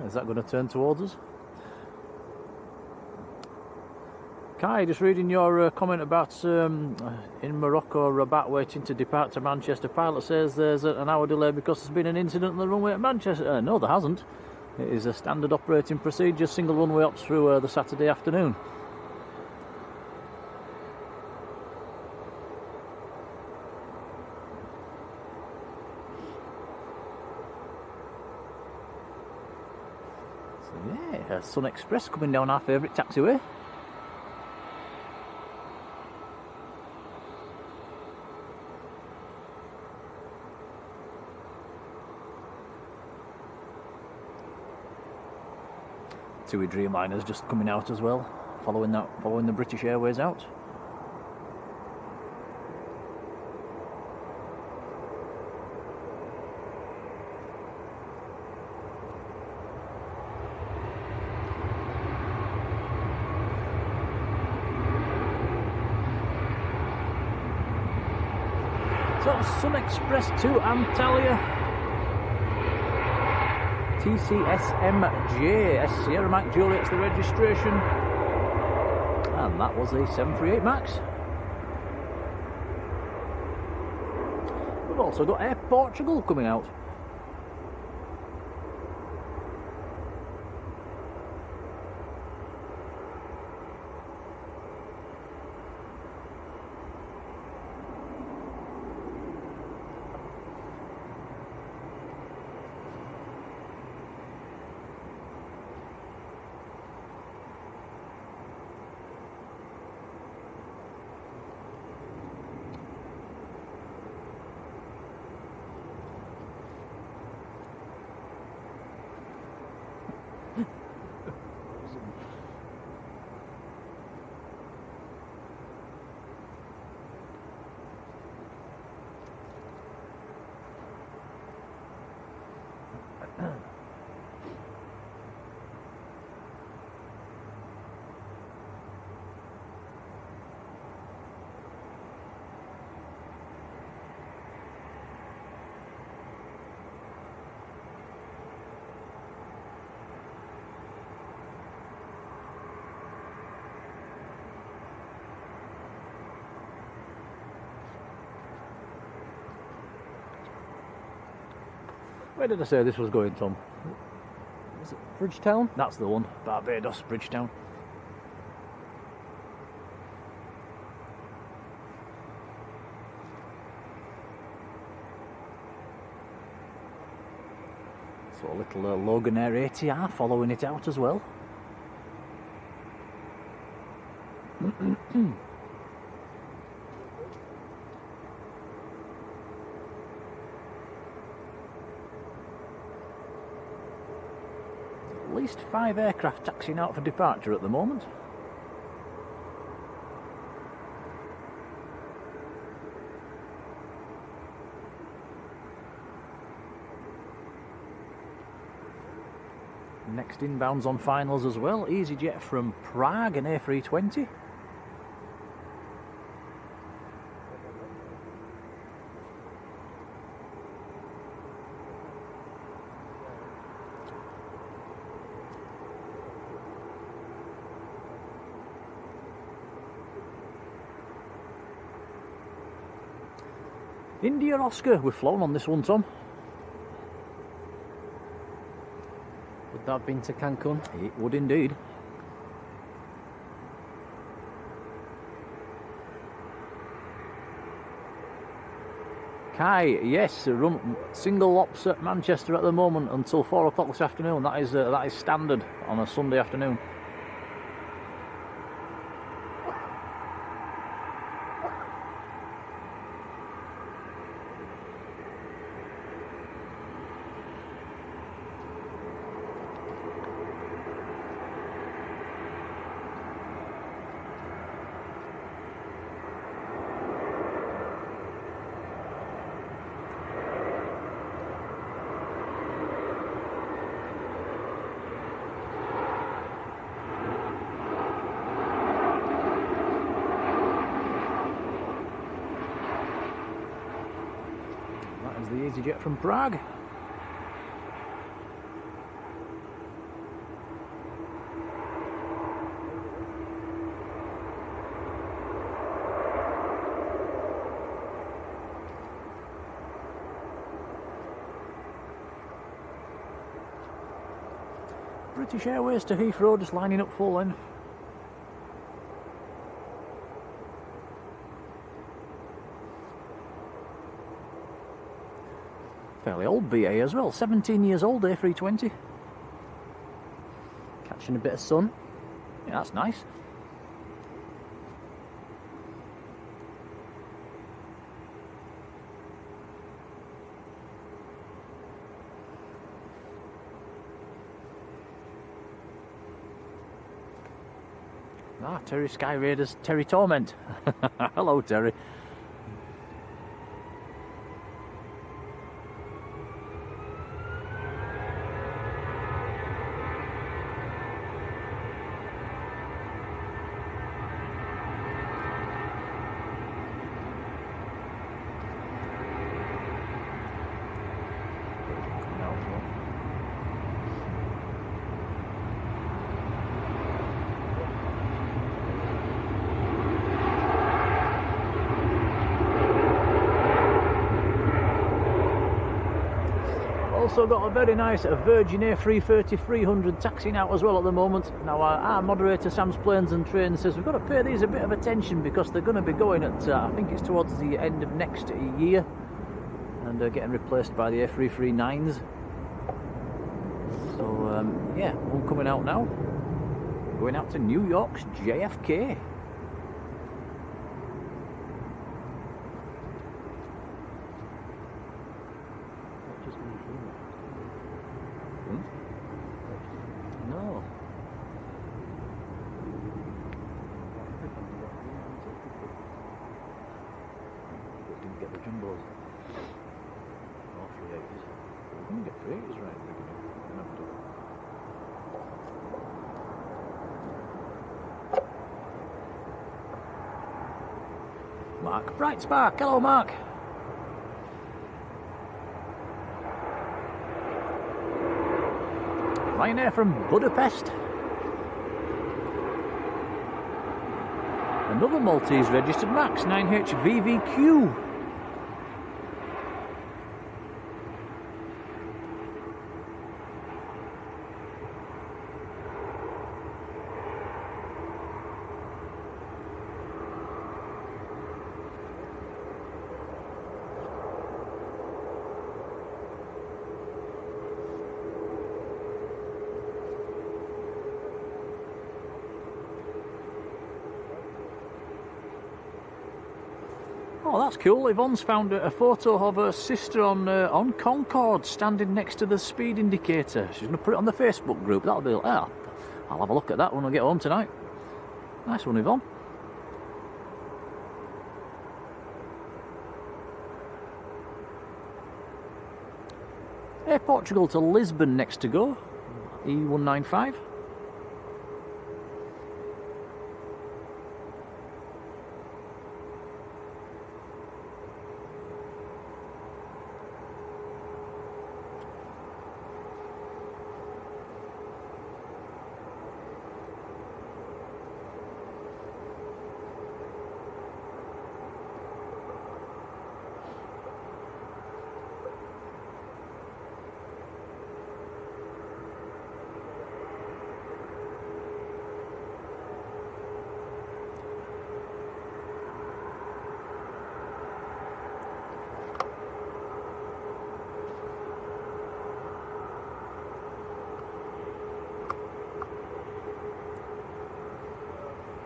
Is that going to turn towards us? Kai, just reading your comment about in Morocco, Rabat waiting to depart to Manchester. Pilot says there's an hour delay because there's been an incident on the runway at Manchester. No, there hasn't. It is a standard operating procedure, single runway ops through the Saturday afternoon. Yeah, Sun Express coming down our favourite taxiway. Two Dreamliners just coming out as well, following the British Airways out. So Sun Express to Antalya, TCSMJ, Sierra Mike Juliet's the registration, and that was a 738 MAX. We've also got Air Portugal coming out. Where did I say this was going, Tom? Is it Bridgetown? That's the one, Barbados, Bridgetown. So a little Logan Air ATR following it out as well. At least 5 aircraft taxiing out for departure at the moment. Next inbounds on finals as well. EasyJet from Prague, an A320. India Oscar, we've flown on this one, Tom. Would that have been to Cancun? It would indeed. Kai, yes, run single ops at Manchester at the moment until 4 o'clock this afternoon. That is standard on a Sunday afternoon. The EasyJet from Prague. British Airways to Heathrow, just lining up full length. Fairly old BA as well, 17 years old, A320. Catching a bit of sun. Yeah, that's nice. Ah, Terry Sky Raiders, Terry Torment. Hello, Terry. Also got a very nice Virgin A330 300 taxiing out as well at the moment. Now our moderator Sam's Planes and Trains says we've got to pay these a bit of attention because they're going to be going at I think it's towards the end of next year and getting replaced by the A339s. So yeah, one coming out now, going out to New York's JFK. No. Didn't get the jumbos. Or 380s. We didn't get 380s right at the beginning. Mark Bright Spark. Hello, Mark. Ryanair from Budapest. Another Maltese registered Max 9HVVQ. Oh, that's cool. Yvonne's found a photo of her sister on Concorde, standing next to the speed indicator. She's going to put it on the Facebook group. That'll be... I'll have a look at that when I get home tonight. Nice one, Yvonne. Air Portugal to Lisbon next to go. E195.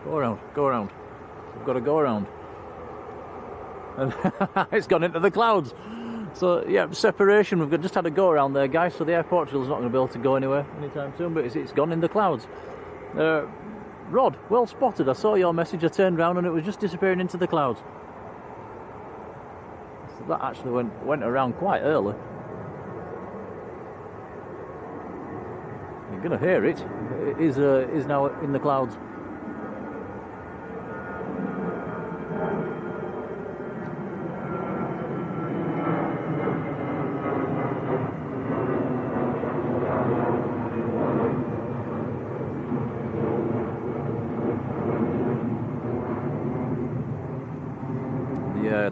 Go around, go around. We've got to go around. And it's gone into the clouds. So, yeah, separation. We've just had a go around there, guys. So the Air Portugal's not going to be able to go anywhere anytime soon, but it's gone in the clouds. Rod, well spotted. I saw your message. I turned round and it was just disappearing into the clouds. So that actually went around quite early. You're going to hear it. It is now in the clouds.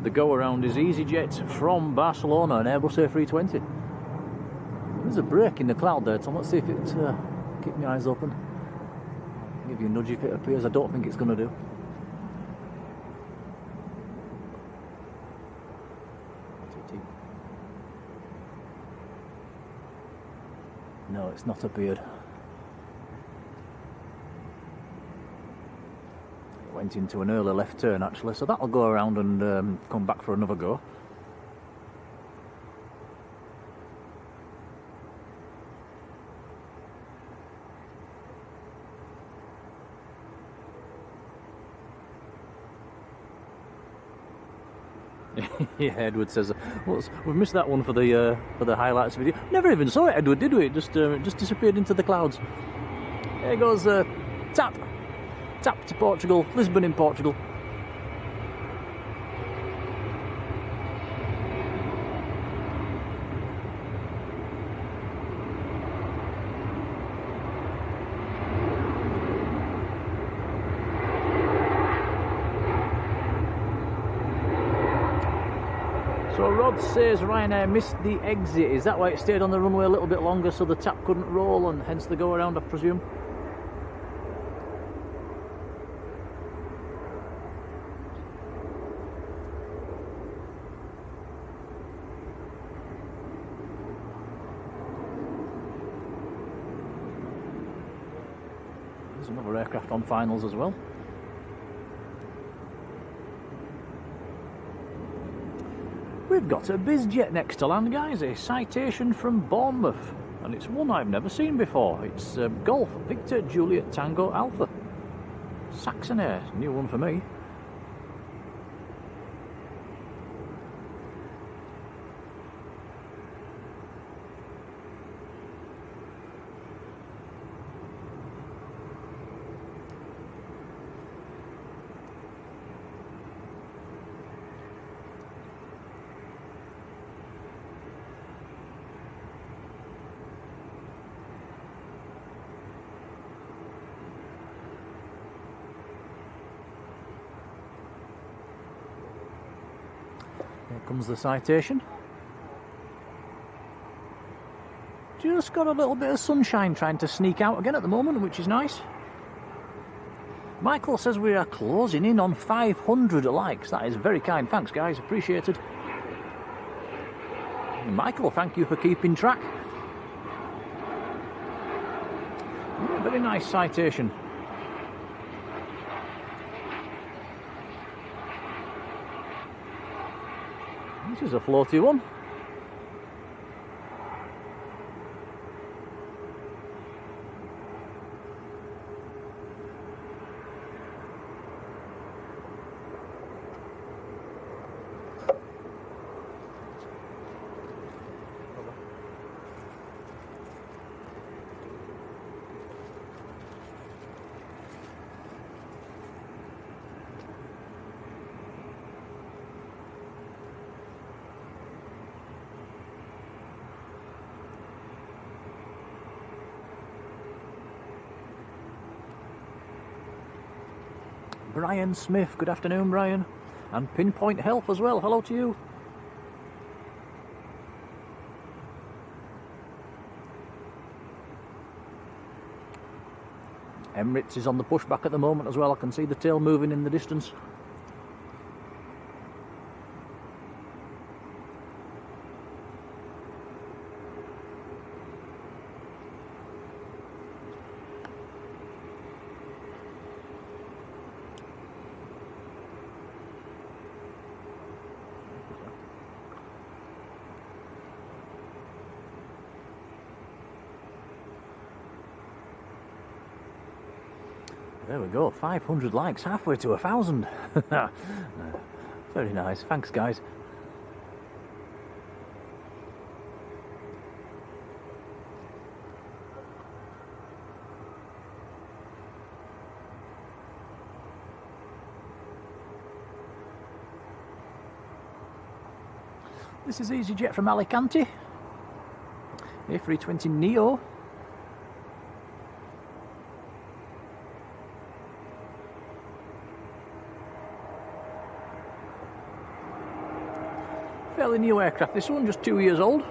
The go around is EasyJet from Barcelona, an Airbus A320. There's a break in the cloud there, Tom. Let's see if it keep my eyes open. I'll give you a nudge if it appears. I don't think it's going to do. No, it's not appeared. Went into an early left turn actually, so that'll go around and come back for another go. Yeah, Edward says, well, we've missed that one for the highlights video. Never even saw it, Edward, did we? It just disappeared into the clouds. There goes tap to Portugal, Lisbon in Portugal. So Rod says Ryanair missed the exit. Is that why it stayed on the runway a little bit longer so the tap couldn't roll and hence the go around, I presume? There's another aircraft on finals as well. We've got a BizJet next to land, guys, a citation from Bournemouth, and it's one I've never seen before. It's Golf Victor Juliet Tango Alpha. Saxon Air, new one for me. Here comes the citation. Just got a little bit of sunshine trying to sneak out again at the moment, which is nice. Michael says we are closing in on 500 likes. That is very kind. Thanks, guys. Appreciated. And Michael, thank you for keeping track. Yeah, very nice citation. This is a floaty one. Brian Smith, good afternoon, Brian. And Pinpoint Health as well, hello to you. Emirates is on the pushback at the moment as well. I can see the tail moving in the distance. There we go, 500 likes, halfway to 1,000. Very nice, thanks guys. This is EasyJet from Alicante, A320neo. Fairly new aircraft, this one, just 2 years old.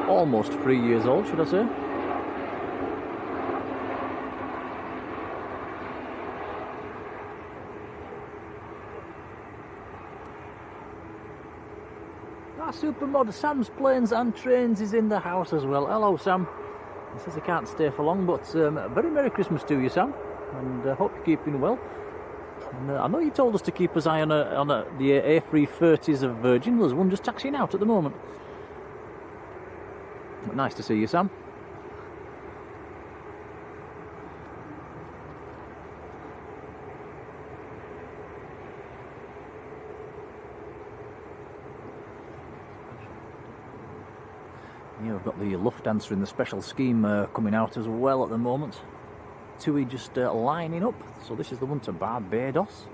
Almost 3 years old, should I say. Our supermod Sam's Planes and Trains is in the house as well. Hello Sam. He says he can't stay for long, but very Merry Christmas to you, Sam. And hope you're keeping well. And, I know you told us to keep us eye on the A330s of Virgin. There's one just taxiing out at the moment. But nice to see you, Sam. Yeah, we've got the Lufthansa in the special scheme coming out as well at the moment. TUI just lining up, so this is the one to Barbados.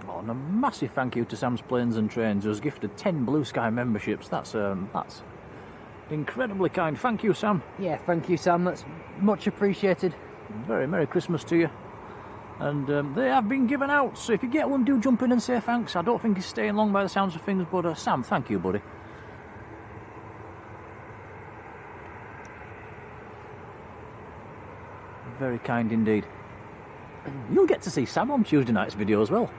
Oh, and a massive thank you to Sam's Planes and Trains, who's gifted 10 Blue Sky memberships. That's incredibly kind. Thank you, Sam. Yeah, thank you, Sam. That's much appreciated. Very Merry Christmas to you. And they have been given out, so if you get one, do jump in and say thanks. I don't think he's staying long by the sounds of things, but Sam, thank you, buddy. Very kind indeed. You'll get to see Sam on Tuesday night's video as well.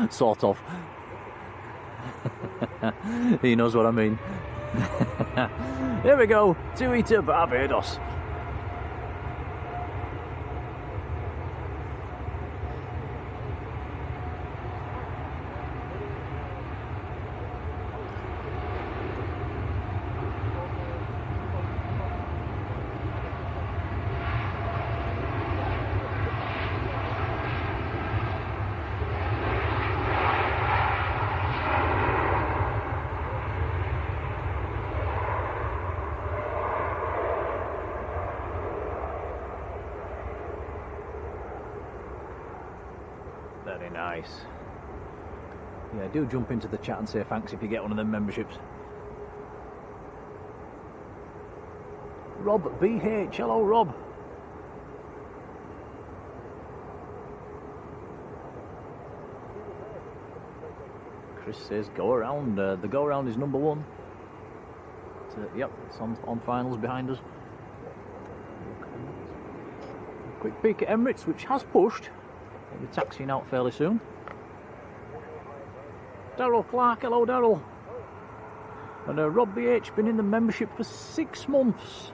Sort of. He knows what I mean. Here we go, TUI to Barbados. Very nice. Yeah, do jump into the chat and say thanks if you get one of them memberships. Rob BH, hello Rob. Chris says go around. The go around is number one. Yep, it's on finals behind us. Quick peek at Emirates, which has pushed. We'll be taxiing out fairly soon. Daryl Clark, hello Daryl. And Rob BH, been in the membership for 6 months.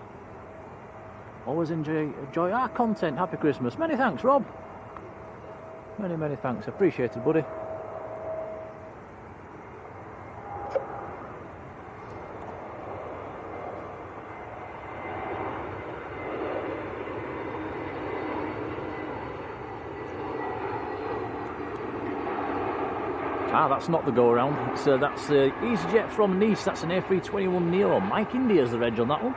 Always enjoy our content. Happy Christmas. Many thanks, Rob. Many thanks. Appreciated, buddy. Ah, that's not the go-around. That's EasyJet from Nice. That's an A321neo. Mike India's the reg on that one.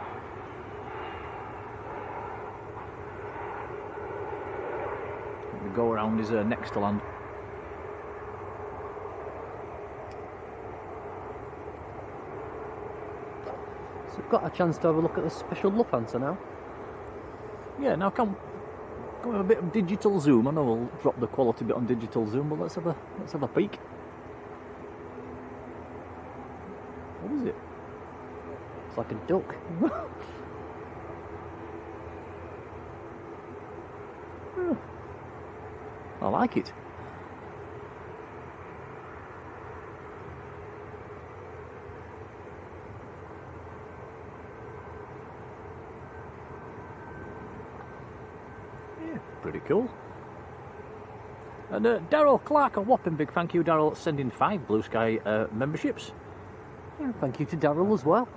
The go-around is next to land. So we've got a chance to have a look at the special Lufthansa now. Yeah, now come with a bit of digital zoom. I know we'll drop the quality bit on digital zoom, but let's have a peek. What is it? It's like a duck. I like it. Yeah, pretty cool. And Daryl Clark, a whopping big thank you, Daryl, sending 5 Blue Sky memberships. Yeah, thank you to Daryl as well.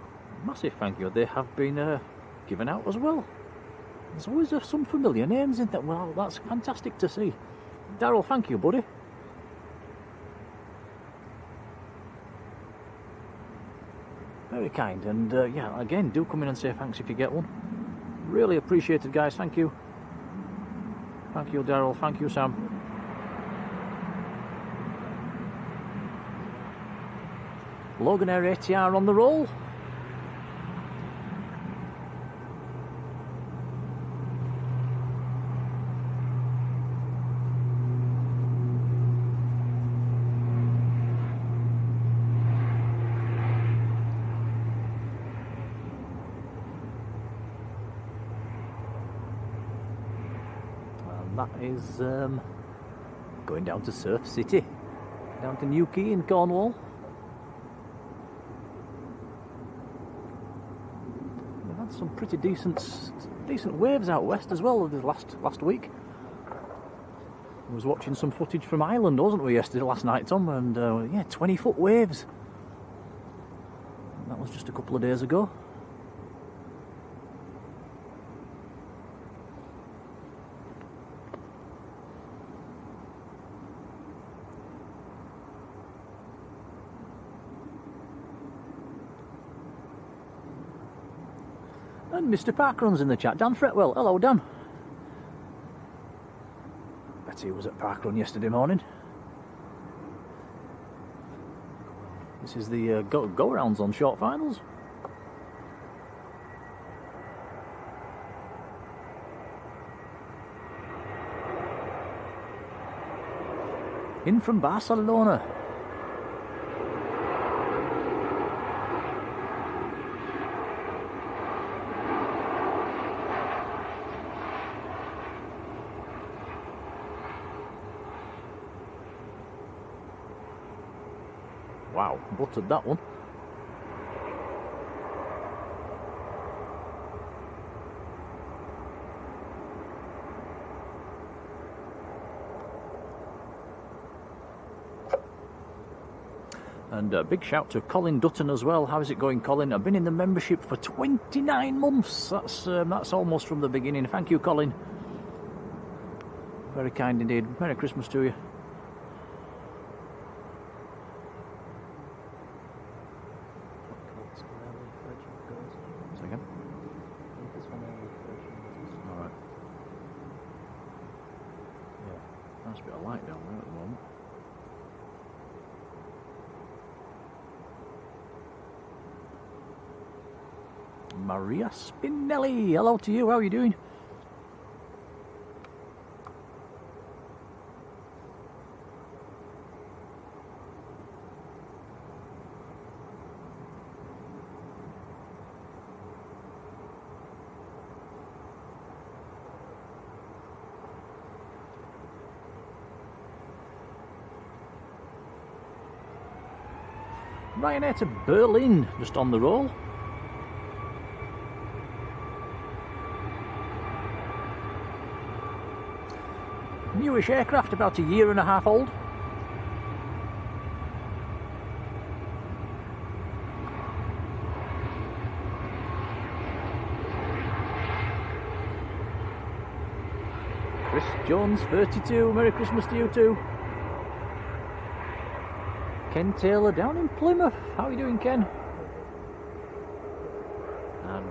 Massive thank you. They have been given out as well. There's always some familiar names in that. Well, that's fantastic to see. Daryl, thank you, buddy. Very kind. And yeah, again, do come in and say thanks if you get one. Really appreciated, guys. Thank you. Thank you, Daryl. Thank you, Sam. Logan Air ATR on the roll. And that is going down to Surf City, down to Newquay in Cornwall. Some pretty decent waves out west as well this last week. I was watching some footage from Ireland, wasn't we, last night, Tom? And yeah, 20-foot waves. That was just a couple of days ago. And Mr. Parkrun's in the chat. Dan Fretwell. Hello, Dan. Bet he was at Parkrun yesterday morning. This is the go-rounds on short finals. In from Barcelona. Wow, buttered that one. And a big shout to Colin Dutton as well. How's it going, Colin? I've been in the membership for 29 months. That's almost from the beginning. Thank you, Colin. Very kind indeed. Merry Christmas to you. Second. All right. Yeah, nice bit of light down there at the moment. Maria Spinelli, hello to you, how are you doing? Ryanair to Berlin, just on the roll. Newish aircraft, about a year and a half old. Chris Jones, 32, Merry Christmas to you too. Ken Taylor down in Plymouth, how are you doing, Ken? And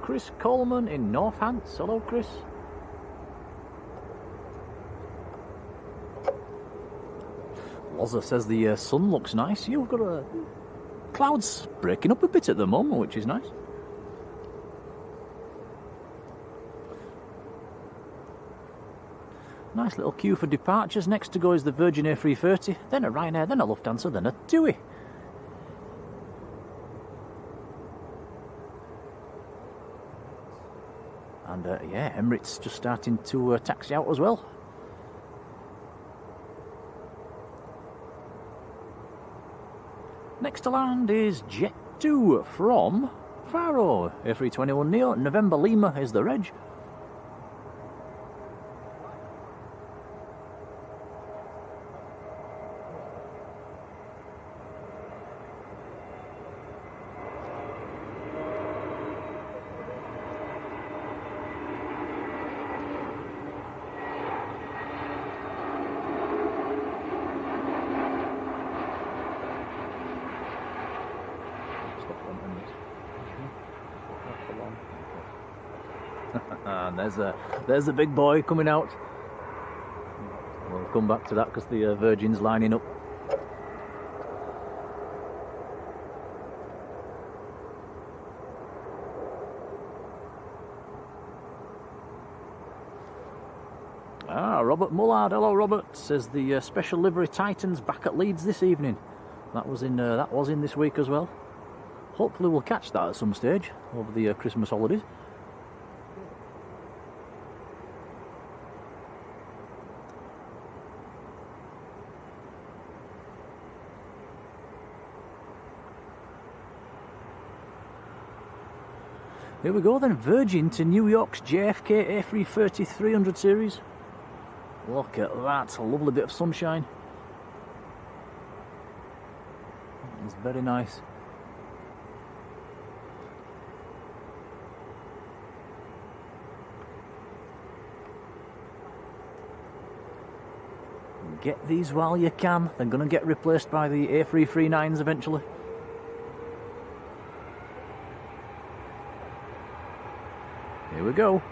Chris Coleman in Northants, hello Chris. Lozza says the sun looks nice. You've got clouds breaking up a bit at the moment, which is nice. Nice little queue for departures. Next to go is the Virgin A330, then a Ryanair, then a Lufthansa, then a TUI. And yeah, Emirates just starting to taxi out as well. Next to land is Jet2 from Faro. A321neo, November Lima is the reg. And there's the big boy coming out. We'll come back to that because the Virgin's lining up. Robert Mullard, hello Robert, says the Special Livery Titans back at Leeds this evening. That was in this week as well. Hopefully we'll catch that at some stage over the Christmas holidays. Here we go then, Virgin to New York's JFK A330 300 series. Look at that, a lovely bit of sunshine. It's very nice. Get these while you can, they're going to get replaced by the A339s eventually. Here we go.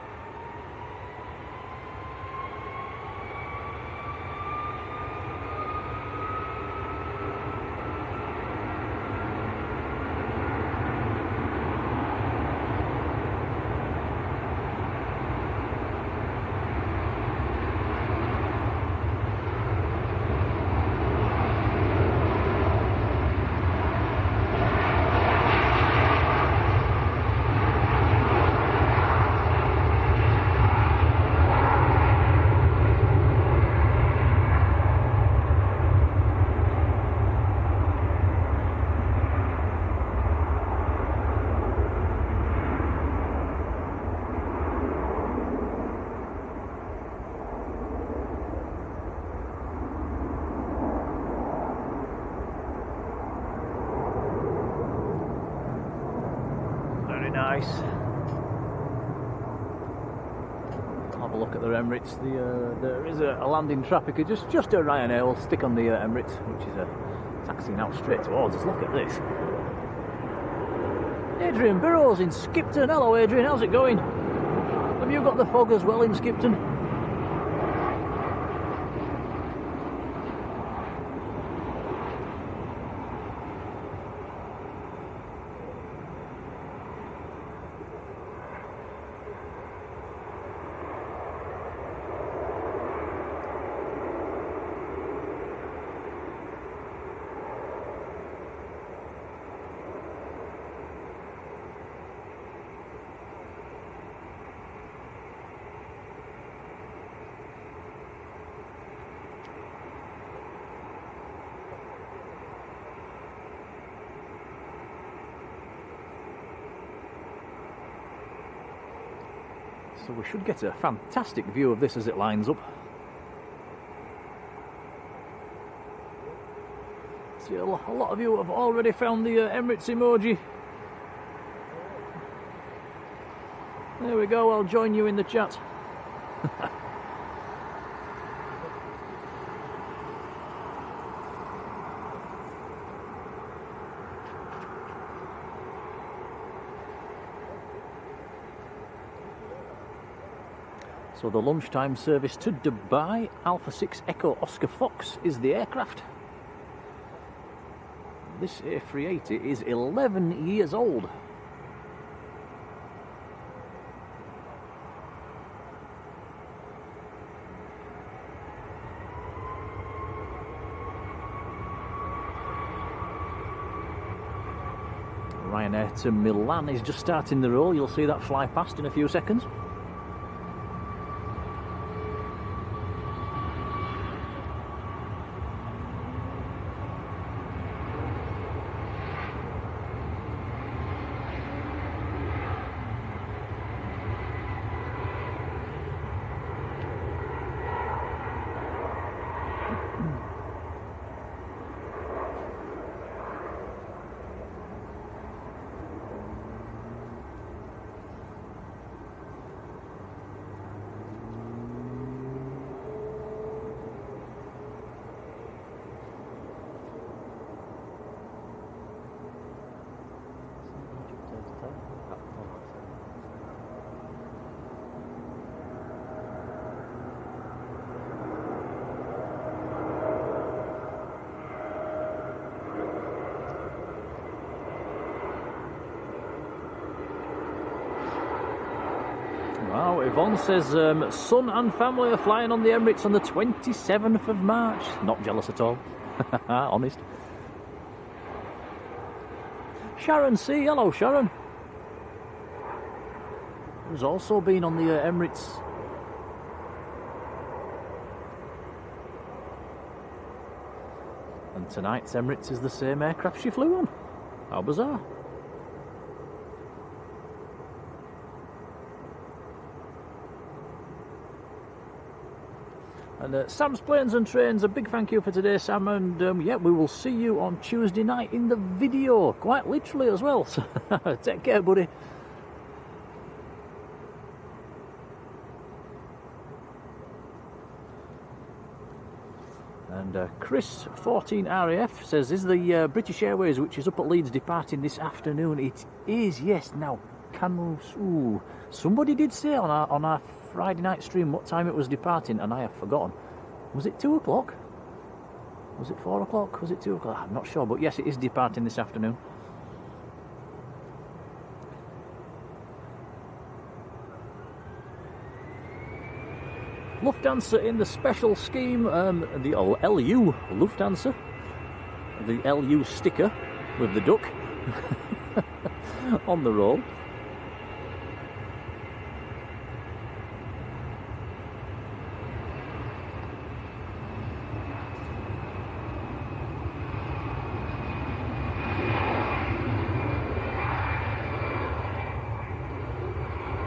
Nice. Have a look at the Emirates. There is a landing traffic. Just a Ryanair will stick on the Emirates, which is taxiing out straight towards us. Look at this. Adrian Burrows in Skipton. Hello, Adrian. How's it going? Have you got the fog as well in Skipton? So we should get a fantastic view of this as it lines up. See, a lot of you have already found the Emirates emoji. There we go, I'll join you in the chat. So the lunchtime service to Dubai, Alpha 6 Echo Oscar Fox is the aircraft. This A380 is 11 years old. Ryanair to Milan is just starting the roll. You'll see that fly past in a few seconds. Wow, Yvonne says son and family are flying on the Emirates on the 27th of March. Not jealous at all. Honest. Sharon C. Hello, Sharon. Who's also been on the Emirates. And tonight's Emirates is the same aircraft she flew on. How bizarre. And Sam's Planes and Trains, a big thank you for today, Sam, and yeah, we will see you on Tuesday night in the video, quite literally as well. So take care, buddy. And Chris 14RAF says, is the British Airways, which is up at Leeds, departing this afternoon? It is, yes. Now, can move. Ooh, somebody did say on our Friday night stream what time it was departing, and I have forgotten. Was it 2 o'clock? Was it 4 o'clock? Was it 2 o'clock? I'm not sure, but yes, it is departing this afternoon. Lufthansa in the special scheme, the LU Lufthansa, the LU sticker with the duck on the roll.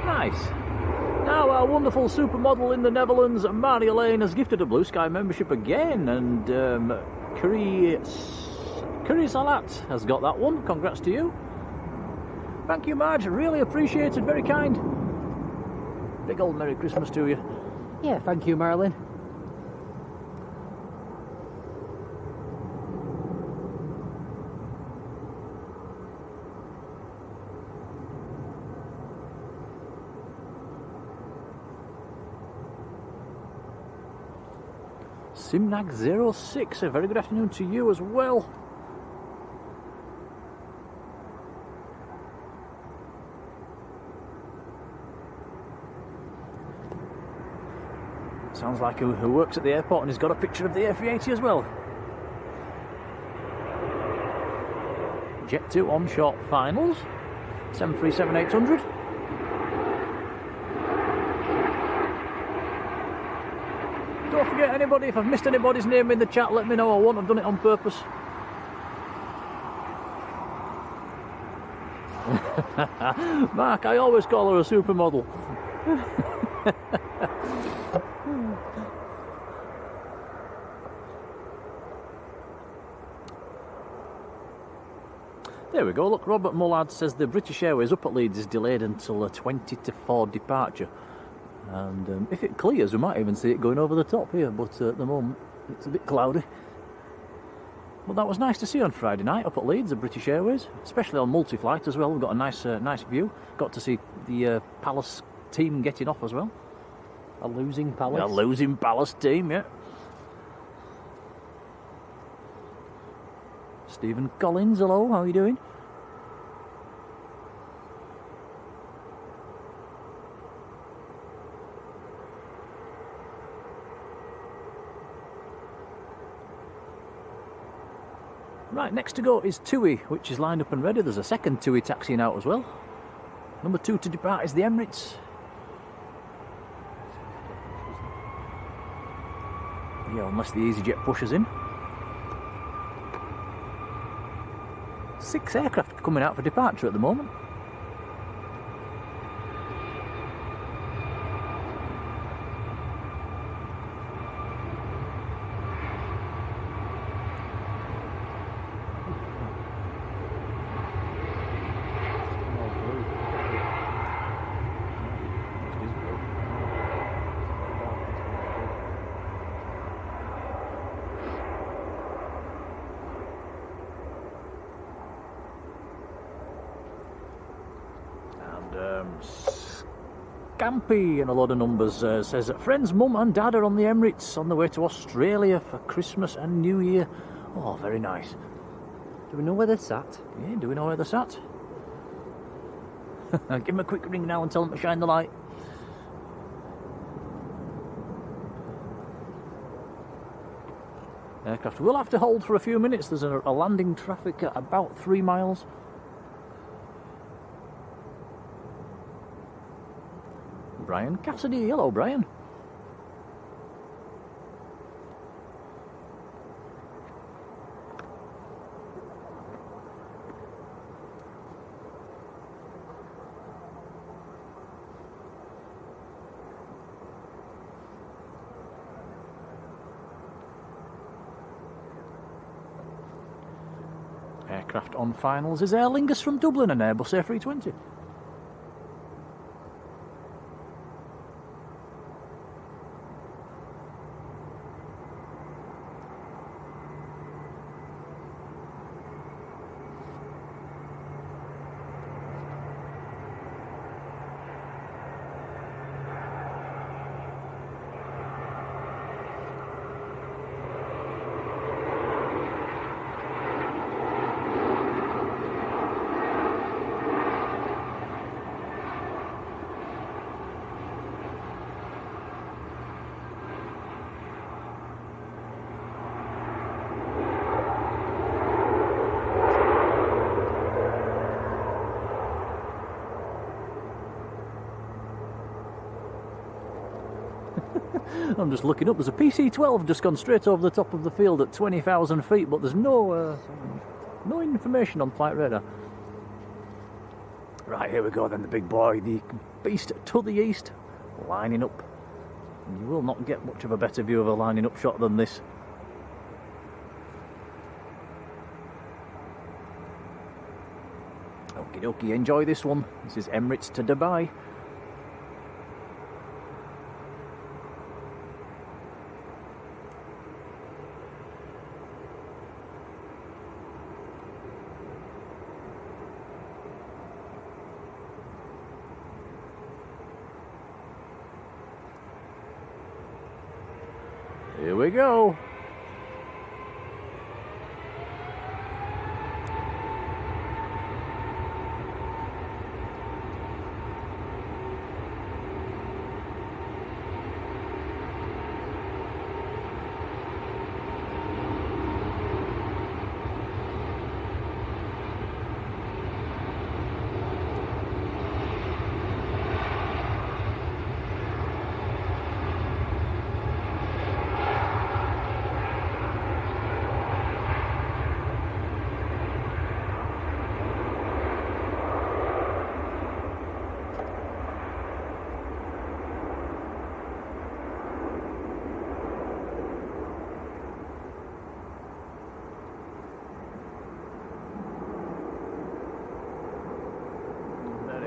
Nice. Now our wonderful supermodel in the Netherlands, Marjolein, has gifted a Blue Sky membership again, and Curry Salat has got that one. Congrats to you. Thank you, Marge. Really appreciated. Very kind. Big old Merry Christmas to you. Yeah, thank you, Marjolein. Simnag06, a very good afternoon to you as well. Sounds like who works at the airport and has got a picture of the A380 as well. Jet 2 on short finals, 737-800. Don't forget anybody, if I've missed anybody's name in the chat, let me know. I won't have done it on purpose. Mark, I always call her a supermodel. There we go, look, Robert Mullard says the British Airways up at Leeds is delayed until a 20 to 4 departure. And if it clears, we might even see it going over the top here, but at the moment it's a bit cloudy. But that was nice to see on Friday night up at Leeds, the British Airways, especially on multi-flight as well. We've got a nice view. Got to see the Palace team getting off as well. A losing Palace? A losing Palace team, yeah. Stephen Collins, hello, how are you doing? Right, next to go is TUI, which is lined up and ready. There's a second TUI taxiing out as well. Number 2 to depart is the Emirates. Yeah, unless the EasyJet pushes in. 6 aircraft coming out for departure at the moment. Scampy and a lot of numbers says that friends, mum and dad are on the Emirates on the way to Australia for Christmas and New Year. Oh, very nice. Do we know where they're sat? Yeah, do we know where they're sat? Give them a quick ring now and tell them to shine the light. Aircraft will have to hold for a few minutes. There's a landing traffic at about 3 miles. Brian Cassidy, hello Brian. Aircraft on finals is Aer Lingus from Dublin and Airbus A320. I'm just looking up. There's a PC-12 just gone straight over the top of the field at 20,000 feet, but there's no information on flight radar. Right, here we go then, the big boy, the beast to the east, lining up. And you will not get much of a better view of a lining up shot than this. Okie dokie, enjoy this one. This is Emirates to Dubai. Here we go.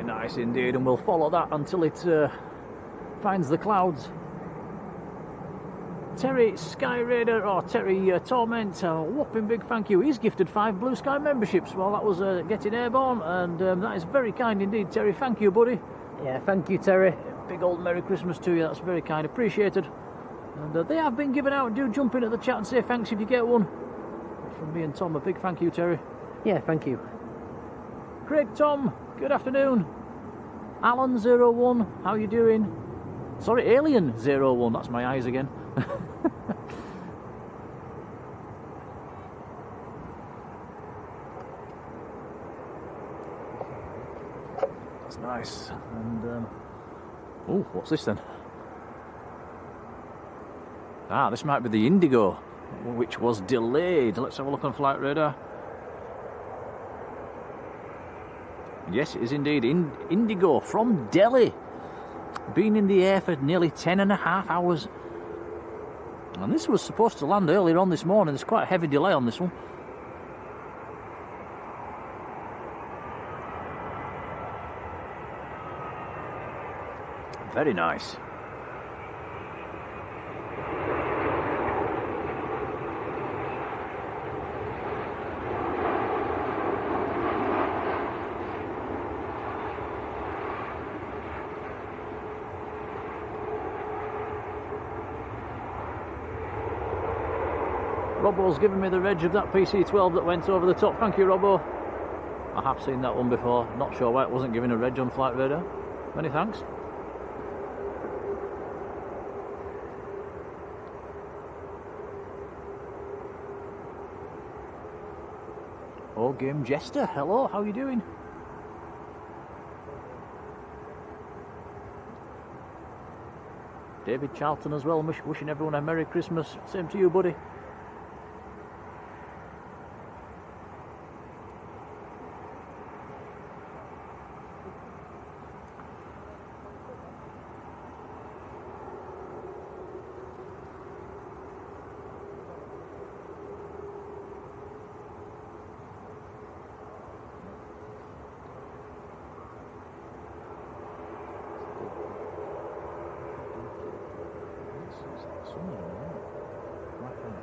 Nice indeed, and we'll follow that until it finds the clouds. Terry Sky Raider, or Terry Torment, a whopping big thank you. He's gifted 5 Blue Sky memberships while that was getting airborne, and that is very kind indeed, Terry. Thank you, buddy. Yeah, thank you, Terry. Big old Merry Christmas to you, that's very kind, appreciated. And they have been given out. Do jump in at the chat and say thanks if you get one. From me and Tom, a big thank you, Terry. Yeah, thank you. Craig Tom, good afternoon. Alan01, how you doing? Sorry, Alien01, that's my eyes again. That's nice. And oh, what's this then? Ah, this might be the Indigo, which was delayed. Let's have a look on flight radar. Yes, it is indeed Indigo from Delhi. Been in the air for nearly 10.5 hours. And this was supposed to land earlier on this morning. There's quite a heavy delay on this one. Very nice. Robbo's given me the reg of that PC-12 that went over the top. Thank you, Robbo. I have seen that one before. Not sure why it wasn't given a reg on flight radar. Many thanks. Oh, Game Jester, hello, how you doing? David Charlton as well, wishing everyone a Merry Christmas. Same to you, buddy.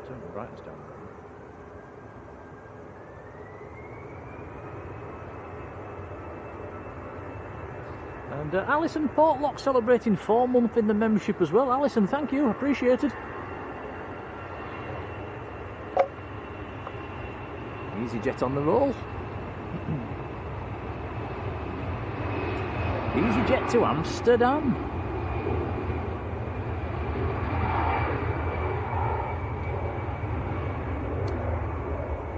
Turn the brightness down. And Alison Portlock celebrating 4 months in the membership as well. Alison, thank you, appreciated. EasyJet on the roll. EasyJet to Amsterdam.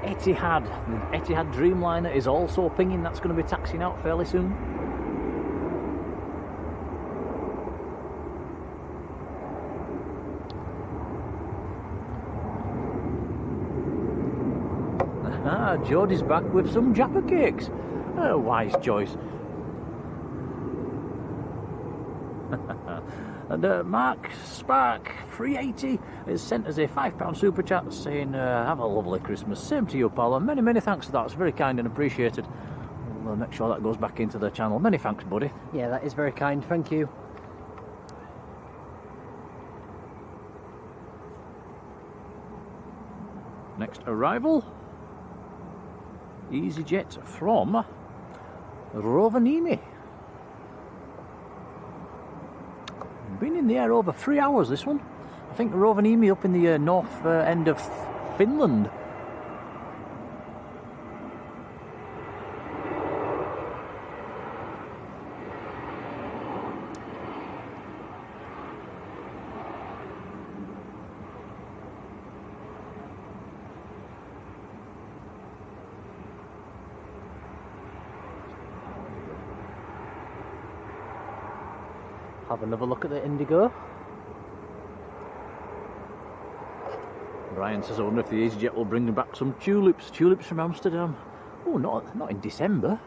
Etihad, the Etihad Dreamliner is also pinging. That's going to be taxiing out fairly soon. Ah, Jodie's back with some Jaffa cakes. A wise choice. And Mark Spark 380 has sent us a £5 super chat saying, have a lovely Christmas. Same to you, pal, and many, many thanks for that. It's very kind and appreciated. We'll make sure that goes back into the channel. Many thanks, buddy. Yeah, that is very kind, thank you. Next arrival, EasyJet from Rovaniemi. Been in the air over 3 hours, this one. I think Rovaniemi up in the north end of Finland. Have another look at the Indigo. Brian says, I wonder if the EasyJet will bring back some tulips. Tulips from Amsterdam. Oh, not in December.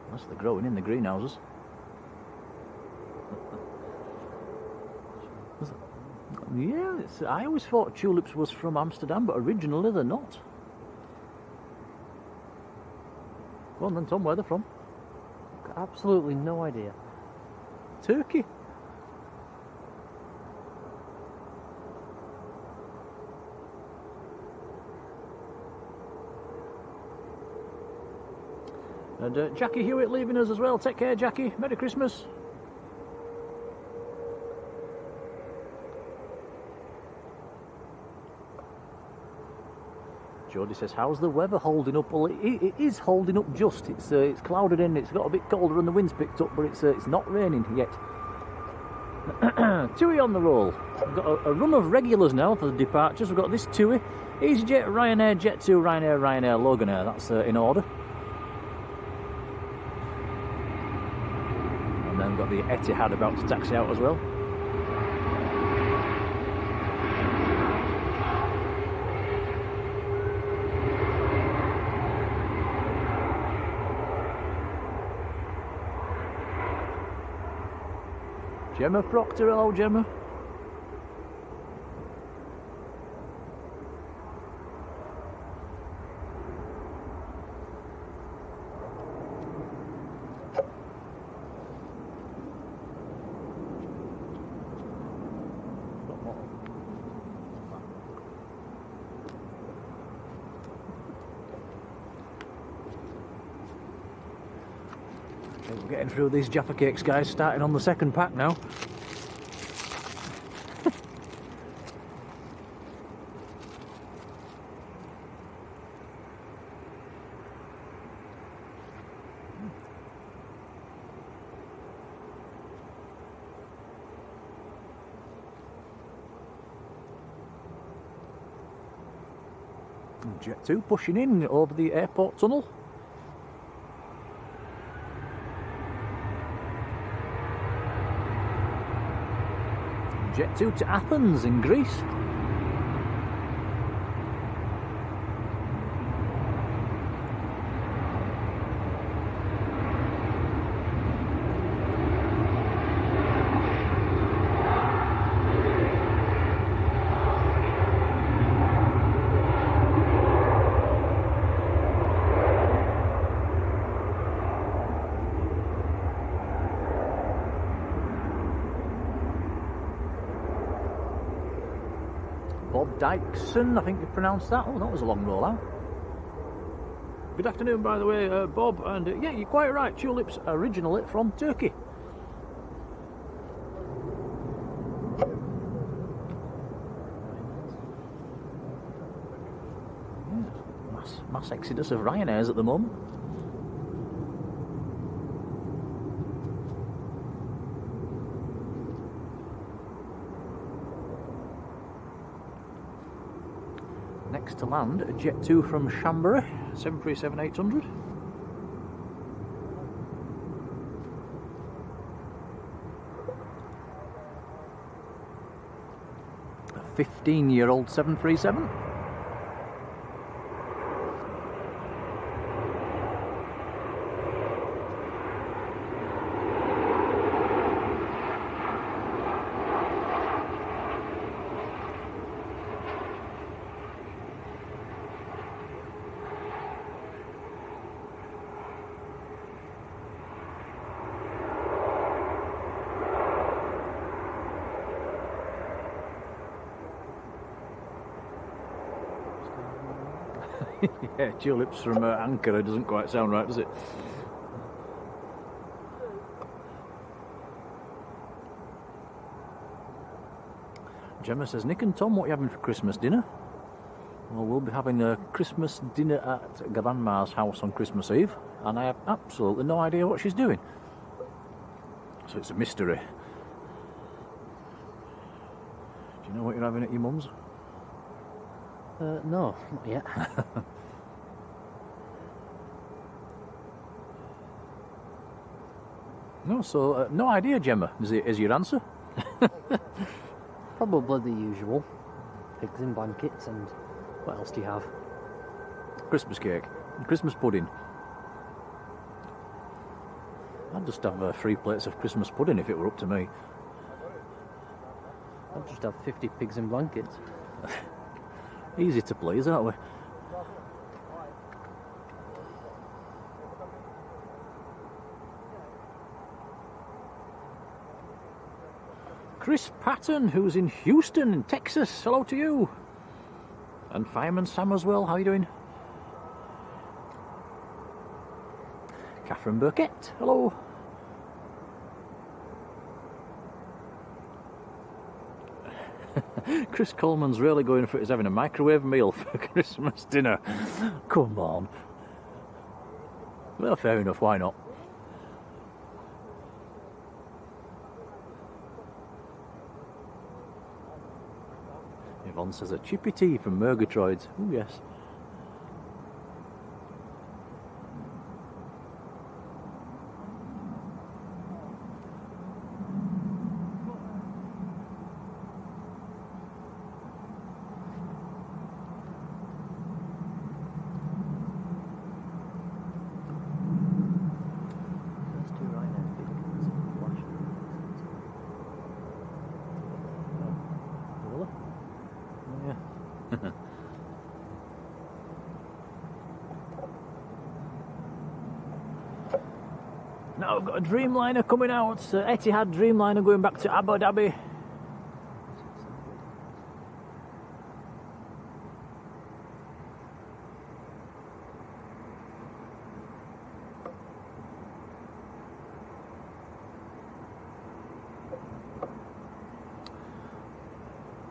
Unless they're growing in the greenhouses. Yeah, I always thought tulips was from Amsterdam, but originally they're not. Go on then, Tom, where they're from? Got absolutely no idea. Turkey. And Jackie Hewitt leaving us as well. Take care, Jackie. Merry Christmas. Jodie says, how's the weather holding up? Well, it is holding up just. It's clouded in, it's got a bit colder and the wind's picked up, but it's not raining yet. TUI on the roll. We've got a run of regulars now for the departures. We've got this TUI, EasyJet, Ryanair, Jet2, Ryanair, Loganair. That's in order. And then we've got the Etihad about to taxi out as well. Gemma Proctor, hello Gemma. We're getting through these Jaffa cakes, guys, starting on the second pack now. Jet2 pushing in over the airport tunnel. Jet2 to Athens in Greece. Bob Dykeson, I think you pronounced that. Oh, that was a long rollout. Good afternoon, by the way, Bob. And yeah, you're quite right. Tulips originally from Turkey. Yeah, mass exodus of Ryanairs at the moment. Next to land, a Jet2 from Chambéry, 737-800. 15-year-old 737. Yeah, tulips from Ankara doesn't quite sound right, does it? Gemma says, Nick and Tom, what are you having for Christmas dinner? Well, we'll be having a Christmas dinner at Grandma's house on Christmas Eve, and I have absolutely no idea what she's doing. So it's a mystery. Do you know what you're having at your mum's? No, not yet. No, so no idea, Gemma, is your answer? Probably the usual. Pigs in blankets, and what else do you have? Christmas cake, Christmas pudding. I'd just have 3 plates of Christmas pudding if it were up to me. I'll just have 50 pigs in blankets. Easy to please, aren't we? Chris Patton, who's in Houston, in Texas. Hello to you. And Fireman Sam as well. How are you doing? Catherine Burkett. Hello. Chris Coleman's really going for it. He's having a microwave meal for Christmas dinner. Come on. Well, fair enough. Why not? Yvonne says a chippy tea from Murgatroyds. Oh, yes. Now we've got a Dreamliner coming out, Etihad Dreamliner going back to Abu Dhabi.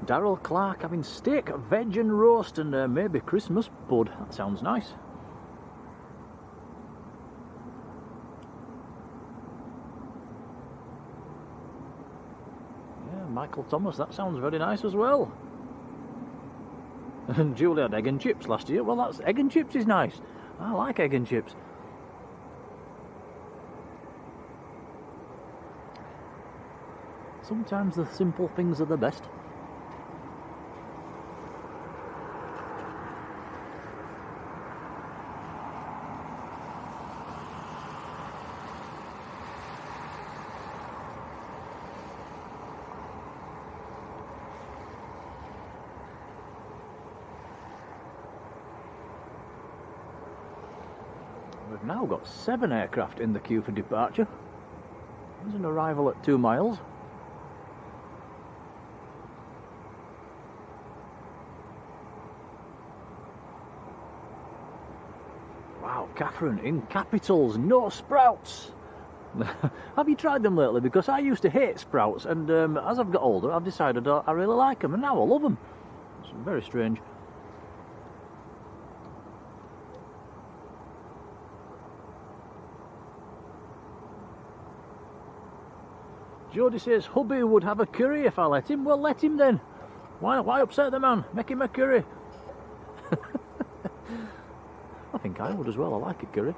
Daryl Clark having steak, veg and roast, and maybe Christmas bud. That sounds nice. Michael Thomas, that sounds very nice as well. And Julie had egg and chips last year. Well, that's egg and chips is nice. I like egg and chips. Sometimes the simple things are the best. We've now got 7 aircraft in the queue for departure. There's an arrival at 2 miles. Wow, Catherine, in capitals, no sprouts. Have you tried them lately? Because I used to hate sprouts, and as I've got older, I've decided I really like them, and now I love them. It's very strange. Jodie says, hubby would have a curry if I let him. Well, let him then. Why upset the man? Make him a curry. I think I would as well. I like a curry.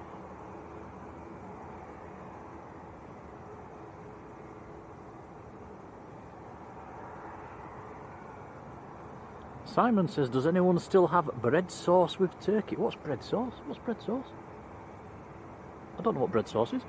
Simon says, does anyone still have bread sauce with turkey? What's bread sauce? What's bread sauce? I don't know what bread sauce is.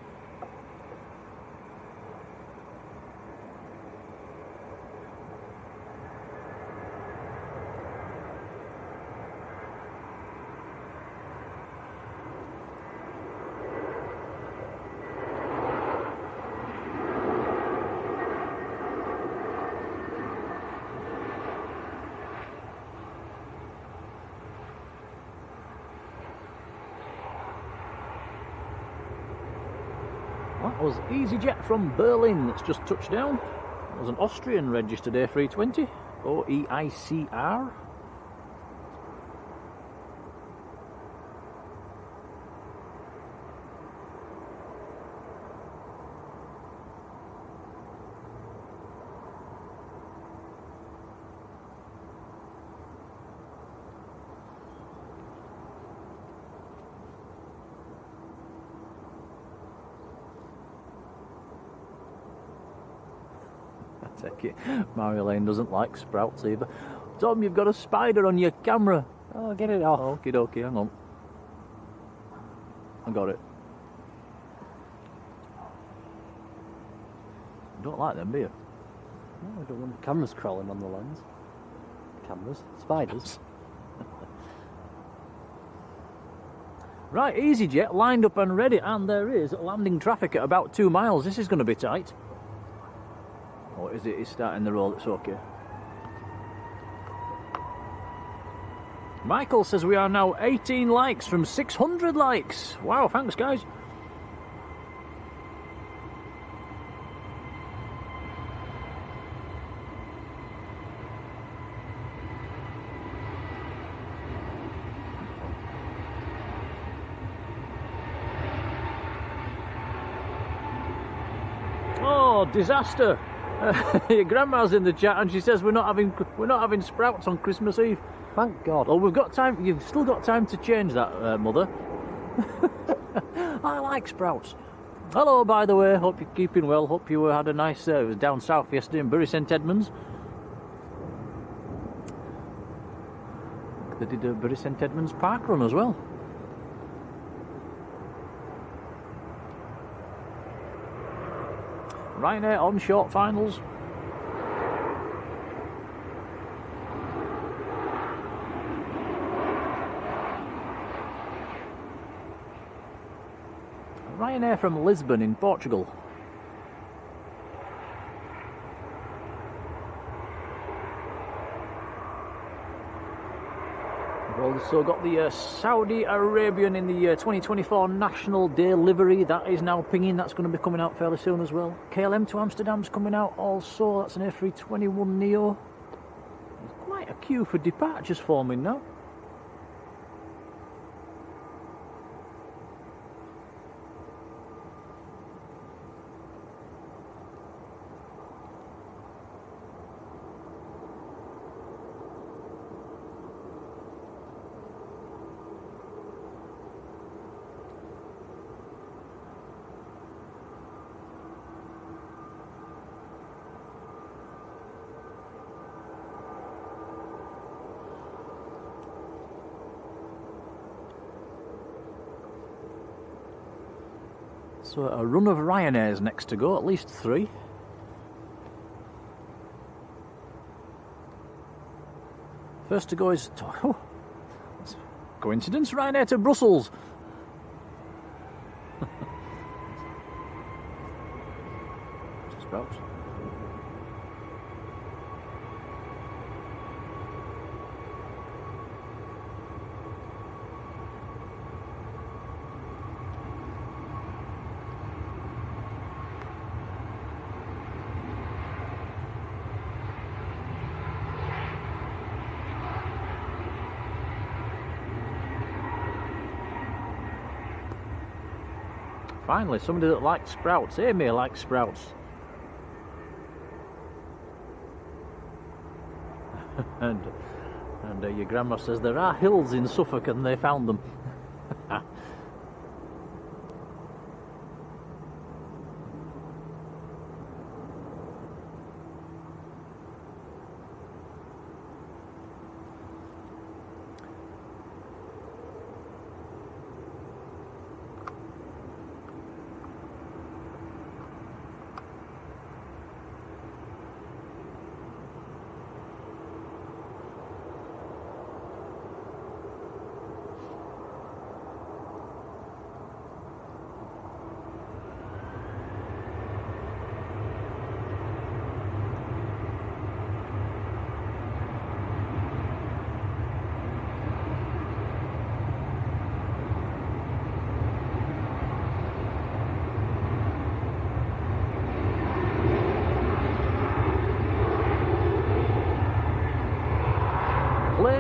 That was EasyJet from Berlin that's just touched down. It was an Austrian registered A320, OEICR. Take it. Marjolein doesn't like sprouts either. Tom, you've got a spider on your camera. Oh, get it off. Okie dokie, hang on. I got it. You don't like them, do you? No, I don't want cameras crawling on the lens. Cameras, spiders. Right, EasyJet lined up and ready, and there is landing traffic at about 2 miles. This is going to be tight. Or is it? It's starting the roll, it's okay. Michael says we are now 18 likes from 600 likes. Wow, thanks guys. Oh, disaster. Your grandma's in the chat and she says we're not having sprouts on Christmas Eve. Thank God. Well, we've got time. You've still got time to change that, Mother. I like sprouts. Hello, by the way. Hope you're keeping well. Hope you had a nice. It was down south yesterday in Bury St Edmunds. They did a Bury St Edmunds park run as well. Ryanair on short finals. Ryanair from Lisbon in Portugal. We've also got the Saudi Arabian in the 2024 National Day livery. That is now pinging. That's going to be coming out fairly soon as well. KLM to Amsterdam's coming out also. That's an A321 Neo. There's quite a queue for departures forming now. So a run of Ryanair's next to go, at least 3. First to go is... Oh, coincidence, Ryanair to Brussels. Sprouts. Finally, somebody that likes sprouts. Amy likes sprouts. and your grandma says there are hills in Suffolk and they found them.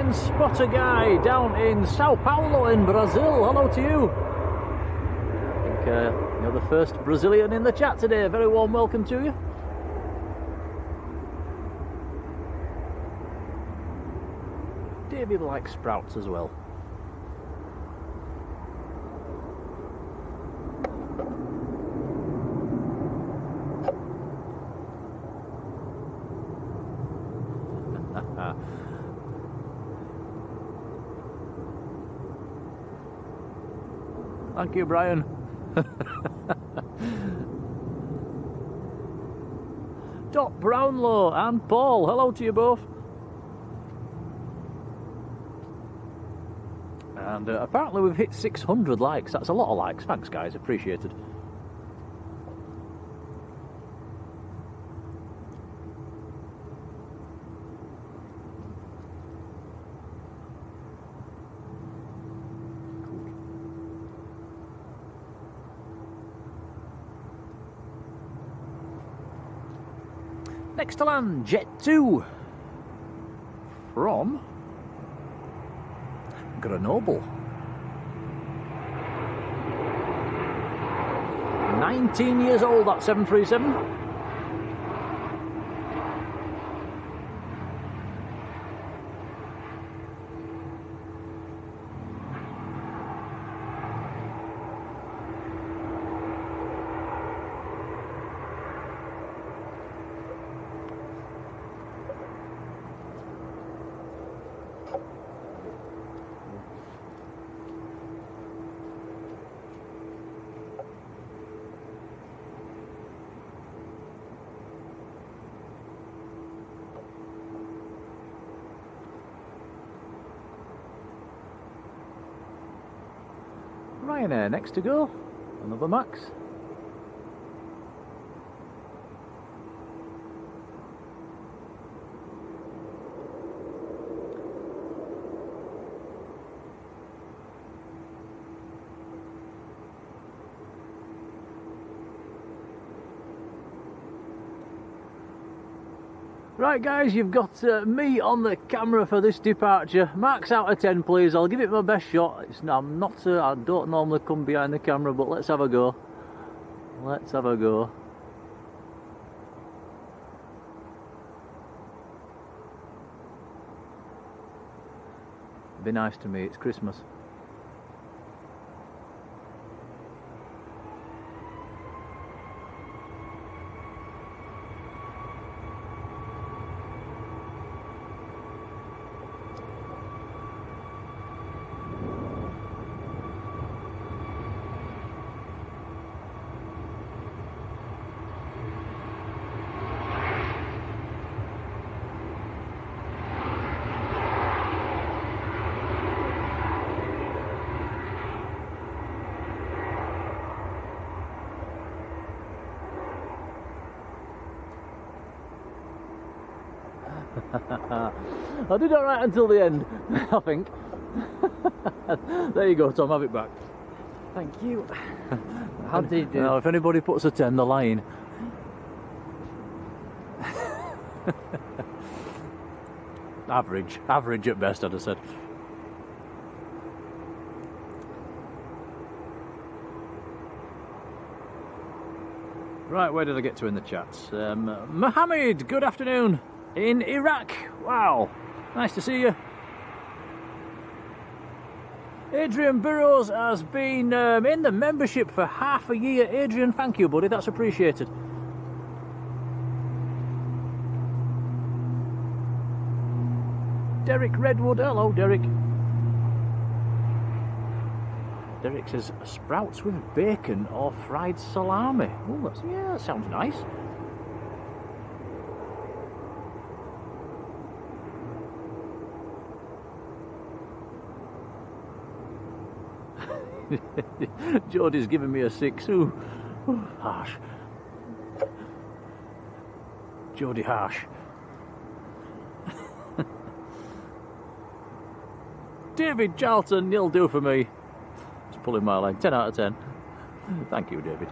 Brazilian spotter guy down in Sao Paulo in Brazil. Hello to you. I think you're the first Brazilian in the chat today. Very warm welcome to you. David likes sprouts as well. Thank you, Brian. Dot Brownlow and Paul, hello to you both. And apparently we've hit 600 likes. That's a lot of likes. Thanks, guys. Appreciated. Next to land, Jet 2 from Grenoble. 19 years old, that 737. Ryanair next to go, another Max. Right guys, you've got me on the camera for this departure. Marks out of 10 please, I'll give it my best shot. I'm not, I don't normally come behind the camera, but let's have a go. Let's have a go. Be nice to me, it's Christmas. I did alright until the end, I think. There you go, Tom, have it back. Thank you. How did you do? Now, if anybody puts a 10, they're lying. Average at best, I'd have said. Right, where did I get to in the chats? Mohammed, good afternoon. In Iraq. Wow, nice to see you. Adrian Burrows has been in the membership for half a year. Adrian, thank you, buddy, that's appreciated. Derek Redwood, hello Derek. Derek says sprouts with bacon or fried salami. Oh, yeah, that sounds nice. Jodie's giving me a 6. Ooh, harsh. Jodie harsh. David Charlton, you'll do for me. Just pulling my leg. 10 out of 10. Thank you, David.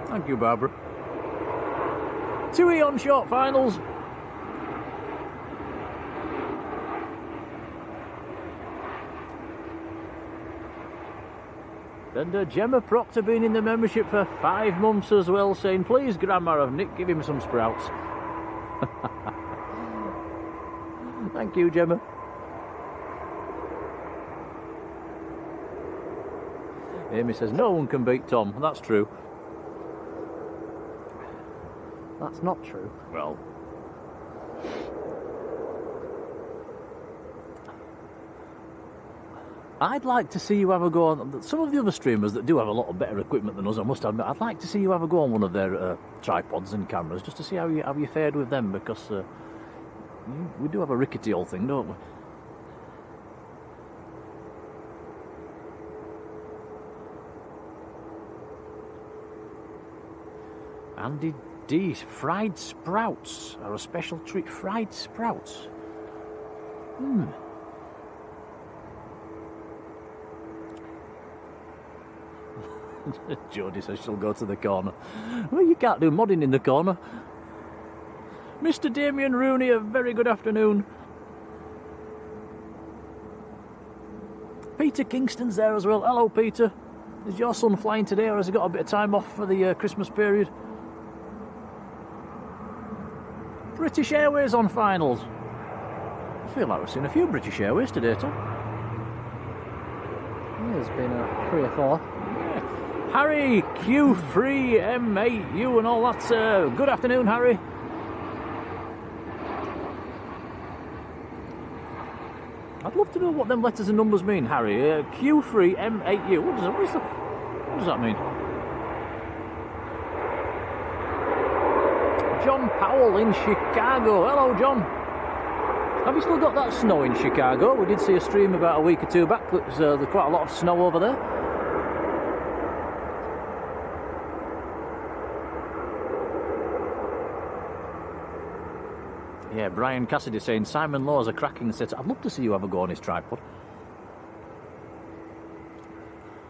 Thank you, Barbara. 2 Eon short finals. And Gemma Proctor been in the membership for 5 months as well, saying, please, Grandma of Nick, give him some sprouts. Thank you, Gemma. Amy says, no one can beat Tom. That's true. That's not true. Well, I'd like to see you have a go on some of the other streamers that do have a lot of better equipment than us, I must admit. I'd like to see you have a go on one of their tripods and cameras, just to see how you fared with them, because we do have a rickety old thing, don't we? Andy D, fried sprouts are a special treat. Fried sprouts. Jodie says she'll go to the corner. Well, you can't do modding in the corner. Mr. Damien Rooney, a very good afternoon. Peter Kingston's there as well. Hello, Peter. Is your son flying today, or has he got a bit of time off for the Christmas period? British Airways on finals. I feel like we've seen a few British Airways today, Tom. Yeah, there's been 3 or 4. Yeah. Harry Q3M8U and all that. Good afternoon, Harry. I'd love to know what them letters and numbers mean, Harry. Q3M8U. What does that mean? John Powell in Chicago. Hello, John. Have you still got that snow in Chicago? We did see a stream about a week or 2 back. There's quite a lot of snow over there. Yeah, Brian Cassidy saying Simon Law's a cracking set. I'd love to see you have a go on his tripod.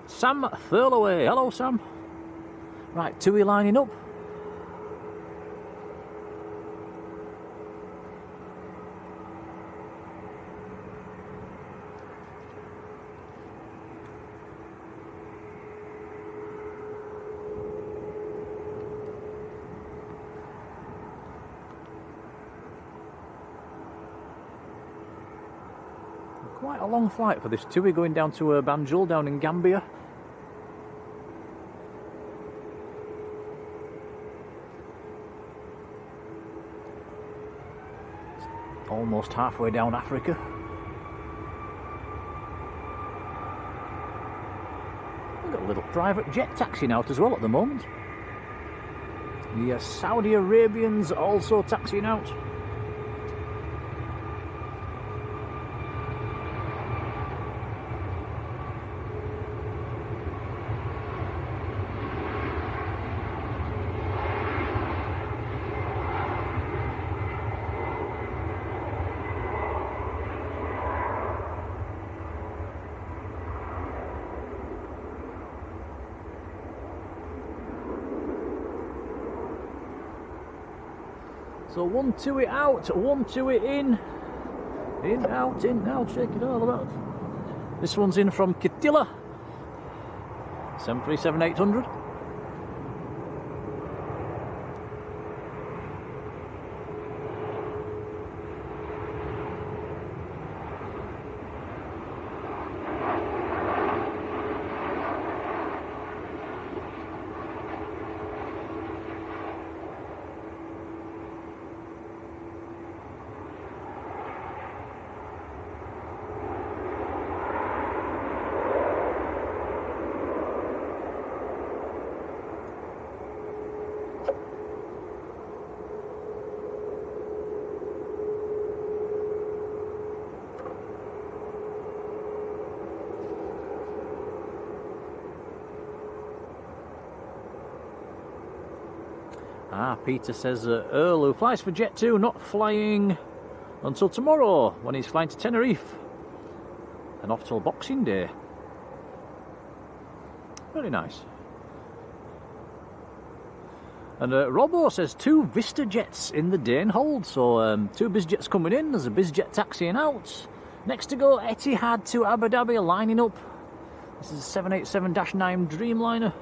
Sam Thurlaway. Hello, Sam. Right, Tui lining up. Quite a long flight for this Tui, going down to Banjul down in Gambia. Almost halfway down Africa. We've got a little private jet taxiing out as well at the moment. The Saudi Arabians also taxiing out. So 1 Tui out, 1 Tui in, out, check it all about. This one's in from Kitila, 737-800. Peter says Earl, who flies for Jet 2, not flying until tomorrow when he's flying to Tenerife and off till Boxing Day. Very nice. And Robbo says 2 Vista jets in the Dane hold, so 2 BizJets coming in, there's a BizJet taxiing out. Next to go, Etihad to Abu Dhabi lining up. This is a 787-9 Dreamliner.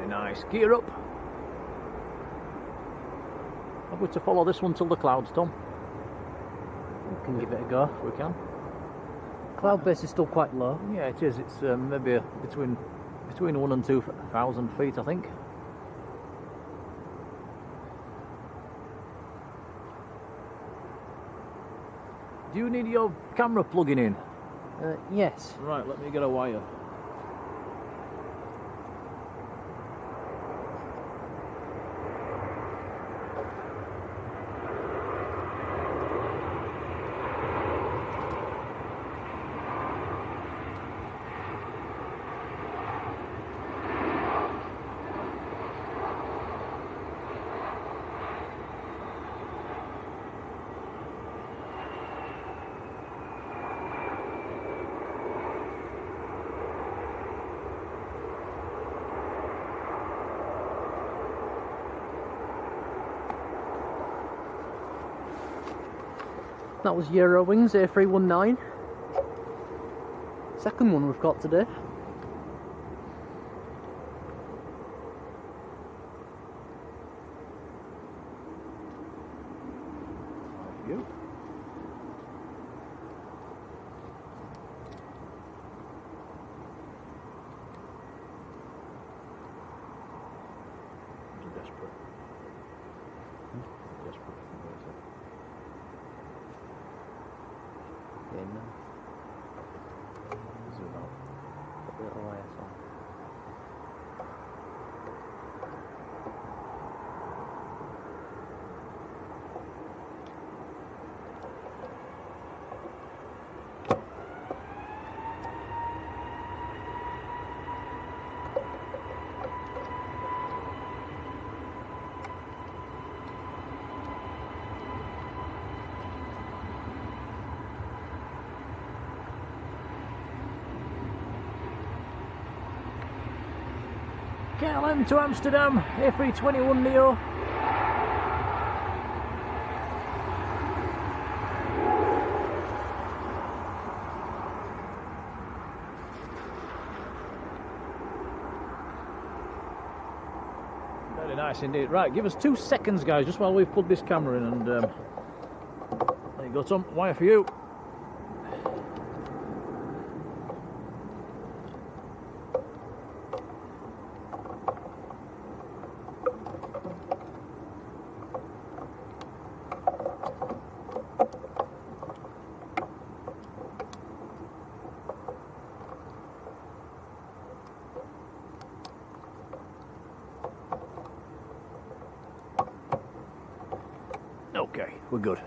Nice, gear up. Are we to follow this one till the clouds, Tom? We can give it a go. If we can. Cloud base is still quite low. Yeah, it is. It's maybe between 1 and 2,000 feet, I think. Do you need your camera plugging in? Yes. Right, let me get a wire. That was Eurowings A319. Second one we've got today. You. Desperate. Desperate. Yeah, no. Zoom out. Put the little wires on. KLM to Amsterdam, A321 Neo. Very nice indeed. Right, give us 2 seconds, guys, just while we've put this camera in, and there you go, Tom. Wire for you. Okay, we're good.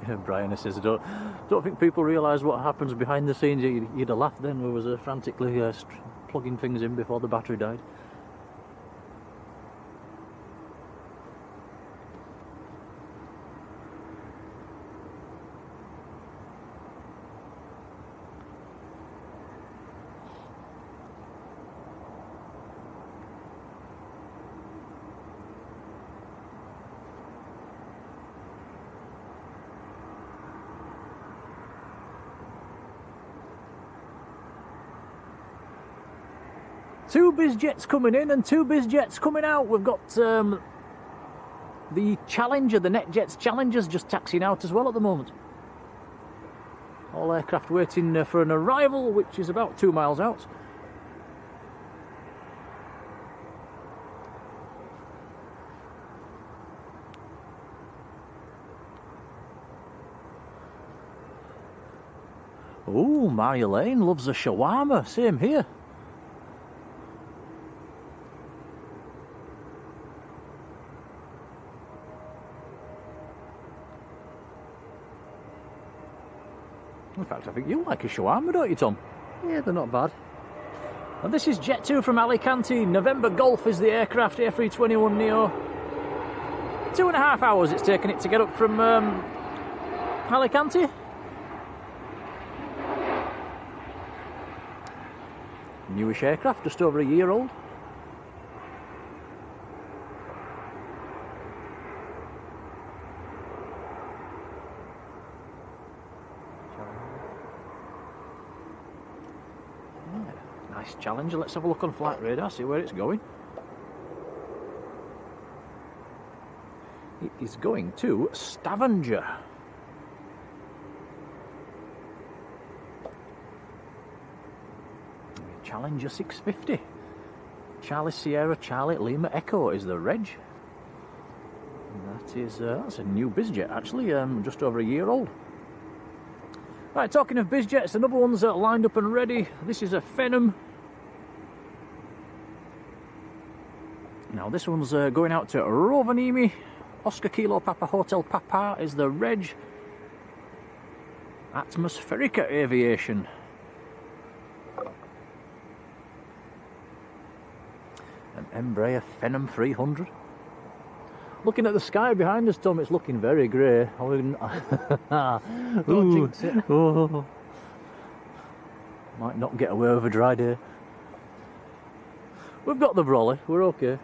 Yeah, Brian says, don't think people realise what happens behind the scenes. You'd have laughed then. We was frantically plugging things in before the battery died. 2 BizJets coming in and 2 BizJets coming out. We've got the Challenger, the NetJets Challengers, just taxiing out as well at the moment. All aircraft waiting for an arrival, which is about 2 miles out. Oh, Marjolein loves a shawarma. Same here. In fact, I think you like a shawarma, don't you, Tom? Yeah, they're not bad. And this is Jet 2 from Alicante. November Golf is the aircraft, A321neo. 2.5 hours it's taken it to get up from Alicante. Newish aircraft, just over a year old. Nice Challenger. Let's have a look on flight radar, see where it's going. It is going to Stavanger. Challenger 650. Charlie Sierra Charlie Lima Echo is the reg. And that is that's a new BizJet actually, just over a year old. Right, talking of BizJets, another one's lined up and ready. This is a Phenom. Now this one's going out to Rovaniemi. Oscar Kilo Papa Hotel Papa is the reg. Atmospherica Aviation. An Embraer Phenom 300. Looking at the sky behind us, Tom, it's looking very grey. Don't jinx it. Oh. Might not get away with a dry day. We've got the brolly, we're okay.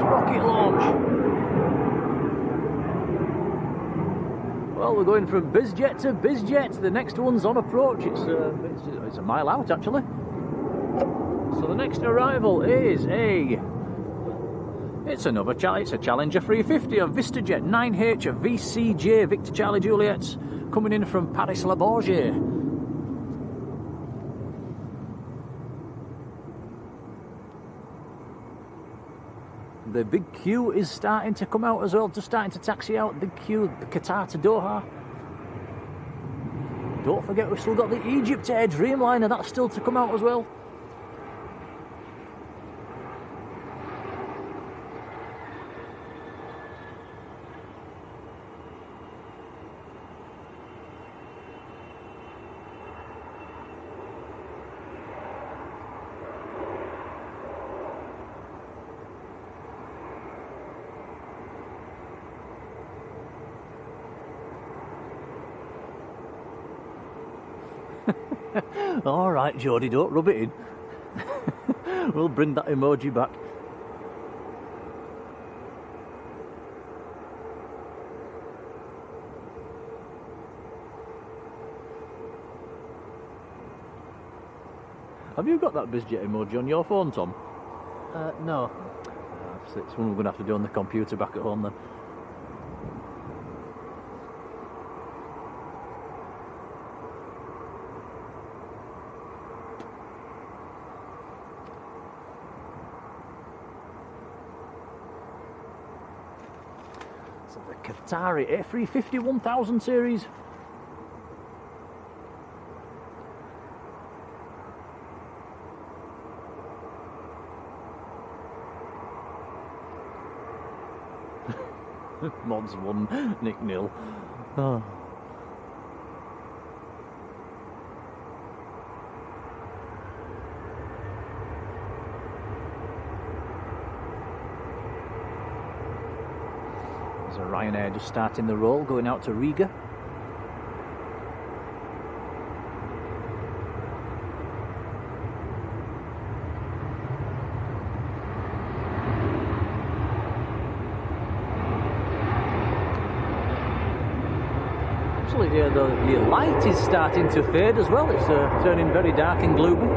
Rocket launch. Well, we're going from BizJet to BizJet. The next one's on approach. It's a mile out actually. So the next arrival is it's a Challenger 350, a VistaJet 9H, a VCJ Victor Charlie Juliet, coming in from Paris Le Bourget. The big queue is starting to come out as well, just starting to taxi out. Big queue, the Qatar to Doha. Don't forget we've still got the EgyptAir Dreamliner, that's still to come out as well. Alright, Jodie, don't rub it in. We'll bring that emoji back. Have you got that BizJet emoji on your phone, Tom? No. It's one we're going to have to do on the computer back at home then. So the Qatari A350 1000 series. Mods 1, Nick 0. Oh. There's a Ryanair just starting the roll, going out to Riga. Yeah, the light is starting to fade as well. It's turning very dark and gloomy.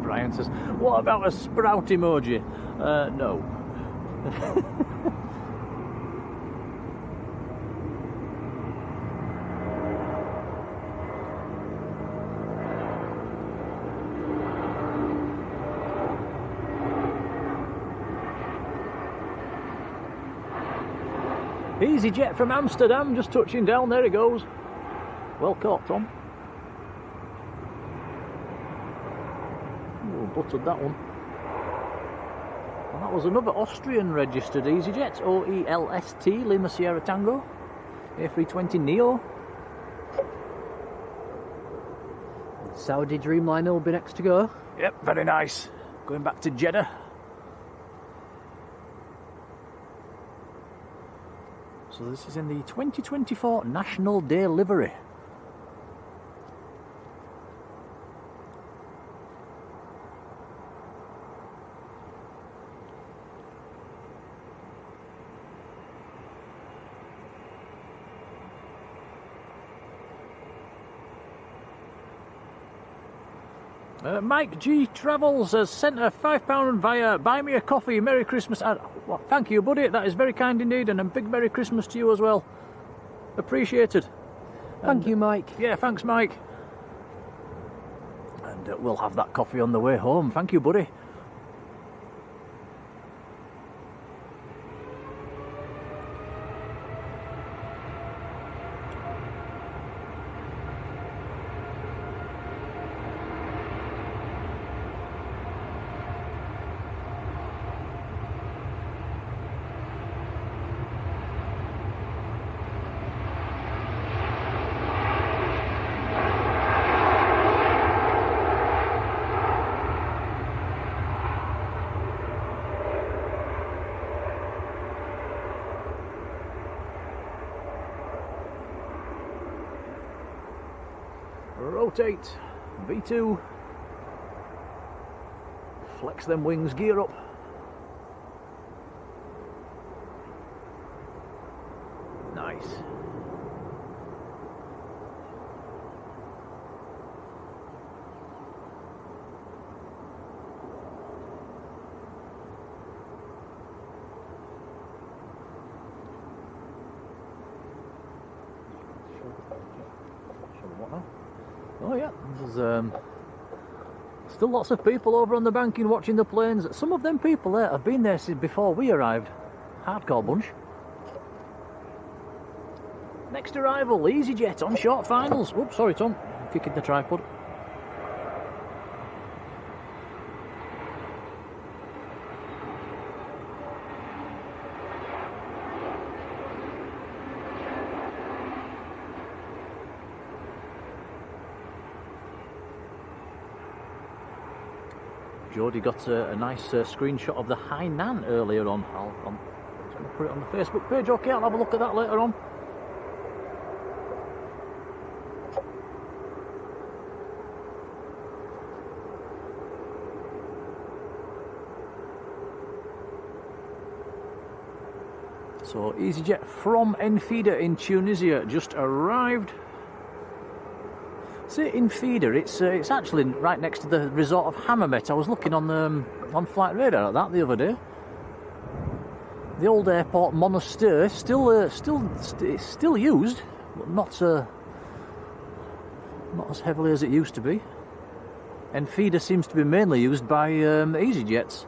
Brian says, "What about a sprout emoji?" No. EasyJet from Amsterdam, just touching down, there he goes. Well caught, Tom. Oh, buttered that one. And that was another Austrian registered EasyJet, OELST, Lima Sierra Tango, A320 Neo. Saudi Dreamliner will be next to go. Yep, very nice. Going back to Jeddah. So this is in the 2024 National Day livery. Mike G Travels has sent a £5 via Buy Me a Coffee. Merry Christmas. Well, thank you, buddy. That is very kind indeed, and a big Merry Christmas to you as well. Appreciated. Thank you, Mike. Yeah, thanks, Mike. And we'll have that coffee on the way home. Thank you, buddy. Rotate, V2, flex them wings, gear up. Nice. Oh yeah, there's still lots of people over on the banking watching the planes. Some of them people there have been there since before we arrived. Hardcore bunch. Next arrival, EasyJet on short finals. Oops, sorry Tom, kicking the tripod. Jodie got a nice screenshot of the Hainan earlier on. I'm going to put it on the Facebook page. Okay, I'll have a look at that later on. So EasyJet from Enfida in Tunisia just arrived. See, in Feeder, it's actually right next to the resort of Hammamet. I was looking on Flight Radar at that the other day. The old airport monastery still used, but not as heavily as it used to be. And Feeder seems to be mainly used by EasyJets.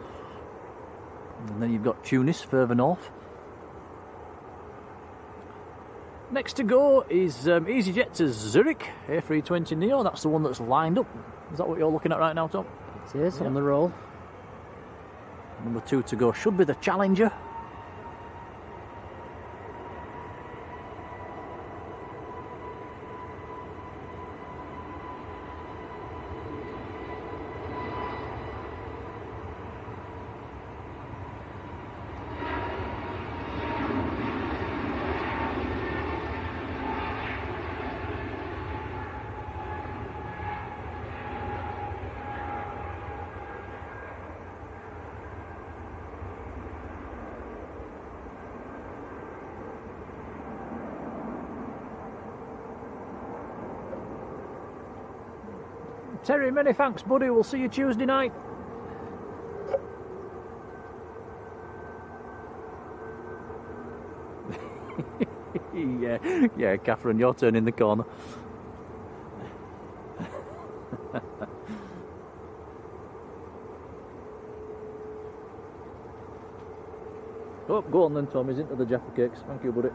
And then you've got Tunis further north. Next to go is EasyJet to Zurich, A320neo. That's the one that's lined up. Is that what you're looking at right now, Tom? It is, on the roll. Number 2 to go should be the Challenger. Terry, many thanks, buddy. We'll see you Tuesday night. yeah, Catherine, your turn in the corner. Oh, go on then, Tom. He's into the Jaffa cakes. Thank you, buddy.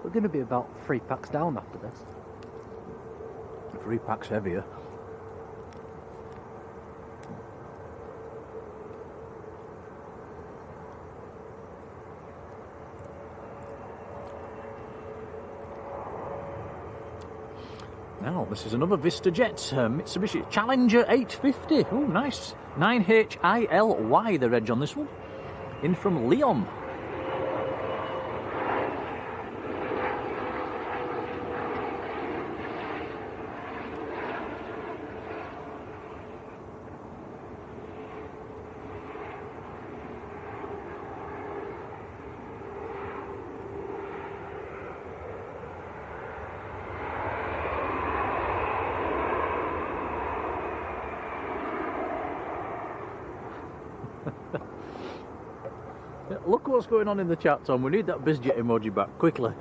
We're going to be about 3 packs down after this. 3 packs heavier. Now, this is another VistaJet, Mitsubishi Challenger 850. Oh, nice. 9HILY, the reg on this one. In from Lyon. Look what's going on in the chat, Tom. We need that BizJet emoji back, quickly.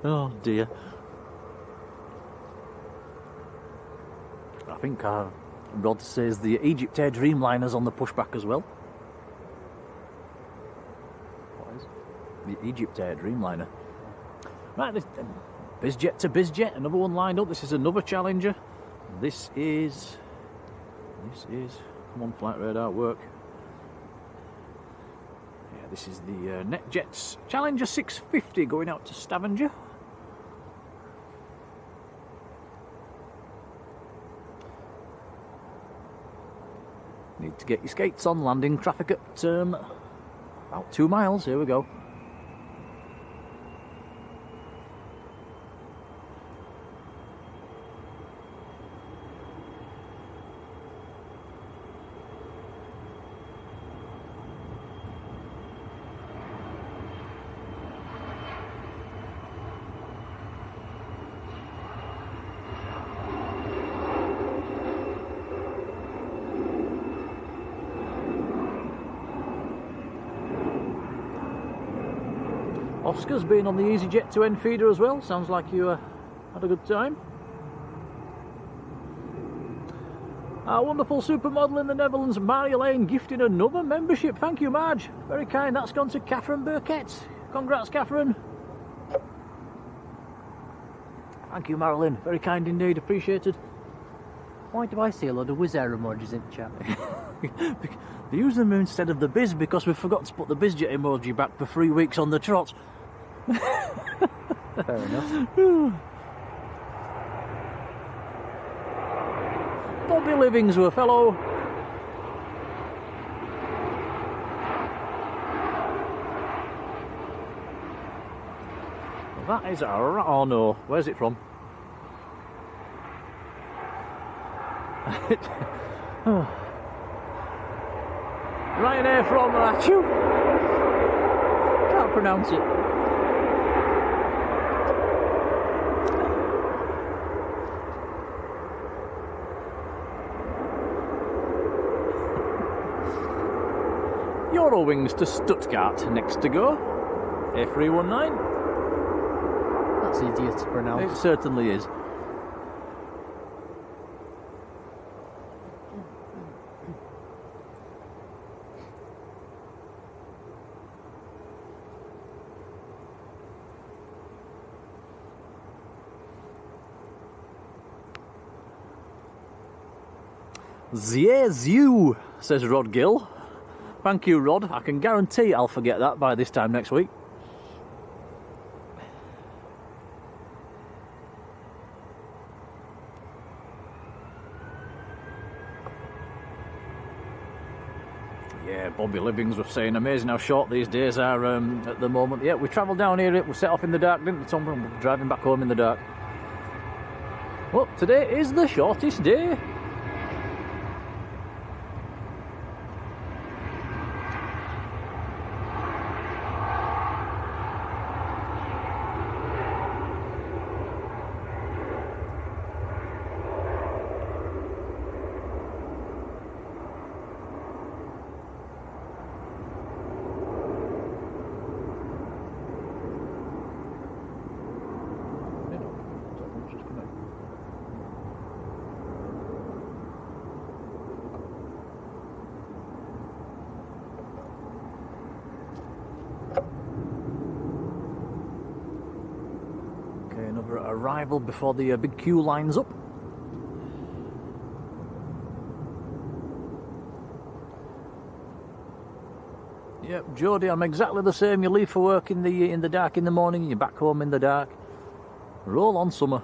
Oh dear. I think Rod says the EgyptAir Dreamliner's on the pushback as well. What is it? The EgyptAir Dreamliner. Right, BizJet to BizJet, another one lined up. This is another Challenger. This is, come on, flight radar, work. Yeah, this is the NetJets Challenger 650 going out to Stavanger. Need to get your skates on, landing traffic at about 2 miles. Here we go. Oscar's been on the EasyJet to end feeder as well. Sounds like you had a good time. Our wonderful supermodel in the Netherlands, Marjolein, gifting another membership. Thank you, Marge. Very kind. That's gone to Catherine Burkett. Congrats, Catherine. Thank you, Marilyn. Very kind indeed. Appreciated. Why do I see a lot of Wizz Air emojis in chat? They use them instead of the biz because we forgot to put the BizJet emoji back for 3 weeks on the trot. Fair enough. Bobby Livingsworth, hello. That is a oh no, where's it from? Ryanair from Thankyou. Can't pronounce it. Eurowings to Stuttgart next to go. A319. That's easier to pronounce. It certainly is. Yes, you, says Rod Gill. Thank you, Rod. I can guarantee I'll forget that by this time next week. Yeah, Bobby Livings was saying amazing how short these days are at the moment. Yeah, we travelled down here, we set off in the dark, didn't we, Tom? We're driving back home in the dark. Well, today is the shortest day. Another arrival before the big queue lines up. Yep, Jodie, I'm exactly the same. You leave for work in the dark in the morning, and you're back home in the dark. Roll on, summer.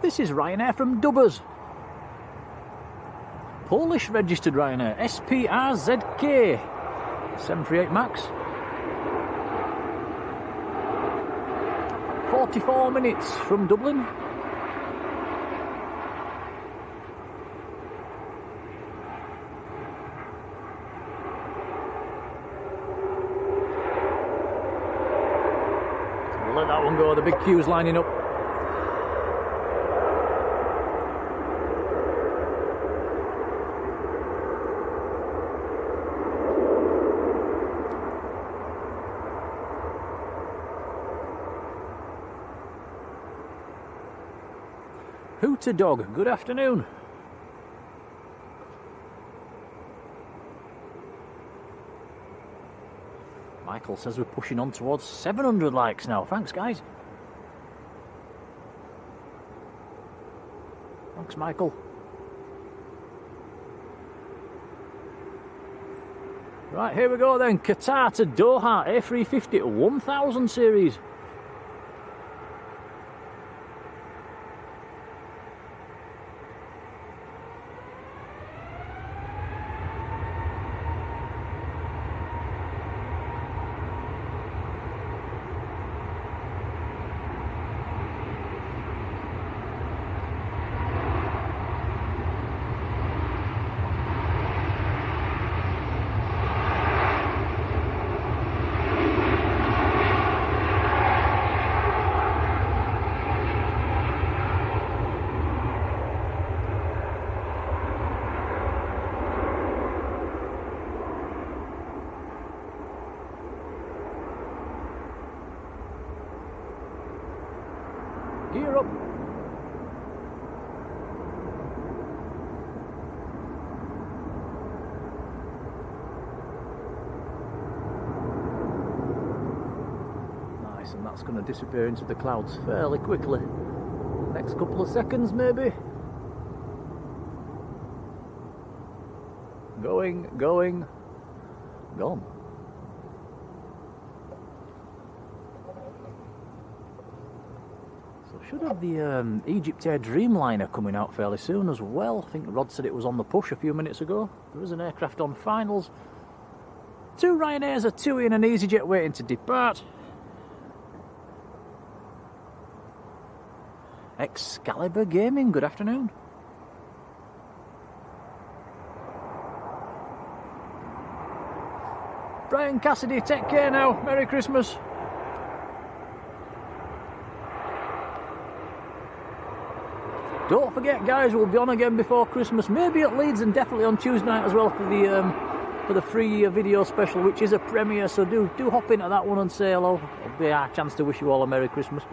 This is Ryanair from Dubbers. Polish registered Ryanair, SPRZK 738 MAX. 44 minutes from Dublin. We'll let that one go, the big queue's lining up. Hooter Dog, good afternoon. Michael says we're pushing on towards 700 likes now. Thanks, guys. Thanks, Michael. Right, here we go then. Qatar to Doha, A350 1000 series. Gear up. Nice, and that's going to disappear into the clouds fairly quickly. Next couple of seconds, maybe. Going, gone. Should have the EgyptAir Dreamliner coming out fairly soon as well. I think Rod said it was on the push a few minutes ago. There is an aircraft on finals. 2 Ryanairs, a TUI and an EasyJet waiting to depart. Excalibur Gaming, good afternoon. Brian Cassidy, take care now. Merry Christmas. Don't forget, guys, we'll be on again before Christmas, maybe at Leeds, and definitely on Tuesday night as well for the free video special, which is a premiere. So do hop into that one and say hello. It'll be our chance to wish you all a Merry Christmas.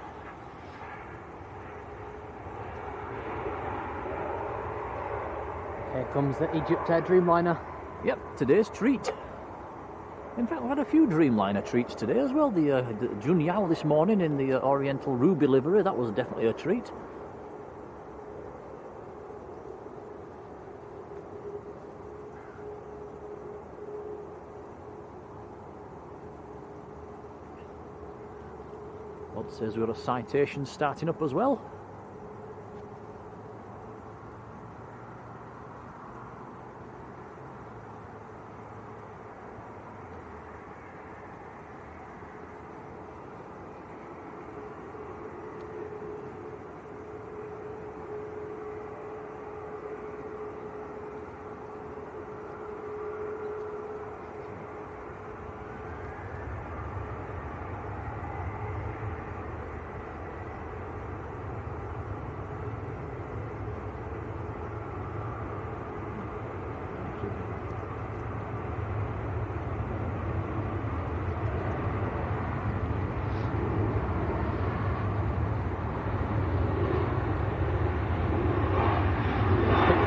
Here comes the EgyptAir Dreamliner. Yep, today's treat. In fact, we've had a few Dreamliner treats today as well. The Junyao this morning in the Oriental Ruby livery, that was definitely a treat. What says we've got a citation starting up as well.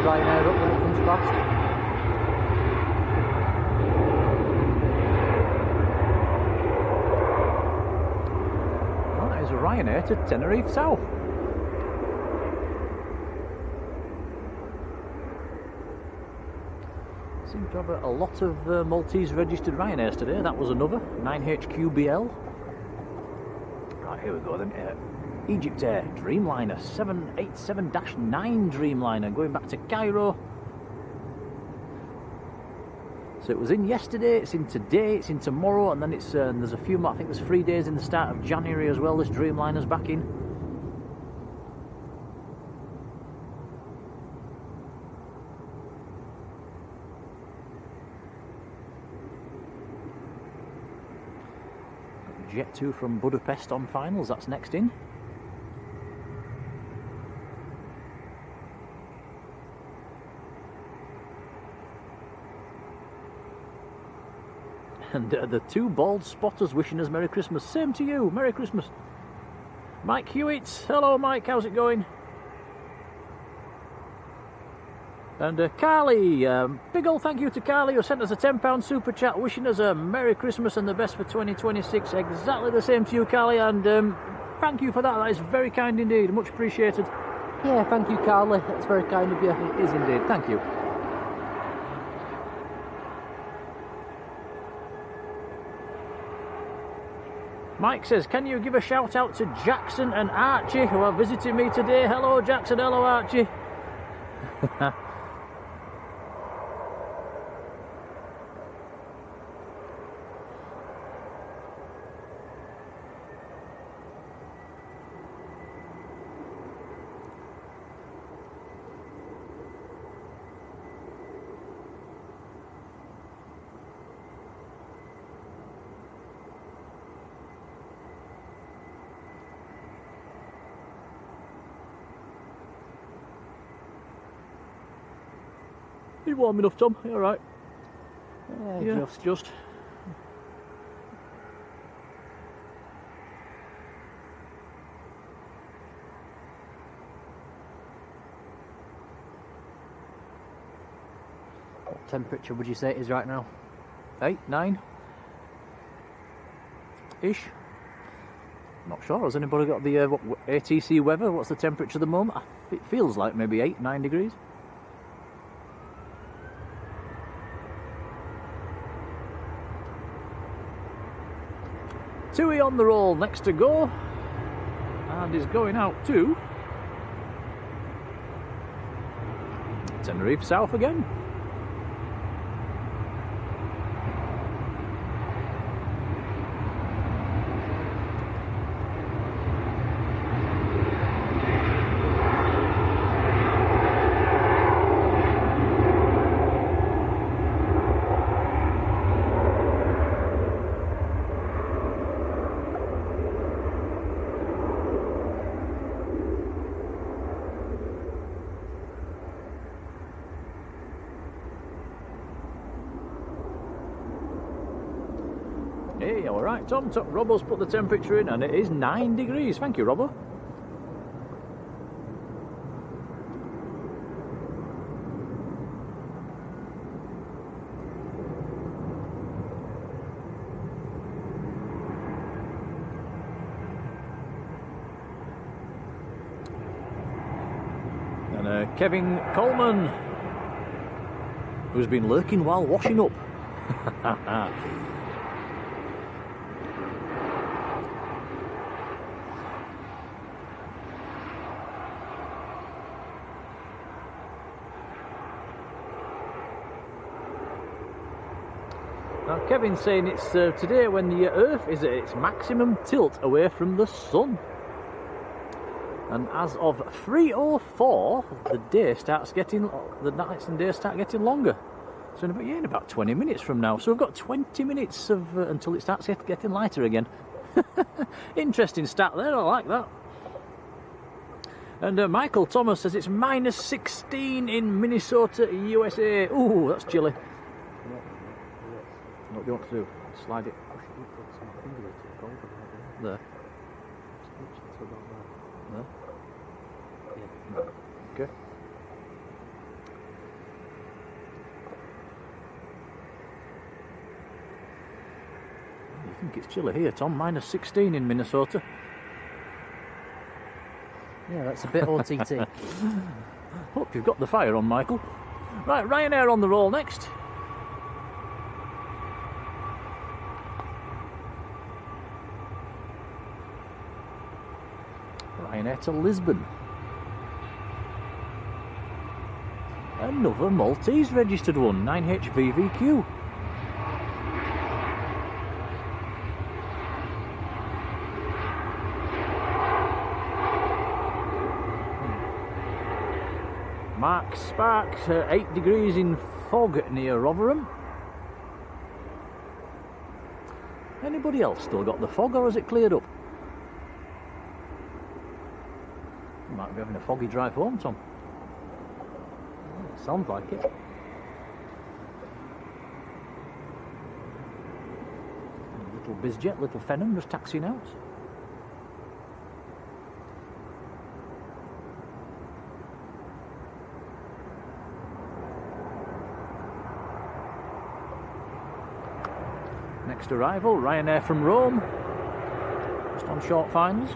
Ryanair up when it comes past. Well, that is a Ryanair to Tenerife South. Seem to have a lot of Maltese registered Ryanairs today. That was another 9HQBL. Right, here we go then. EgyptAir Dreamliner 787-9 Dreamliner going back to Cairo. So it was in yesterday, it's in today, it's in tomorrow, and then it's there's a few more. I think there's 3 days in the start of January as well. This Dreamliner's back in. Jet 2 from Budapest on finals, that's next in. And the two bald spotters wishing us Merry Christmas. Same to you, Merry Christmas. Mike Hewitt, hello Mike, how's it going? And Carly, big old thank you to Carly who sent us a £10 super chat wishing us a Merry Christmas and the best for 2026. Exactly the same to you, Carly, and thank you for that. That is very kind indeed, much appreciated. Yeah, thank you, Carly. That's very kind of you. It is indeed, thank you. Mike says, can you give a shout out to Jackson and Archie who are visiting me today? Hello Jackson, hello Archie. You warm enough, Tom? You alright? Yeah, just. What temperature would you say it is right now? 8, 9 ish. Not sure. Has anybody got the ATC weather? What's the temperature at the moment? It feels like maybe 8, 9 degrees. Tui on the roll, next to go, and is going out to Tenerife South again. Hey, alright Tom, Robbo's put the temperature in and it is 9 degrees. Thank you, Robbo. Kevin Coleman, who's been lurking while washing up. Now Kevin's saying it's today when the Earth is at its maximum tilt away from the Sun. And as of 3:04, the nights and days start getting longer. So in about 20 minutes from now. So we've got 20 minutes of until it starts getting lighter again. Interesting stat there, I like that. And Michael Thomas says it's minus 16 in Minnesota, USA. Ooh, that's chilly. What do you want to do? Slide it. There. There? Yeah. Okay. You think it's chilly here, Tom? Minus 16 in Minnesota. Yeah, that's a bit OTT. Hope you've got the fire on, Michael. Right, Ryanair on the roll next. Ryanair to Lisbon. Another Maltese registered one, 9HVVQ. Mark Sparks, 8 degrees in fog near Rotherham. Anybody else still got the fog, or has it cleared up? Might be having a foggy drive home, Tom. Sounds like it. Little bizjet, little Fenham just taxiing out. Next arrival, Ryanair from Rome. Just on short finals.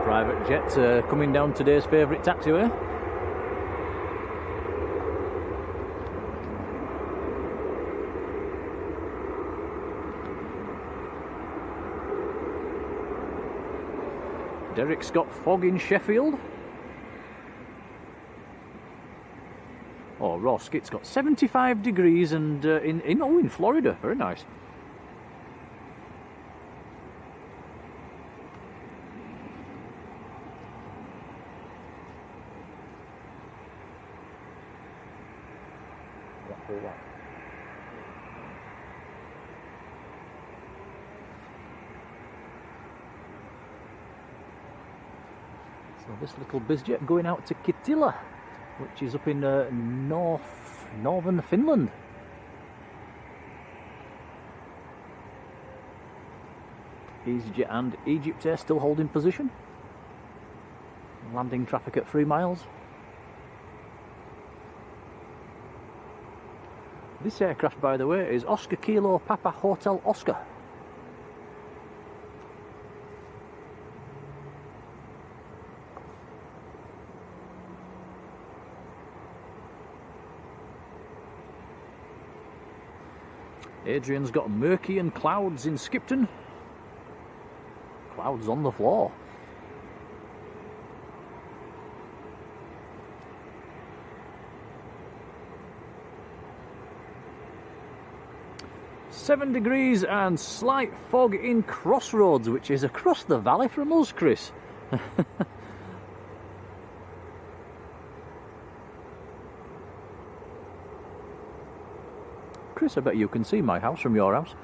Private jet coming down today's favourite taxiway. Derek's got fog in Sheffield. Oh, Ross, it's got 75 degrees and in Florida. Very nice. So this little bizjet going out to Kittilä, which is up in northern Finland. EasyJet and EgyptAir still holding position. Landing traffic at 3 miles. This aircraft, by the way, is Oscar Kilo Papa Hotel Oscar. Adrian's got murky and clouds in Skipton. Clouds on the floor. "7 degrees and slight fog in Crossroads," which is across the valley from us, Chris. Chris, I bet you can see my house from your house.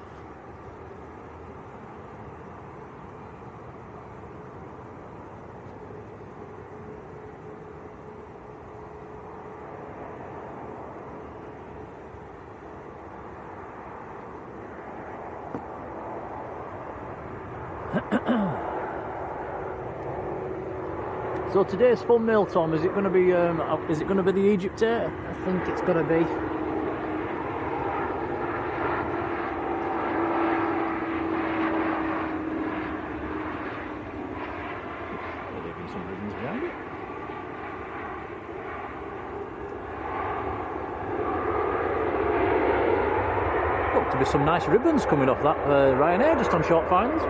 So today's thumbnail, Tom, is it going to be the EgyptAir? I think it's got to be. Leaving some ribbons behind it. Look to be some nice ribbons coming off that Ryanair just on short finals.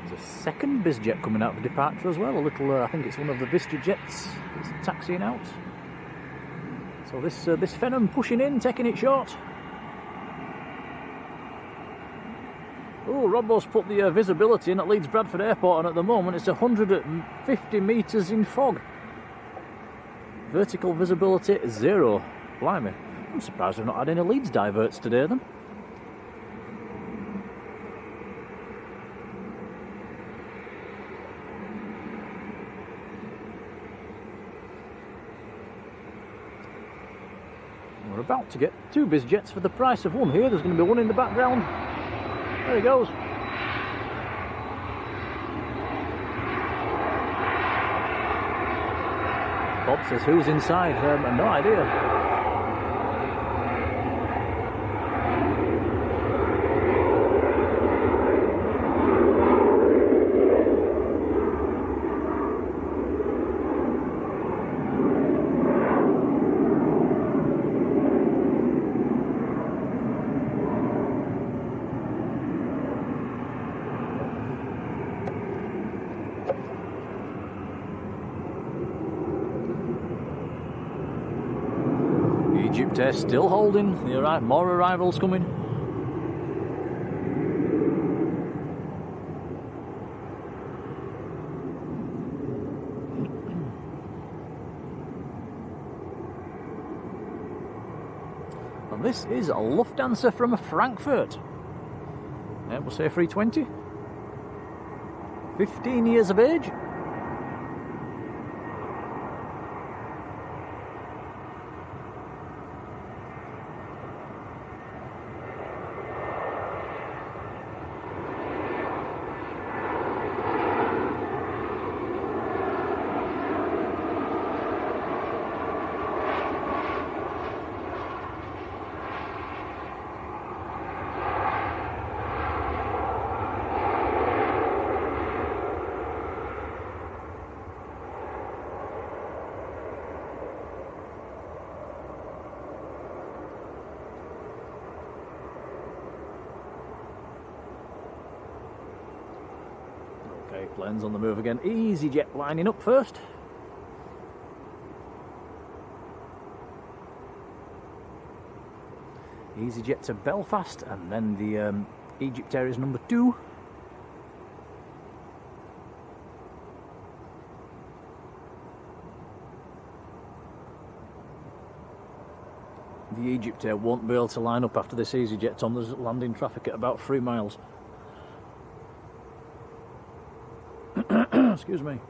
There's a second bizjet coming out for departure as well. A little, I think it's one of the Vista jets that's taxiing out. So this Phenom pushing in, taking it short. Oh, Robbo's put the visibility in at Leeds Bradford Airport, and at the moment it's 150 metres in fog. Vertical visibility 0. Blimey. I'm surprised we've not had any Leeds diverts today then. We're about to get 2 bizjets for the price of one here. There's going to be one in the background. There he goes. Bob says, who's inside? No idea. EgyptAir still holding. More arrivals coming. And this is a Lufthansa from Frankfurt. We'll say 320. 15 years of age. Okay, planes on the move again. EasyJet lining up first. EasyJet to Belfast, and then the EgyptAir is number 2. The EgyptAir won't be able to line up after this EasyJet, Tom. There's landing traffic at about 3 miles. Excuse me.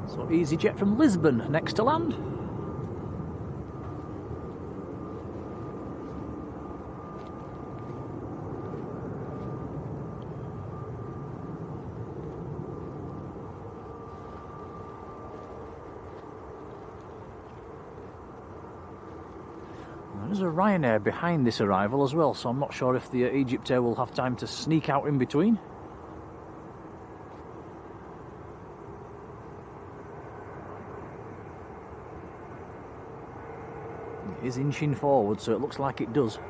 So EasyJet from Lisbon next to land. There's a Ryanair behind this arrival as well, so I'm not sure if the EgyptAir will have time to sneak out in between. It is inching forward, so it looks like it does.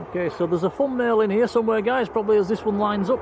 Okay, so there's a thumbnail in here somewhere, guys, probably as this one lines up.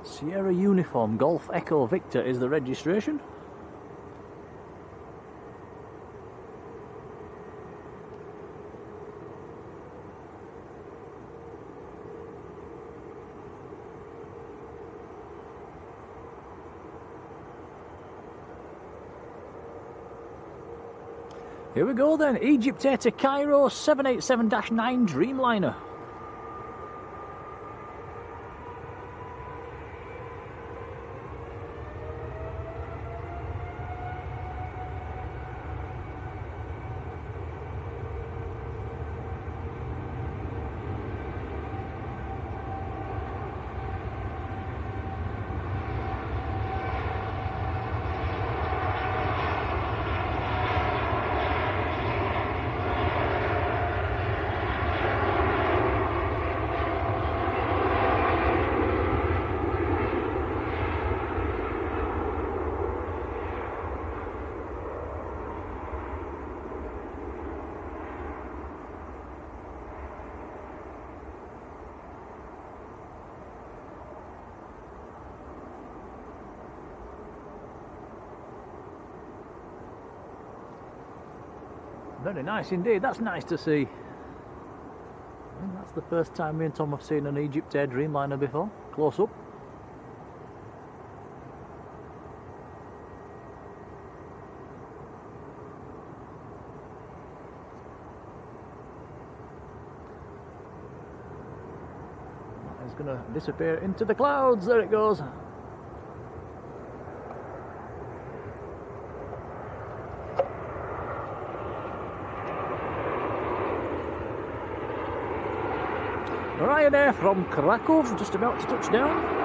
Sierra Uniform Golf Echo Victor is the registration. Here we go then, EgyptAir to Cairo 787-9 Dreamliner. Very nice indeed, that's nice to see. And that's the first time me and Tom have seen an EgyptAir Dreamliner before, close up. It's going to disappear into the clouds, there it goes. Ryanair from Krakow, just about to touch down.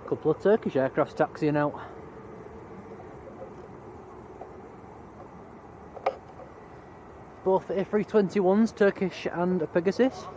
Couple of Turkish aircrafts taxiing out. Both A321s, Turkish and a Pegasus.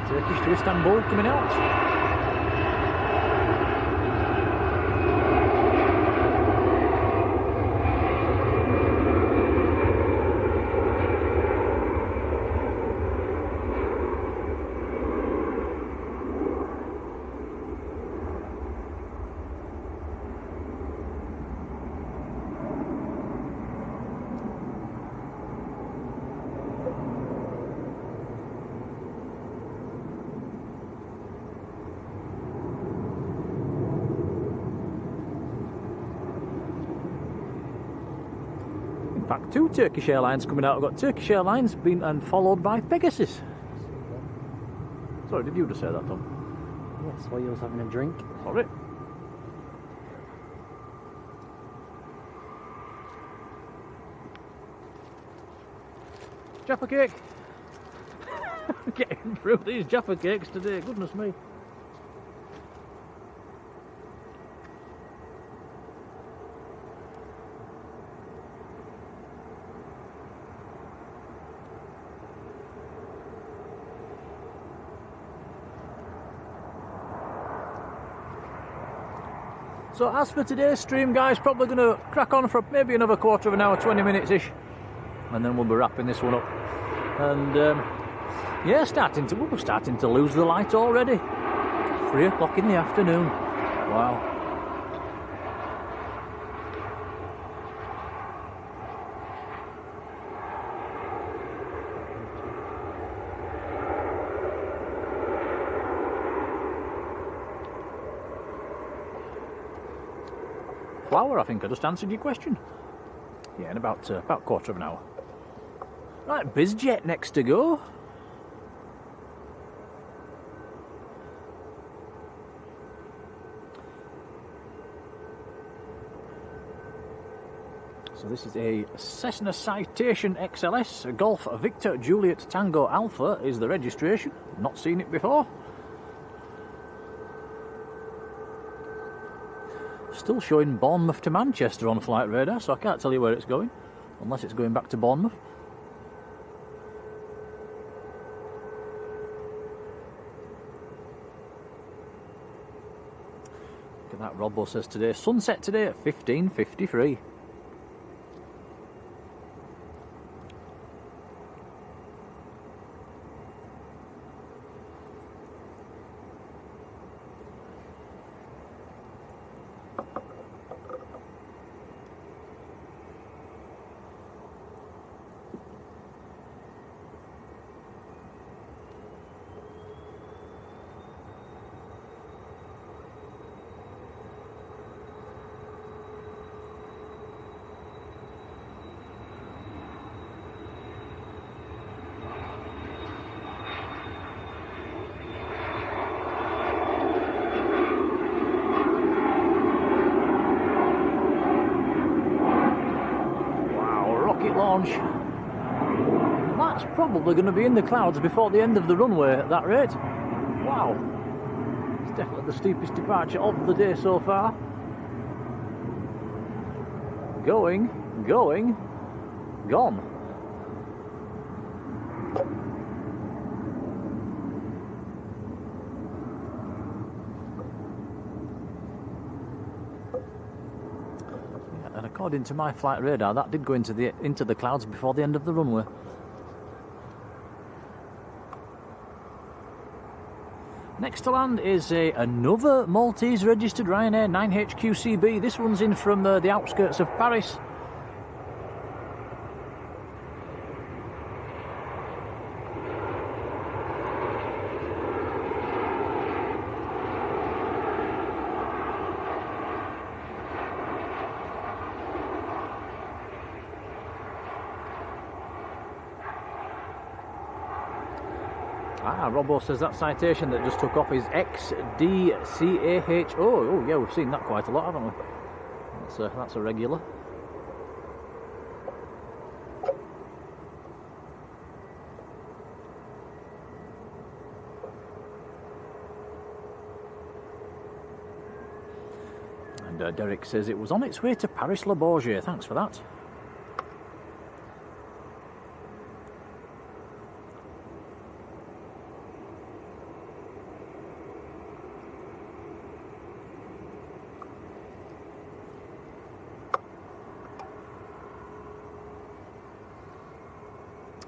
Turkish to Istanbul coming out. In fact, 2 Turkish Airlines coming out. I've got Turkish Airlines and followed by Pegasus. Sorry, did you just say that, Tom? Yes, while you was having a drink. Sorry. Jaffa cake. Getting through these Jaffa cakes today, goodness me. So as for today's stream, guys, probably going to crack on for maybe another quarter of an hour, 20 minutes-ish, and then we'll be wrapping this one up. And yeah, we're starting to lose the light already. 3 o'clock in the afternoon. Wow. Flower, I think I just answered your question. Yeah, in about quarter of an hour. Right, BizJet next to go. So this is a Cessna Citation XLS, a Golf Victor Juliet Tango Alpha is the registration. Not seen it before. Still showing Bournemouth to Manchester on flight radar, so I can't tell you where it's going, unless it's going back to Bournemouth. Look at that, Robbo says today, sunset today at 15:53. That's probably going to be in the clouds before the end of the runway at that rate. Wow. It's definitely the steepest departure of the day so far. Going, gone. And according to my flight radar, that did go into the clouds before the end of the runway. Next to land is another Maltese registered Ryanair 9HQCB. This one's in from the outskirts of Paris. Robbo says that citation that just took off is XDCAH. Oh yeah, we've seen that quite a lot, haven't we? That's a regular. And Derek says it was on its way to Paris Le Bourget. Thanks for that.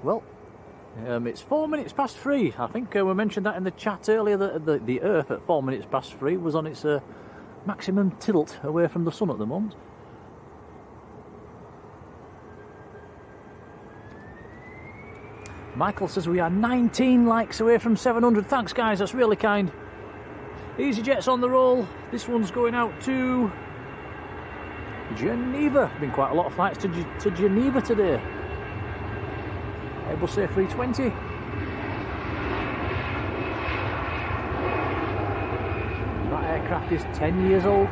Well, it's 4 minutes past 3. I think we mentioned that in the chat earlier, that the Earth at 4 minutes past 3 was on its maximum tilt away from the sun at the moment. Michael says we are 19 likes away from 700. Thanks, guys, that's really kind. EasyJet's on the roll. This one's going out to Geneva. Been quite a lot of flights to Geneva today. Airbus A320. That aircraft is 10 years old.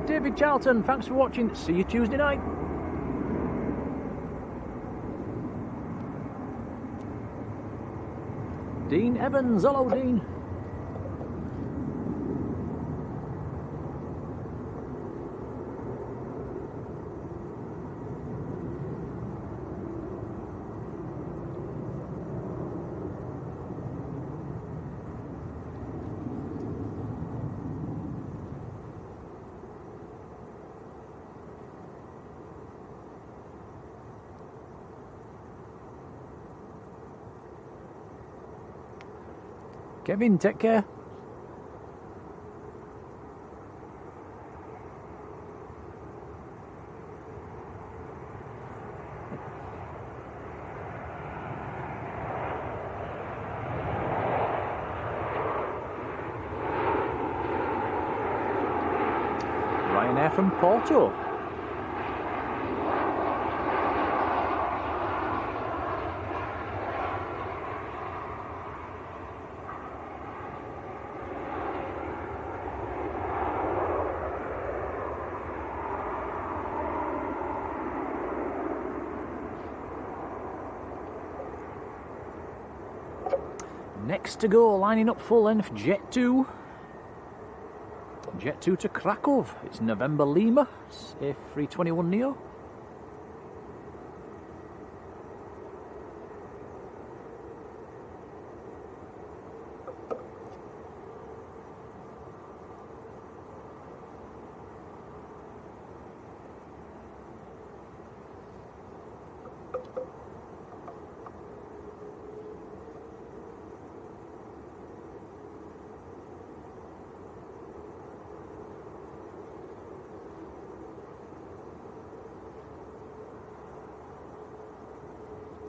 David Charlton, thanks for watching. See you Tuesday night. Dean Evans, hello Dean. Kevin, take care. Ryanair from Porto. Next to go, lining up full length, Jet 2. Jet 2 to Krakow. It's November Lima. It's A321neo.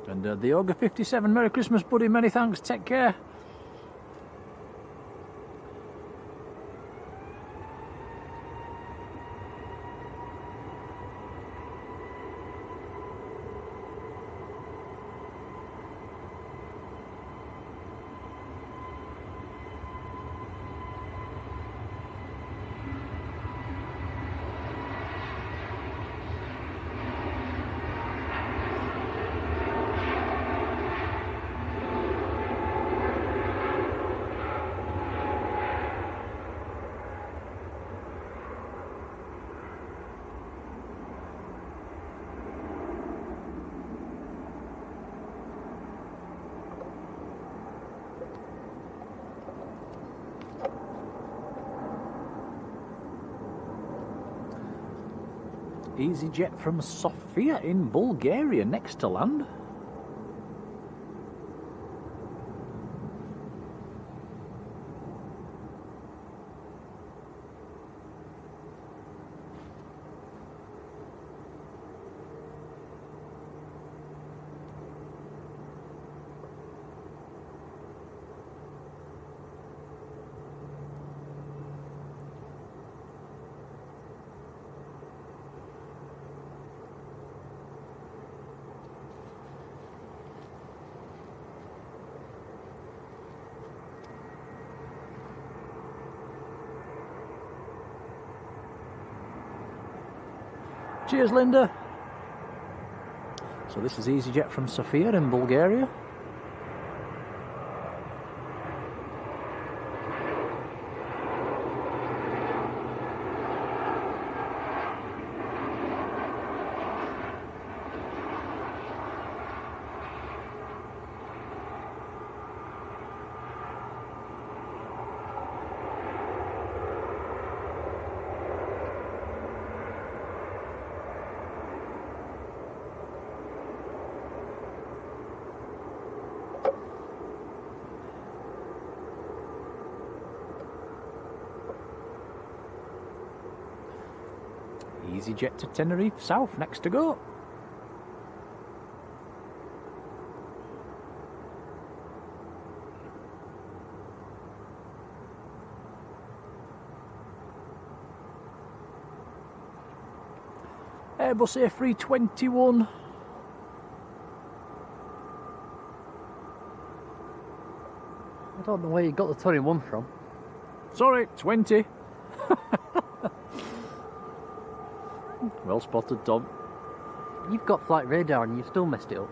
And the Ogre 57, Merry Christmas, buddy. Many thanks. Take care. EasyJet from Sofia in Bulgaria, next to land. Cheers, Linda. So this is EasyJet from Sofia in Bulgaria. EasyJet to Tenerife South, next to go. Airbus A321. I don't know where you got the 21 from. Sorry, 20. Well spotted, Tom. You've got flight radar and you've still messed it up.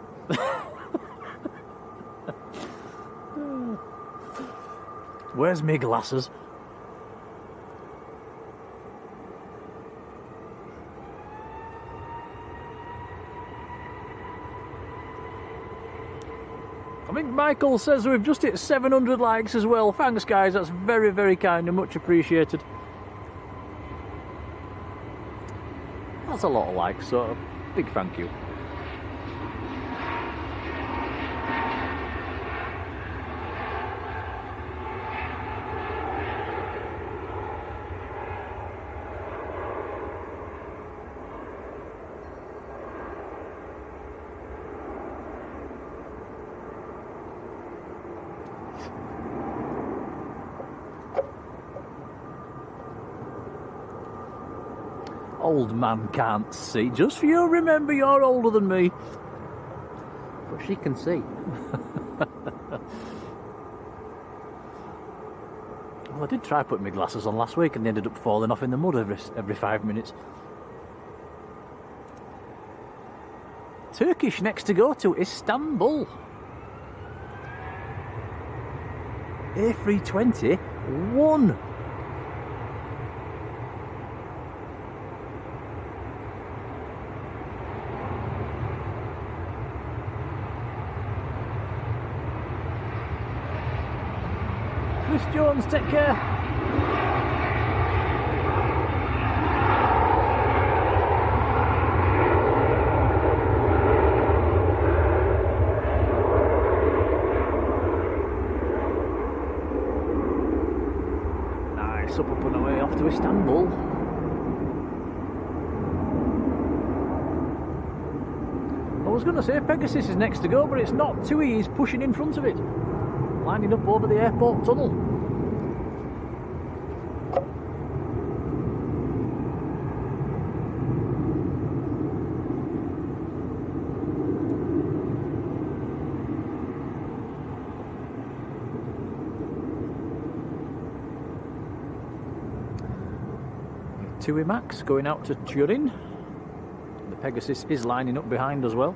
Where's me glasses? I think Michael says we've just hit 700 likes as well. Thanks guys, that's very, very kind and much appreciated. That's a lot of likes, so big thank you. Old man can't see. Just for you, remember you're older than me. But she can see. Well, I did try putting my glasses on last week and they ended up falling off in the mud every 5 minutes. Turkish next to go to Istanbul. A320 1. Chris Jones, take care. Nice, up and away off to Istanbul. I was going to say Pegasus is next to go, but it's not. TUI is pushing in front of it, lining up over the airport tunnel. TUI Max going out to Turin. The Pegasus is lining up behind as well.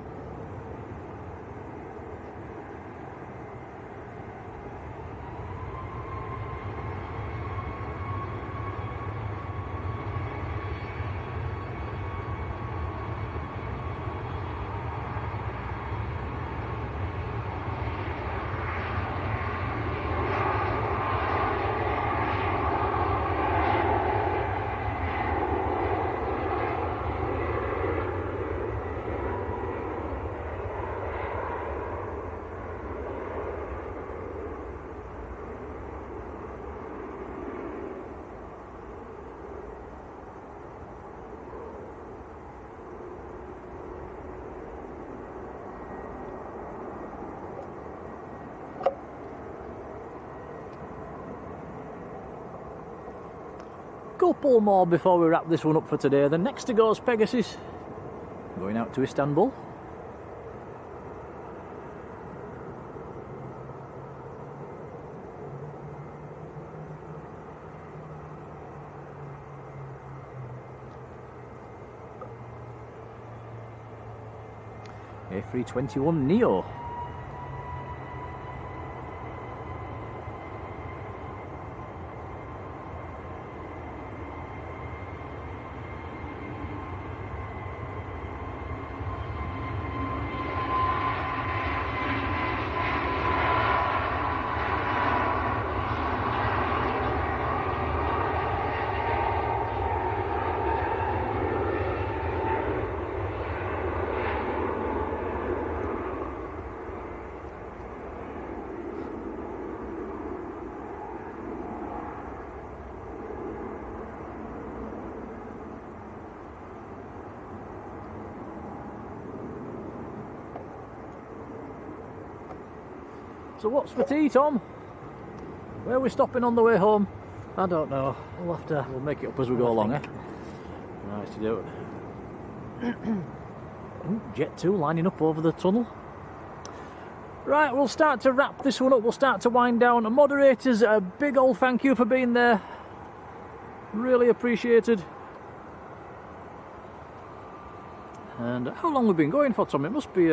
Couple more before we wrap this one up for today. The next to go is Pegasus going out to Istanbul. A321 Neo. So what's for tea, Tom? Where are we stopping on the way home? I don't know. We'll have to... We'll make it up as we go along, eh? Nice to do it. Jet 2 lining up over the tunnel. Right, we'll start to wrap this one up. We'll start to wind down. And moderators, a big old thank you for being there. Really appreciated. And how long have we been going for, Tom? It must be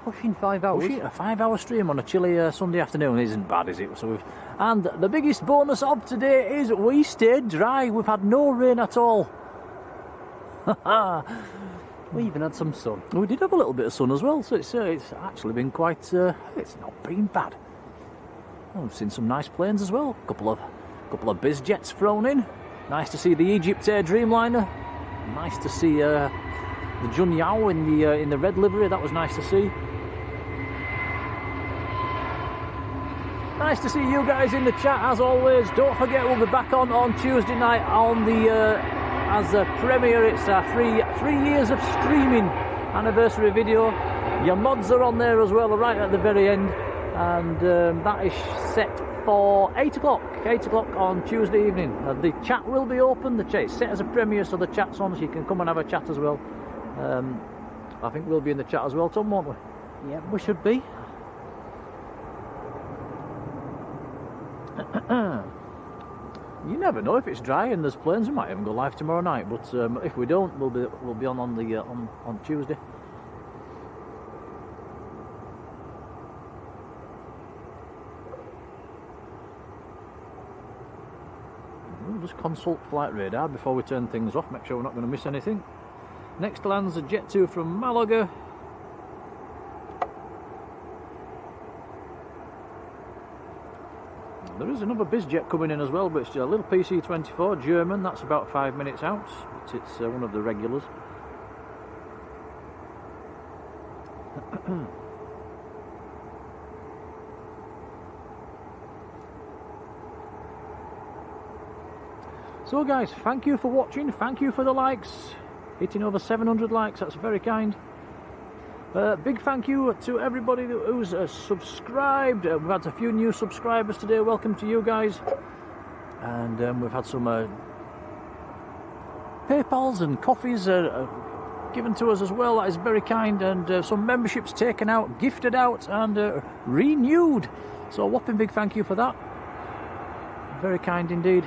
pushing 5 hours. a 5-hour stream on a chilly Sunday afternoon. Isn't bad, is it? So and the biggest bonus of today is we stayed dry. We've had no rain at all. We even had some sun. We did have a little bit of sun as well, so it's actually been quite. It's not been bad. Oh, we've seen some nice planes as well. Couple of biz jets thrown in. Nice to see the EgyptAir Dreamliner. Nice to see the Junyao in the red livery. That was nice to see. Nice to see you guys in the chat as always. Don't forget we'll be back on Tuesday night on the as a premiere. It's a three years of streaming anniversary video. Your mods are on there as well, right at the very end, and that is set for 8 o'clock. 8 o'clock on Tuesday evening. The chat will be open. The chat is set as a premiere, so the chat's on, so you can come and have a chat as well. I think we'll be in the chat as well, Tom, won't we? Yeah, we should be. You never know if it's dry and there's planes. We might even go live tomorrow night, but if we don't, we'll be on Tuesday. We'll just consult flight radar before we turn things off. Make sure we're not going to miss anything. Next lands a Jet 2 from Malaga. There is another bizjet coming in as well, but it's a little PC-24 German. That's about 5 minutes out, but it's one of the regulars. So guys, thank you for watching. Thank you for the likes. Hitting over 700 likes, that's very kind. Big thank you to everybody who's subscribed. We've had a few new subscribers today. Welcome to you guys. And we've had some PayPals and coffees given to us as well. That is very kind. And some memberships taken out, gifted out, and renewed. So a whopping big thank you for that. Very kind indeed.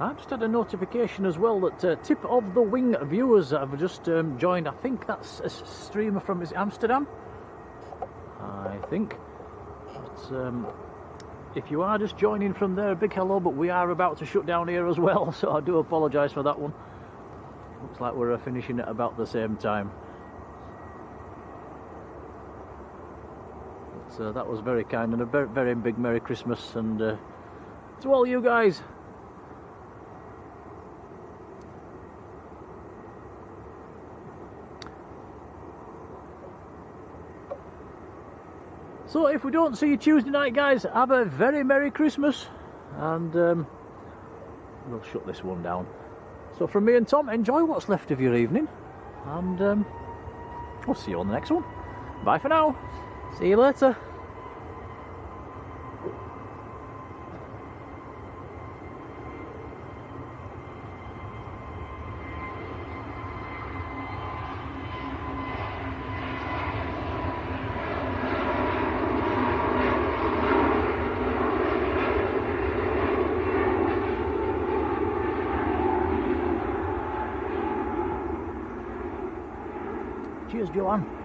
I've just had a notification as well that Tip of the Wing viewers have just joined. I think that's a streamer from Amsterdam, I think. But if you are just joining from there, a big hello, but we are about to shut down here as well, so I do apologise for that one. Looks like we're finishing at about the same time. So that was very kind, and a very, very big Merry Christmas, and to all you guys. So if we don't see you Tuesday night, guys, have a very Merry Christmas, and we'll shut this one down. So from me and Tom, enjoy what's left of your evening, and we'll see you on the next one. Bye for now. See you later. Cheers, Joanne.